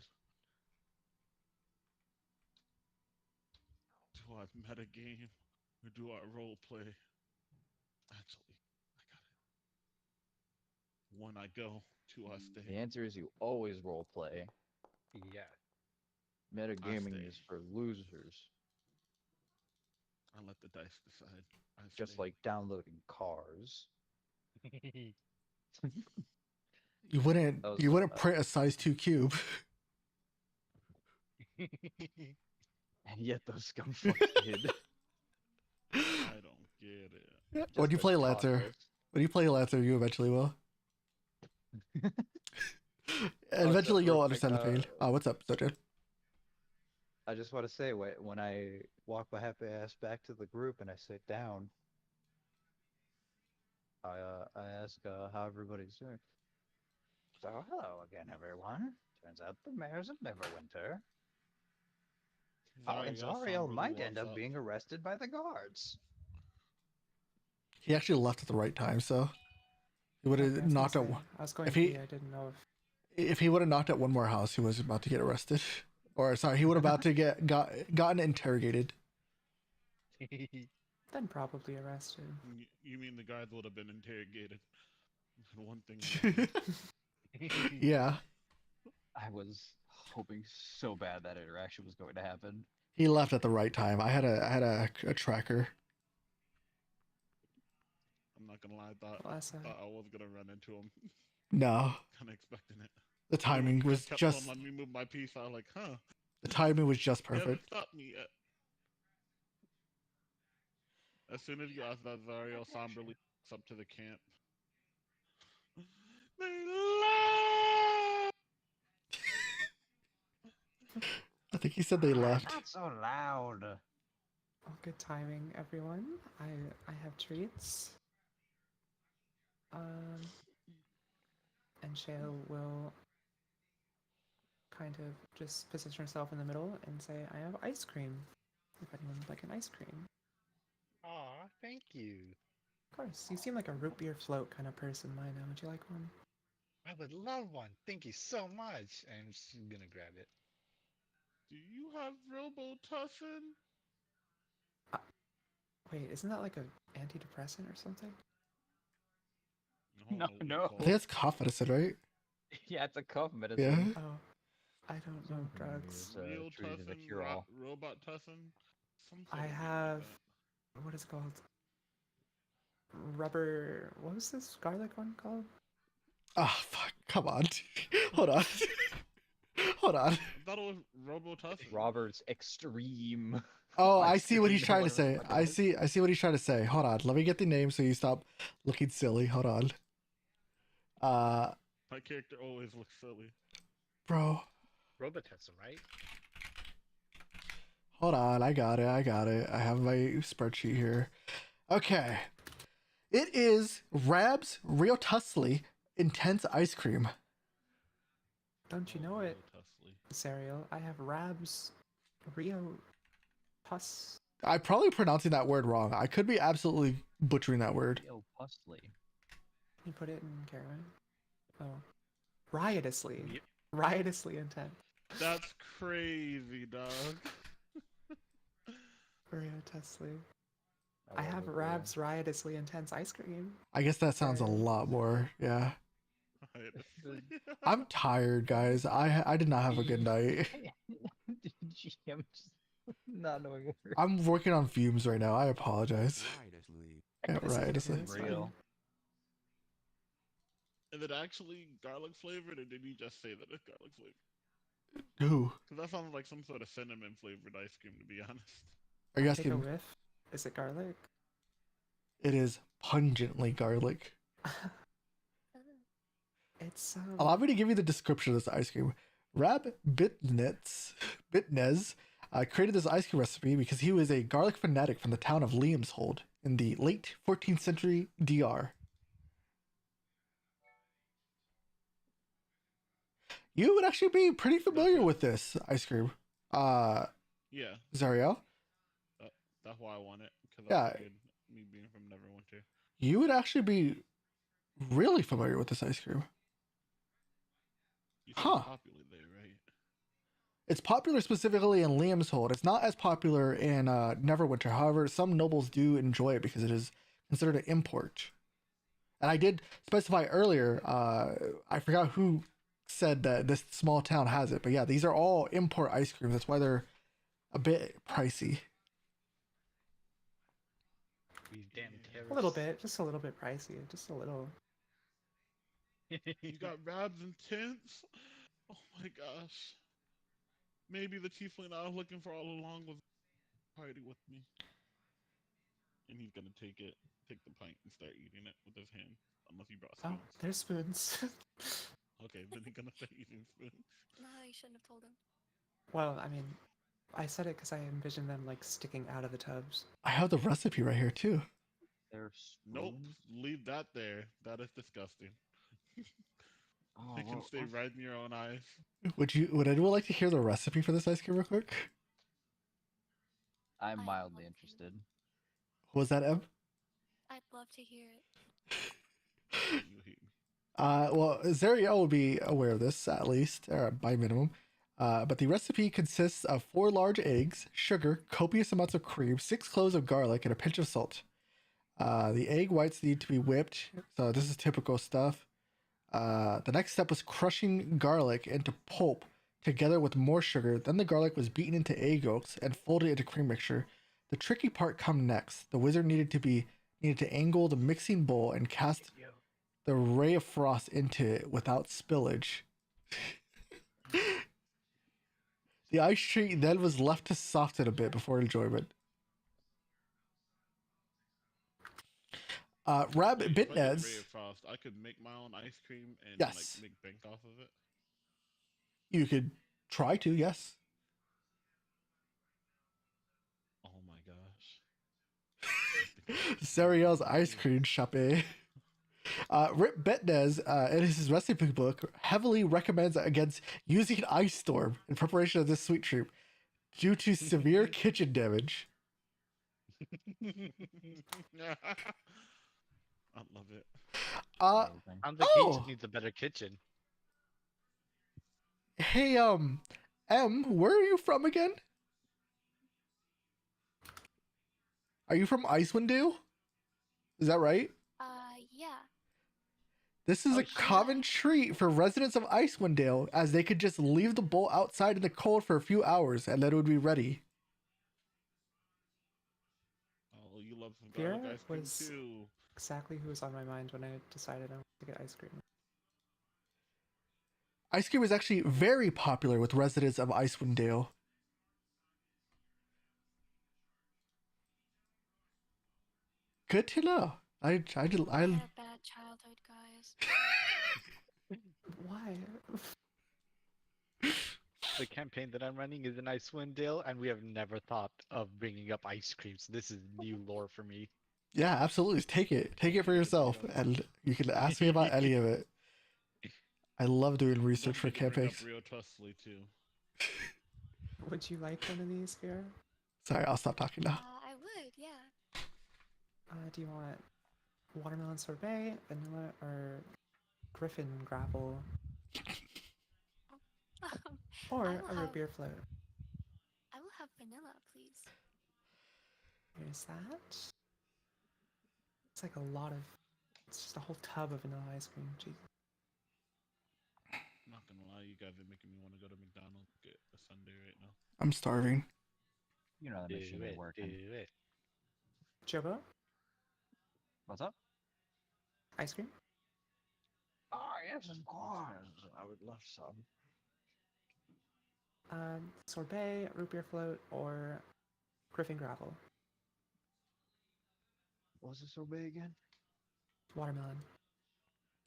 Do I metagame or do I role play? Actually, I got it. When I go, do I The stay? answer is you always role play. Yeah. I Metagaming stay. is for losers, I let the dice decide. I just stay. like downloading cars. You wouldn't That was you wouldn't print a size 2 cube. And yet those scumfucks did. I don't get it. When Just you as play Lancer, cautious. you eventually will. Oh, so Eventually, real you'll quick, understand the pain. What's up, Sojan? I just want to say, when I walk my happy ass back to the group and I sit down, I ask how everybody's doing. So hello again, everyone. Turns out the mayor's of Neverwinter. Oh, and Zarya Zariel somberly might end walks up up. being arrested by the guards. He actually left at the right time, so he would Okay, have I was gonna knocked out. say, I was going If to he pee. I didn't know if he would have knocked at one more house, he was about to get arrested. Or sorry, he would have about to gotten interrogated. Then probably arrested. You mean the guards would have been interrogated? One thing about me. Yeah, I was hoping so bad that interaction was going to happen. he left at the right time. I had a tracker. I'm not gonna lie, Bless her. thought I was gonna run into him. No, Kind of expecting it. the timing was kept just on letting me move my piece. I was like, huh? the timing was just You haven't perfect. stopped me yet. As soon as you asked that, Zario somberly walks up to the camp. They left! I think he said they left. Not so loud. Oh, good timing, everyone. I have treats. And Shale will kind of just position herself in the middle and say, "I have ice cream. If anyone would like an ice cream." Aw, thank you. Of course, you seem like a root beer float kind of person, Mina. Would you like one? I would love one. Thank you so much. I'm just gonna grab it. Do you have Robotussin? Wait, isn't that like an antidepressant or something? No, what we no. call I think it. it's cough medicine, right? Yeah, it's a cough medicine. Yeah. Oh, I don't know drugs. It's treated as a Real cure-all. Robot Tussin? Some sort I of name like have that. what is it called? Rubber. What was this garlic one called? Oh fuck! Come on. Hold on. Hold on. I thought it was Robotussin. Robert's extreme. Oh, Ice I see what cream, he's trying to whatever the say. fuck it I is. see what he's trying to say. Hold on. Let me get the name so you stop looking silly. Hold on. My character always looks silly. Bro. Robotussin, right? Hold on. I got it. I have my spreadsheet here. Okay. It is Rab's Real Tussly Intense Ice Cream. Don't you know it, Robotussin. Serial? I have Rab's Rio Pus. I'm probably pronouncing that word wrong. I could be absolutely butchering that word. Yo, Pusley. You put it in Caravan. Oh, riotously, Yep. riotously intense. That's crazy, dog. Rio Tussly. I have love it, Rab's riotously intense ice cream. I guess that sounds a lot more. Yeah. I'm tired, guys. I did not have a good night. GM just not knowing where. I'm working on fumes right now. I apologize. Yeah, It's right. okay, It's like, it's real. fine. Is it actually garlic flavored, or did you just say that it's garlic flavored? ooh. Because that sounds like some sort of cinnamon flavored ice cream, to be honest. Are you Take a asking? whiff. Is it garlic? It is pungently garlic. It's Allow me to give you the description of this ice cream. Rab Bitnez created this ice cream recipe because he was a garlic fanatic from the town of Liamshold in the late 14th century DR. You would actually be pretty familiar with this ice cream, Yeah, Zariel. that's why I want it. Because Yeah. I figured me being from Neverwinter. You would actually be really familiar with this ice cream. You said Huh. it's popular there, right? It's popular specifically in Liamshold. It's not as popular in Neverwinter. However, some nobles do enjoy it because it is considered an import. And I did specify earlier, I forgot who said that this small town has it. But yeah, these are all import ice creams. That's why they're a bit pricey. These damn terrorists. a little bit, just a little bit pricey, just a little. You got Rabs and Tints? Oh my gosh. Maybe the tiefling I was looking for all along was party with me. And he's gonna take the pint and start eating it with his hand. Unless he brought Oh, spoons. there's spoons. Okay, then he's gonna start eating spoons. No, you shouldn't have told him. Well, I mean, I said it because I envisioned them like sticking out of the tubs. I have the recipe right here too. There's Nope, leave that there. That is disgusting. Oh, It can stay right in your own eyes. Would anyone like to hear the recipe for this ice cream real quick? I'm I'd mildly love to. interested. Was that Em? I'd love to hear it. You hate me. Well, Zariel will be aware of this at least, or by minimum. But the recipe consists of 4 large eggs, sugar, copious amounts of cream, 6 cloves of garlic, and a pinch of salt. The egg whites need to be whipped, so this is typical stuff. The next step was crushing garlic into pulp together with more sugar. Then the garlic was beaten into egg yolks and folded into cream mixture. The tricky part come next. The wizard needed to angle the mixing bowl and cast the ray of frost into it without spillage. The ice sheet then was left to soften a bit before enjoyment. Rabbit Wait, if I did Ray Bitnez, of Frost, I could make my own ice cream and Yes. like make bank off of it. you could try to, yes. Oh my gosh. Zariel's ice cream shop. Rip Betnez, in his recipe book, heavily recommends against using ice storm in preparation of this sweet treat due to severe kitchen damage. I love it. Amazing. Sounds like he just Oh, needs a better kitchen. hey, M, where are you from again? Are you from Icewind Dale? Is that right? Yeah. This is Oh, a shit. common treat for residents of Icewind Dale, as they could just leave the bowl outside in the cold for a few hours and then it would be ready. Oh, you love some Vera garlic ice cream was- too. Exactly who was on my mind when I decided I wanted to get ice cream. Ice cream is actually very popular with residents of Icewind Dale. Good to know. I had a bad childhood, guys. Why? The campaign that I'm running is in Icewind Dale, and we have never thought of bringing up ice cream, so this is new lore for me. Yeah, absolutely. Take it for yourself, and you can ask me about any of it. I love doing research for Don't need to bring up campaigns. Rio Tusley too. Would you like one of these, Vera? Sorry, I'll stop talking now. I would, yeah. Do you want watermelon sorbet, vanilla, or griffin grapple, or I a will root have- beer float? I will have vanilla, please. Here's that. It's like a lot of. It's just a whole tub of vanilla ice cream. Jeez. Not gonna lie, you guys are making me want to go to McDonald's get a sundae right now. I'm starving. You know that Do machine ain't it, working. do it. Jobo, What's up? ice cream. Oh yes, of course. I would love some. Sorbet, root beer float, or griffin gravel. What was the sorbet again? Watermelon.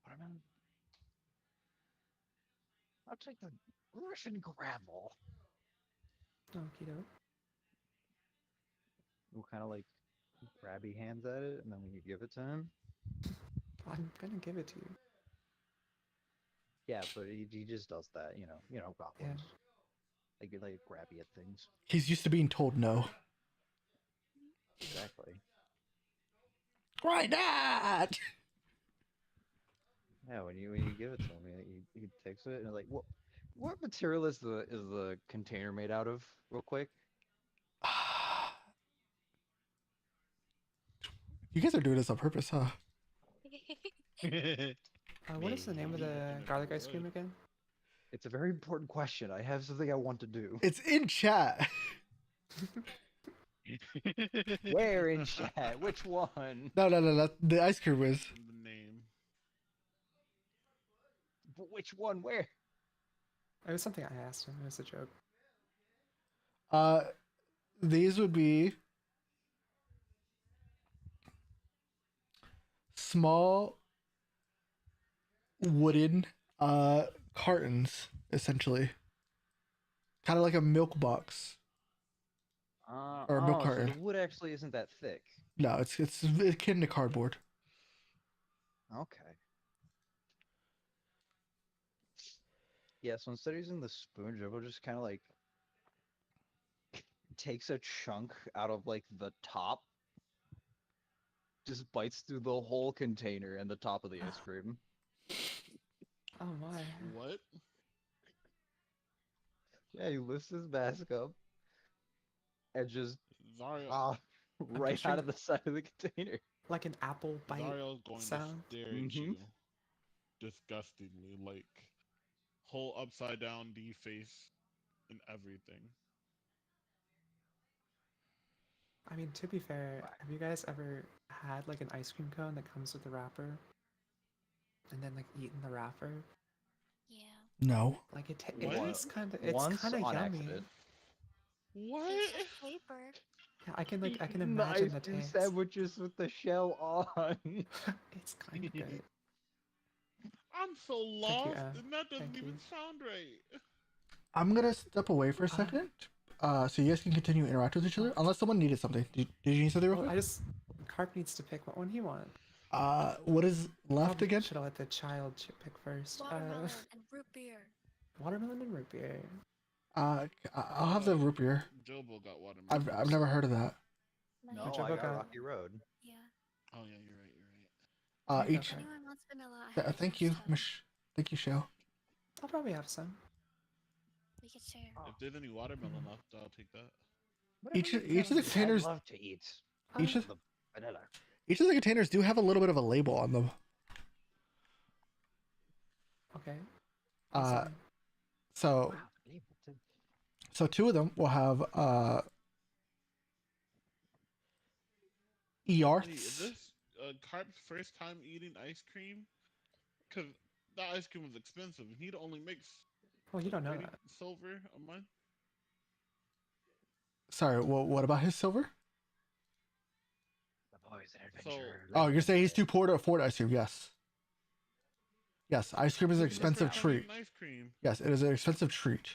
Watermelon. I'll take the Griffin gravel. Okie doke. We'll kind of like grabby hands at it, and then we give it to him. I'm gonna give it to you. Yeah, but he just does that, Yeah. goblins. They get like grabby at things. He's used to being told no. Exactly. Why not? Yeah, when you give it to him, he takes it and like, what material is the container made out of? Real quick. You guys are doing this on purpose, huh? What is the name of Maybe. the garlic ice cream again? It's a very important question. I have something I want to do. It's in chat. Where in chat? Which one? No. The ice cream is. The name. Which one? Where? It was something I asked him. It was a joke. These would be small wooden cartons, essentially. Kind of like a milk box. Or a milk So carton. the wood actually isn't that thick. No, it's akin to cardboard. Okay. Yeah, so instead of using the spoon, Jibbo just kind of like takes a chunk out of like the top, just bites through the whole container and the top of the ice cream. Oh my. What? Yeah, he lifts his mask up and just Zario, I'm right out picturing of the side of the container. like an apple bite Zario's going to sound. stare at Mm-hmm. you disgustingly, like whole upside down D face and everything. I mean, to be fair, have you guys ever had like an ice cream cone that comes with a wrapper and then like eaten the wrapper? Yeah. No. Like it What? tastes kind of Once on yummy. accident. What? It's just paper. Yeah, I can Eating the imagine ice the cream taste. sandwiches with the shell on. It's kind of good. I'm so Thank you, lost, and that doesn't Thank you. even sound right. I'm gonna step away for a Uh, second, so you guys can continue to interact with each other. Oh. Unless someone needed something. Did you need something real Well, quick? Carp needs to pick what one he wants. What is left Probably again? should have let the child pick first. Watermelon and root beer. Watermelon and root beer. I'll have the root beer. Jobo got watermelon. I've never heard of that. No, Jobo I got got- Rocky Road. Yeah. Oh yeah, you're right. You're right. There you go, Each. If Carp. anyone wants vanilla, I have Thank extra. you, Mish. Thank you, Shell. I'll probably have some. We could share. If there's any watermelon left, I'll take that. Each of the I'd containers, love to eat each of the vanilla. each of the containers do have a little bit of a label on them. Okay. Uh, Awesome. so Wow, label too. so two of them will have Wait, is Earths. this Carp's first time eating ice cream? Cause that ice cream was expensive, and he'd only makes Well, you don't know 80 that. silver a month. Sorry, what about his silver? The boys and So adventurer. Oh, you're saying he's too poor to afford ice cream? Yes. Yes, ice cream is an he's his expensive first time treat. eating ice cream. Yes, it is an expensive treat.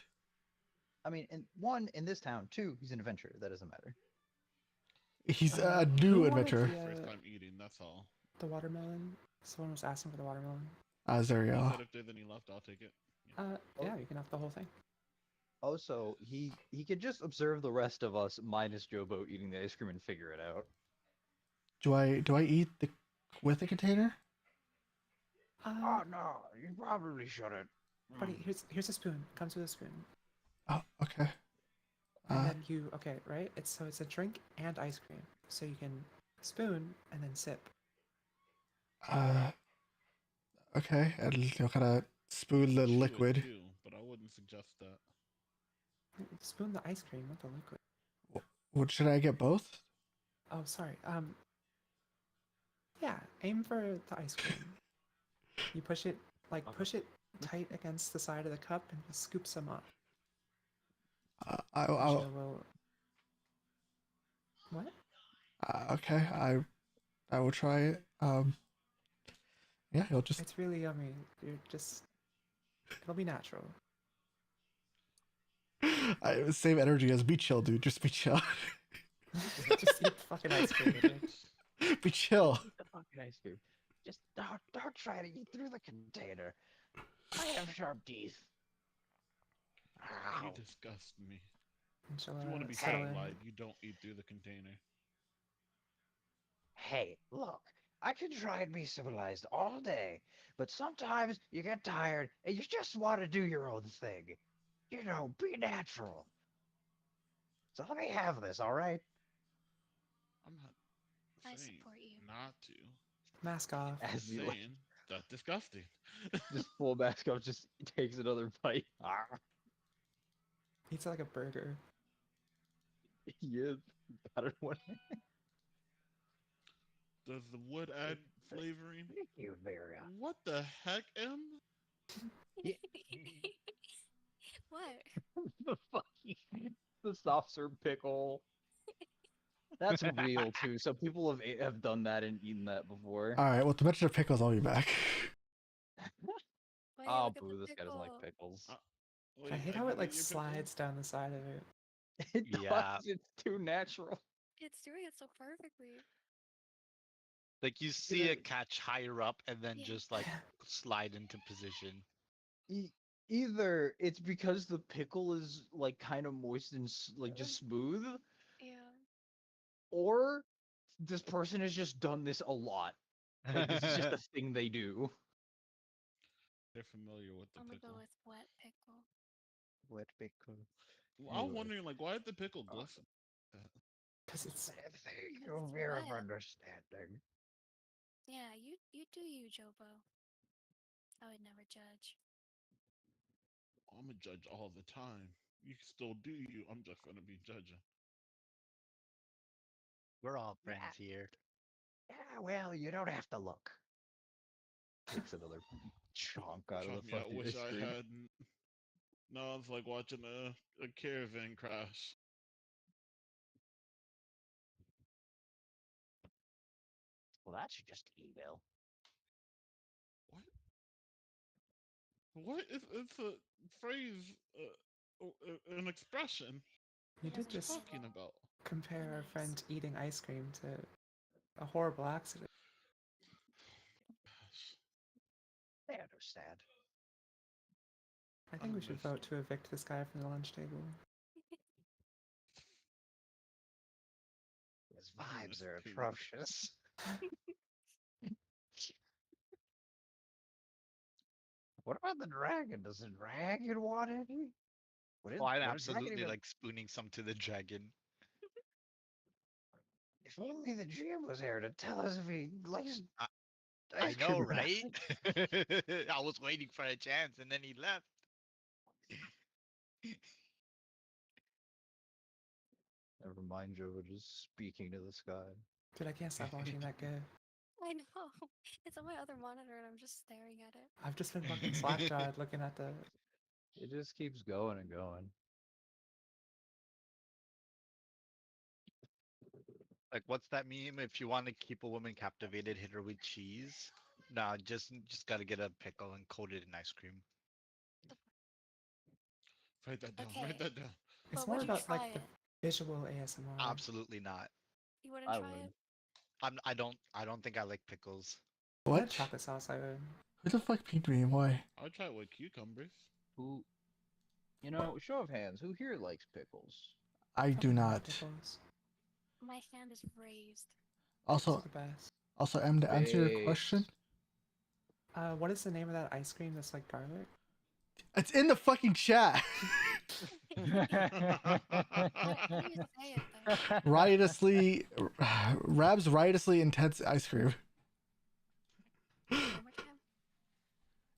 I mean, one, in this town. Two, he's an adventurer. That doesn't matter. He's Uh, a who new wanted adventurer. First the time eating. That's all. watermelon? Someone was asking for the watermelon. He Zariel. said if there's any left, I'll take it. Yeah, you can have the whole thing. Also, he could just observe the rest of us minus Jobo eating the ice cream and figure it out. Do I eat the with the container? Oh no, you probably shouldn't. Buddy, here's a spoon. Comes with a spoon. Oh, okay. And then right? It's a drink and ice cream. So you can spoon and then sip. Okay, and you'll kind of spoon the Chew it liquid. too, but I wouldn't suggest that. Spoon the ice cream, not the liquid. What should I get both? Oh, sorry. Yeah, aim for the ice cream. You push it tight against the side of the cup and just scoop some up. I'll Joe will. What? okay. I will try it. Yeah, he'll just. It's really yummy. It'll be natural. Same energy as be chill, dude. Just be chill. Just eat fucking ice cream. Dude. Be chill. The fucking ice cream. Just don't try to eat through the container. I have sharp teeth. You Ow. disgust me. And she'll, If you want to be settle in. civilized, you don't eat through the container. Hey, look, I can try and be civilized all day, but sometimes you get tired and you just want to do your own thing. You know, be natural. So let me have this, all right? I'm not I saying support you. not to. Mask off. I'm As just he like, saying that's disgusting. just full mask up, just takes another bite. Eats like a burger. He is. I don't want. Does the wood add flavoring? Thank you, Vera. What the heck, M? What? The fucking the soft serve pickle. That's real too. So people have done that and eaten that before. All right. Well, to mention of pickles, I'll be back. Wait, Oh, look at boo! the This guy doesn't like pickle. pickles. Wait, I hate did how it you like get your pickle? slides down the side of it. It Yeah. does. It's too natural. It's doing it so perfectly. Like you see it catch higher up and then Yeah. just like slide into position. Either it's because the pickle is like kind of moist and like just smooth, Yeah. or this person has just done this a lot. Like this is just a thing they do. They're familiar with the I'm gonna go pickle. with wet pickle. Wet pickle. I was You wondering, like, why did the pickle are glisten? Because it's Thank you It's for wild. understanding. Yeah, you do you, Jobo. I would never judge. I'm a judge all the time. You can still do you. I'm just gonna be judging. We're all Yeah, friends here. yeah, well, you don't have to look. Takes another chunk out of the Trust me, I fucking wish ice I cream. had. No, it's like watching a caravan crash. Well, that's just evil. What? What? It's a phrase, an expression. you He What are did you doesn't just mean it talking about? compare be our nice. friend eating ice cream to a horrible accident. Gosh, I understand. I think we should vote understand. to evict this guy from the lunch table. His In vibes this are opinion. atrocious. What about the dragon? Does the dragon want any? Oh, I'm Would a dragon absolutely even? like spooning some to the dragon. If only the GM was here to tell us if he likes I, I ice know, cream or not. right? I was waiting for a chance and then he left. Never mind, Joe, just speaking to the sky. Dude, I can't stop watching that gif. I know. It's on my other monitor and I'm just staring at it. I've just been fucking slack-jawed looking at the. It just keeps going and going. Like, what's that meme? If you want to keep a woman captivated, hit her with cheese. Nah, just gotta get a pickle and coat it in ice cream. Write that down. Write Okay, that down. It's but more would you about try like the it? visual ASMR. Absolutely not. You wouldn't I try would. it? I don't think I like pickles. If I had What? chocolate sauce, I would. Who the fuck pinged me and why? I'll try it with cucumbers. Who, show of hands, who here likes pickles? I do Fucking love not. pickles. My hand is raised. Pickles are Also, the best. M, to answer your question, Based. What is the name of that ice cream that's like garlic? it's in the fucking chat. How do you say it though? Riotously, Rab's riotously intense ice cream. One more time.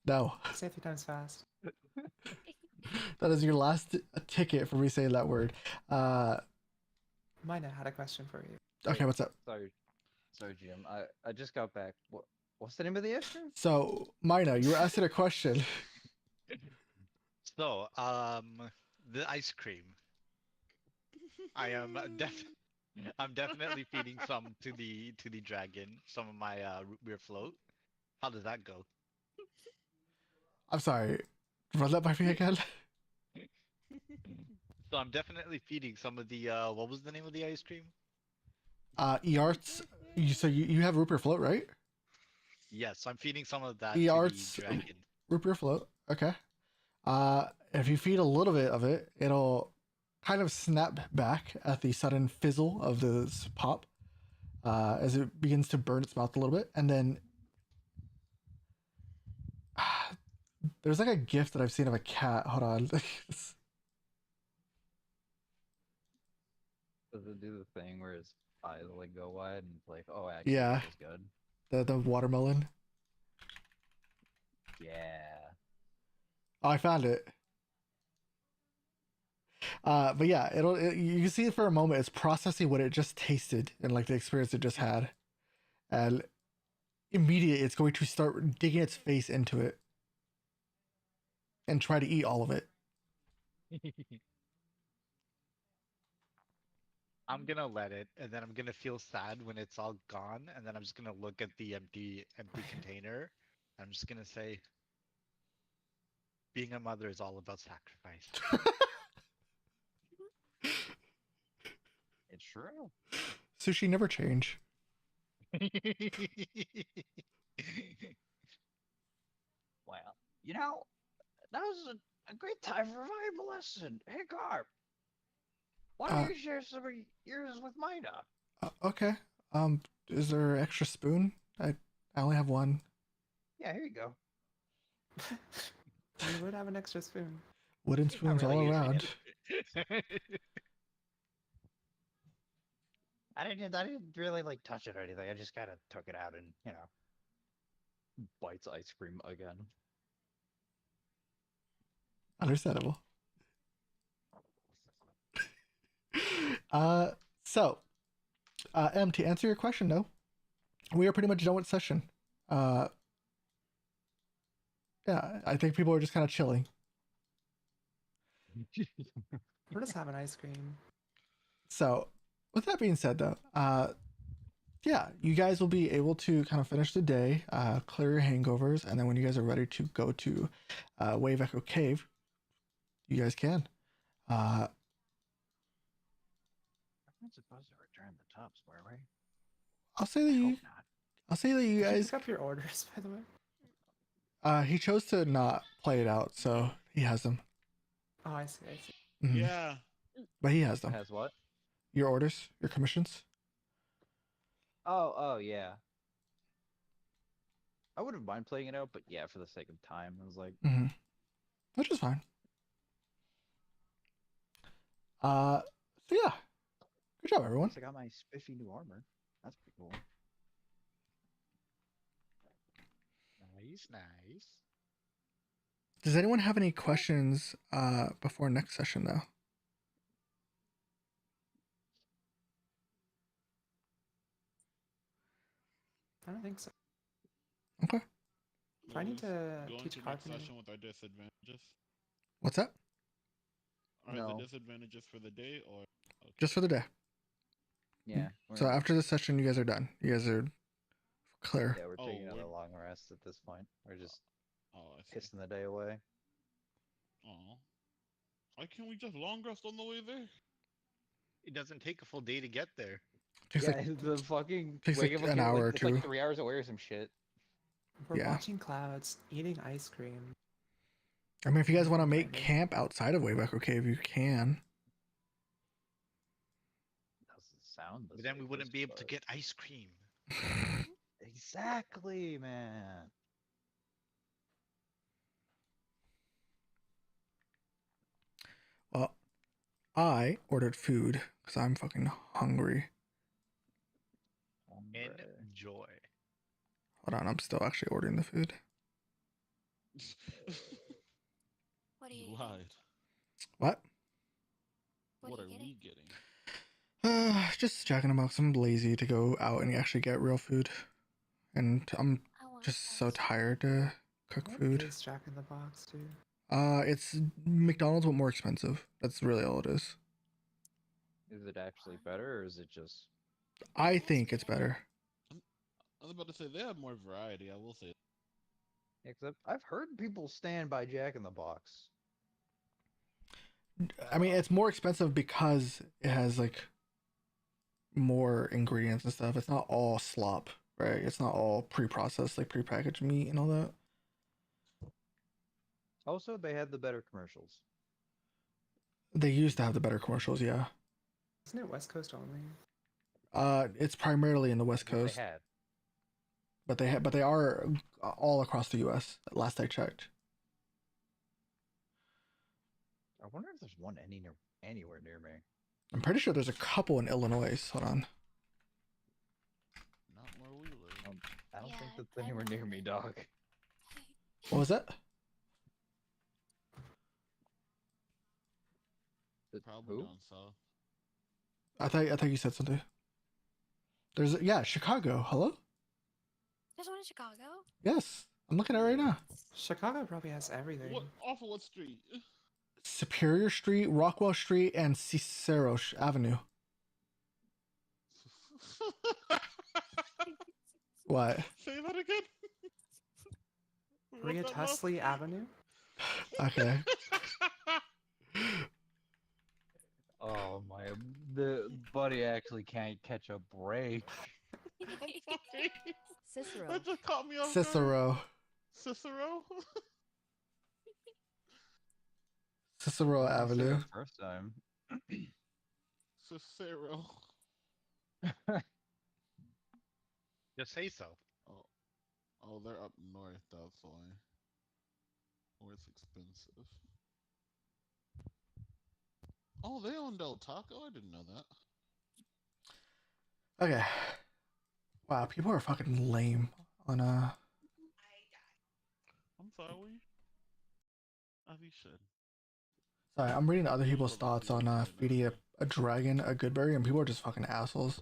No, Say it 3 times fast. that is your last ticket for me saying that word. Mina had a question for you. Okay, Wait. what's up? Sorry, Jim. I just got back. What's the name of the ice cream? So, Mina, you were asking a question. So, the ice cream. I am I'm definitely feeding some to the dragon. Some of my root beer float. How does that go? I'm sorry. Run that by me again. So I'm definitely feeding some of the what was the name of the ice cream? Earts. You have root beer float, right? Yes, I'm feeding some of that to the Earts dragon. root beer float. Okay. If you feed a little bit of it, it'll kind of snap back at the sudden fizzle of this pop, as it begins to burn its mouth a little bit, and then there's like a gif that I've seen of a cat. Hold on. Does it do the thing where its eyes like go wide and it's like, oh, actually, Yeah, that was good. the watermelon. Yeah. Oh, I found it. But yeah, you can see it for a moment. It's processing what it just tasted and like the experience it just had, and immediately it's going to start digging its face into it and try to eat all of it. I'm gonna let it, and then I'm gonna feel sad when it's all gone, and then I'm just gonna look at the empty container. I'm just gonna say, being a mother is all about sacrifice. It's true. Sushi never change. Well, that was a great time for a valuable lesson. Hey, Garp, why Uh, don't you share some of yours with Mina? okay. Is there an extra spoon? I only have one. Yeah, here you go. You would have an extra spoon. Wooden Not spoons really all using around. it. I didn't really like touch it or anything. I just kind of took it out and Bites ice cream again. Understandable. Uh, so, M, to answer your question, though, we are pretty much done with session. Yeah, I think people are just kind of chilling. We're just having ice cream. So, with that being said, though, yeah, you guys will be able to kind of finish the day, clear your hangovers, and then when you guys are ready to go to Wave Echo Cave, you guys can. I'm not supposed to return the tops, were we? I'll say that I you. hope not. I'll say that you Did you guys. pick up your orders, by the way? He chose to not play it out, so he has them. Oh, I see. I see. Mhm. Yeah. But he has them. Has what? Your orders, your commissions. Oh, yeah. I wouldn't mind playing it out, but yeah, for the sake of time, I was like, Mm-hmm. Which is fine. So yeah, good job, everyone. I got my spiffy new armor. That's pretty cool. Nice, nice. Does anyone have any questions before next session, though? I don't think so. Okay. Do I need to Go teach into next carpentry? session with our disadvantages. What's that? Are No. the disadvantages for the day or? Okay. Just for the day. yeah. So after the session, you guys are done. You guys are clear. Yeah, we're Oh, taking another we're- long rest at this point. We're just Oh, I see. pissing the day away. Oh. Why can't we just long rest on the way there? It doesn't take a full day to get there. Takes Yeah, like the fucking takes like an hour or it's two. like 3 hours away or some shit. We're Yeah. watching clouds, eating ice cream. I mean, if you guys want to make Driving. camp outside of Wave Echo Cave, you can. Doesn't sound the But then we wouldn't safest, be able to but- get ice cream. Exactly, man. Well, I ordered food because I'm fucking hungry. Hombre. Enjoy. Hold on, I'm still actually ordering the food. What are you You eating? lied. What? What are are you we getting? Just Jack in the Box. I'm lazy to go out and actually get real food, and I'm I want just so ice cream. tired to cook What food. is Jack in the Box, dude? It's McDonald's but more expensive. That's really all it is. Is it actually better, or is it just? I Yes, think it's better. I was about to say they have more variety. I will say. Yeah, 'cause I've heard people stand by Jack in the Box. I mean, it's more expensive because it has like more ingredients and stuff. It's not all slop, right? It's not all pre-processed, like pre-packaged meat and all that. Also, they had the better commercials. They used to have the better commercials, yeah. Isn't it West Coast only? It's primarily in the West Well, Coast, They had. but they are all across the U.S. Last I checked. I wonder if there's one anywhere near me. I'm pretty sure there's a couple in Illinois. Hold on. Not where we live. I don't think Yeah, that's I anywhere near believe me, it. dog. What was that? Probably Who? down south. I thought you said something. There's Chicago. Hello? There's one in Chicago. Yes, I'm looking at it right now. Chicago probably has everything. What off of what street? Superior Street, Rockwell Street, and Cicero Avenue. What? Say that again. Maria What that last- Tusley Avenue? Okay. Oh my, the buddy actually can't catch a break. I'm sorry. Cicero. That just caught me off guard. Cicero. Cicero. Cicero I didn't say Avenue. that First time. Cicero. Just say so. Oh, they're up north. That's why. Or it's expensive. Oh, they own Del Taco? I didn't know that. Okay. Wow, people are fucking lame on I'm sorry. As he said. Sorry, I'm reading other Most people's of the thoughts people on say that. feeding a dragon a good berry, and people are just fucking assholes.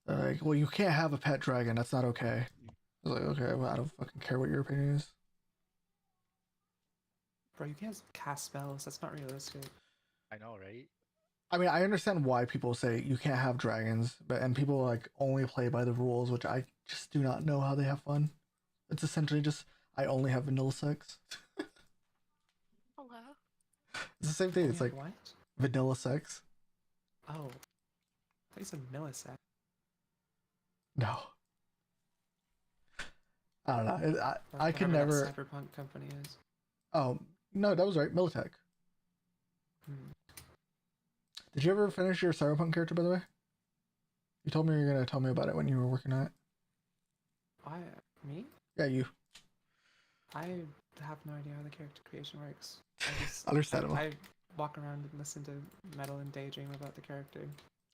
They're like, well, you can't have a pet dragon. That's not okay. I was like, okay, well, I don't fucking care what your opinion is. Bro, you can't cast spells. That's not realistic. I know, right? I mean, I understand why people say you can't have dragons, but and people like only play by the rules, which I just do not know how they have fun. It's essentially just I only have vanilla sex. Hello. It's the same thing. Only It's have like what? vanilla sex. Oh. I said millisecond. No, I don't know. I could Whatever never. that cyberpunk company is. Oh no, that was right. Militech. Hmm. Did you ever finish your cyberpunk character, by the way? You told me you were gonna tell me about it when you were working on it. Me? Yeah, you. I have no idea how the character creation works. Understandable. I walk around and listen to metal and daydream about the character.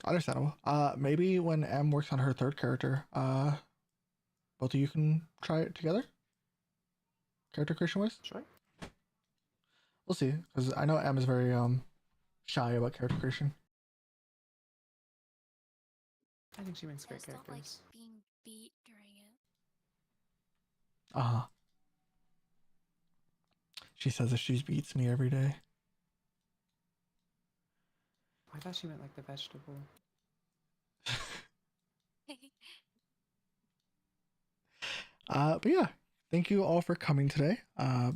Understandable. Maybe when Em works on her third character, both of you can try it together. Character creation wise. Sure. We'll see, because I know Em is very shy about character creation. I think she makes I great just don't like characters. being beat during it. Uh-huh. She says that she beats me every day. I thought she meant like the vegetable. But yeah, thank you all for coming today. I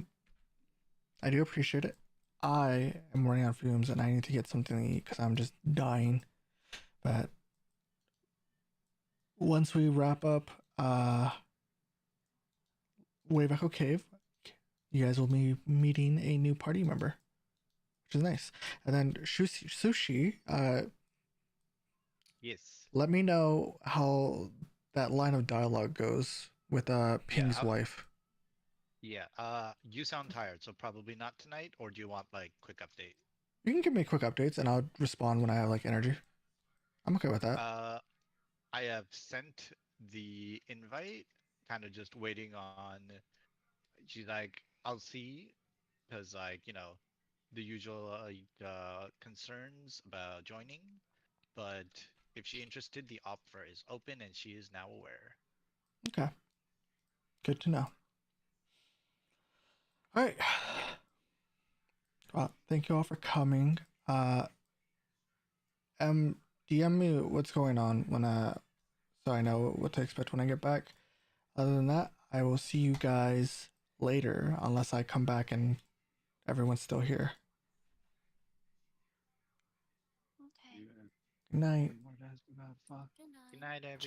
do appreciate it. I am running on fumes and I need to get something to eat because I'm just dying. But once we wrap up Wave Echo Cave, you guys will be meeting a new party member, which is nice. And then Sushi, Yes. let me know how that line of dialogue goes with Ping's wife. Yeah. You sound tired, so probably not tonight. Or do you want like quick update? You can give me quick updates and I'll respond when I have like energy. I'm okay with that. I have sent the invite, kind of just waiting on. She's like, I'll see, because like the usual concerns about joining, but if she's interested, the offer is open and she is now aware. Okay. Good to know. All right. Well, thank you all for coming. DM me what's going on when so I know what to expect when I get back. Other than that, I will see you guys later unless I come back and everyone's still here. Okay. Good night. Good night. Good night, everyone.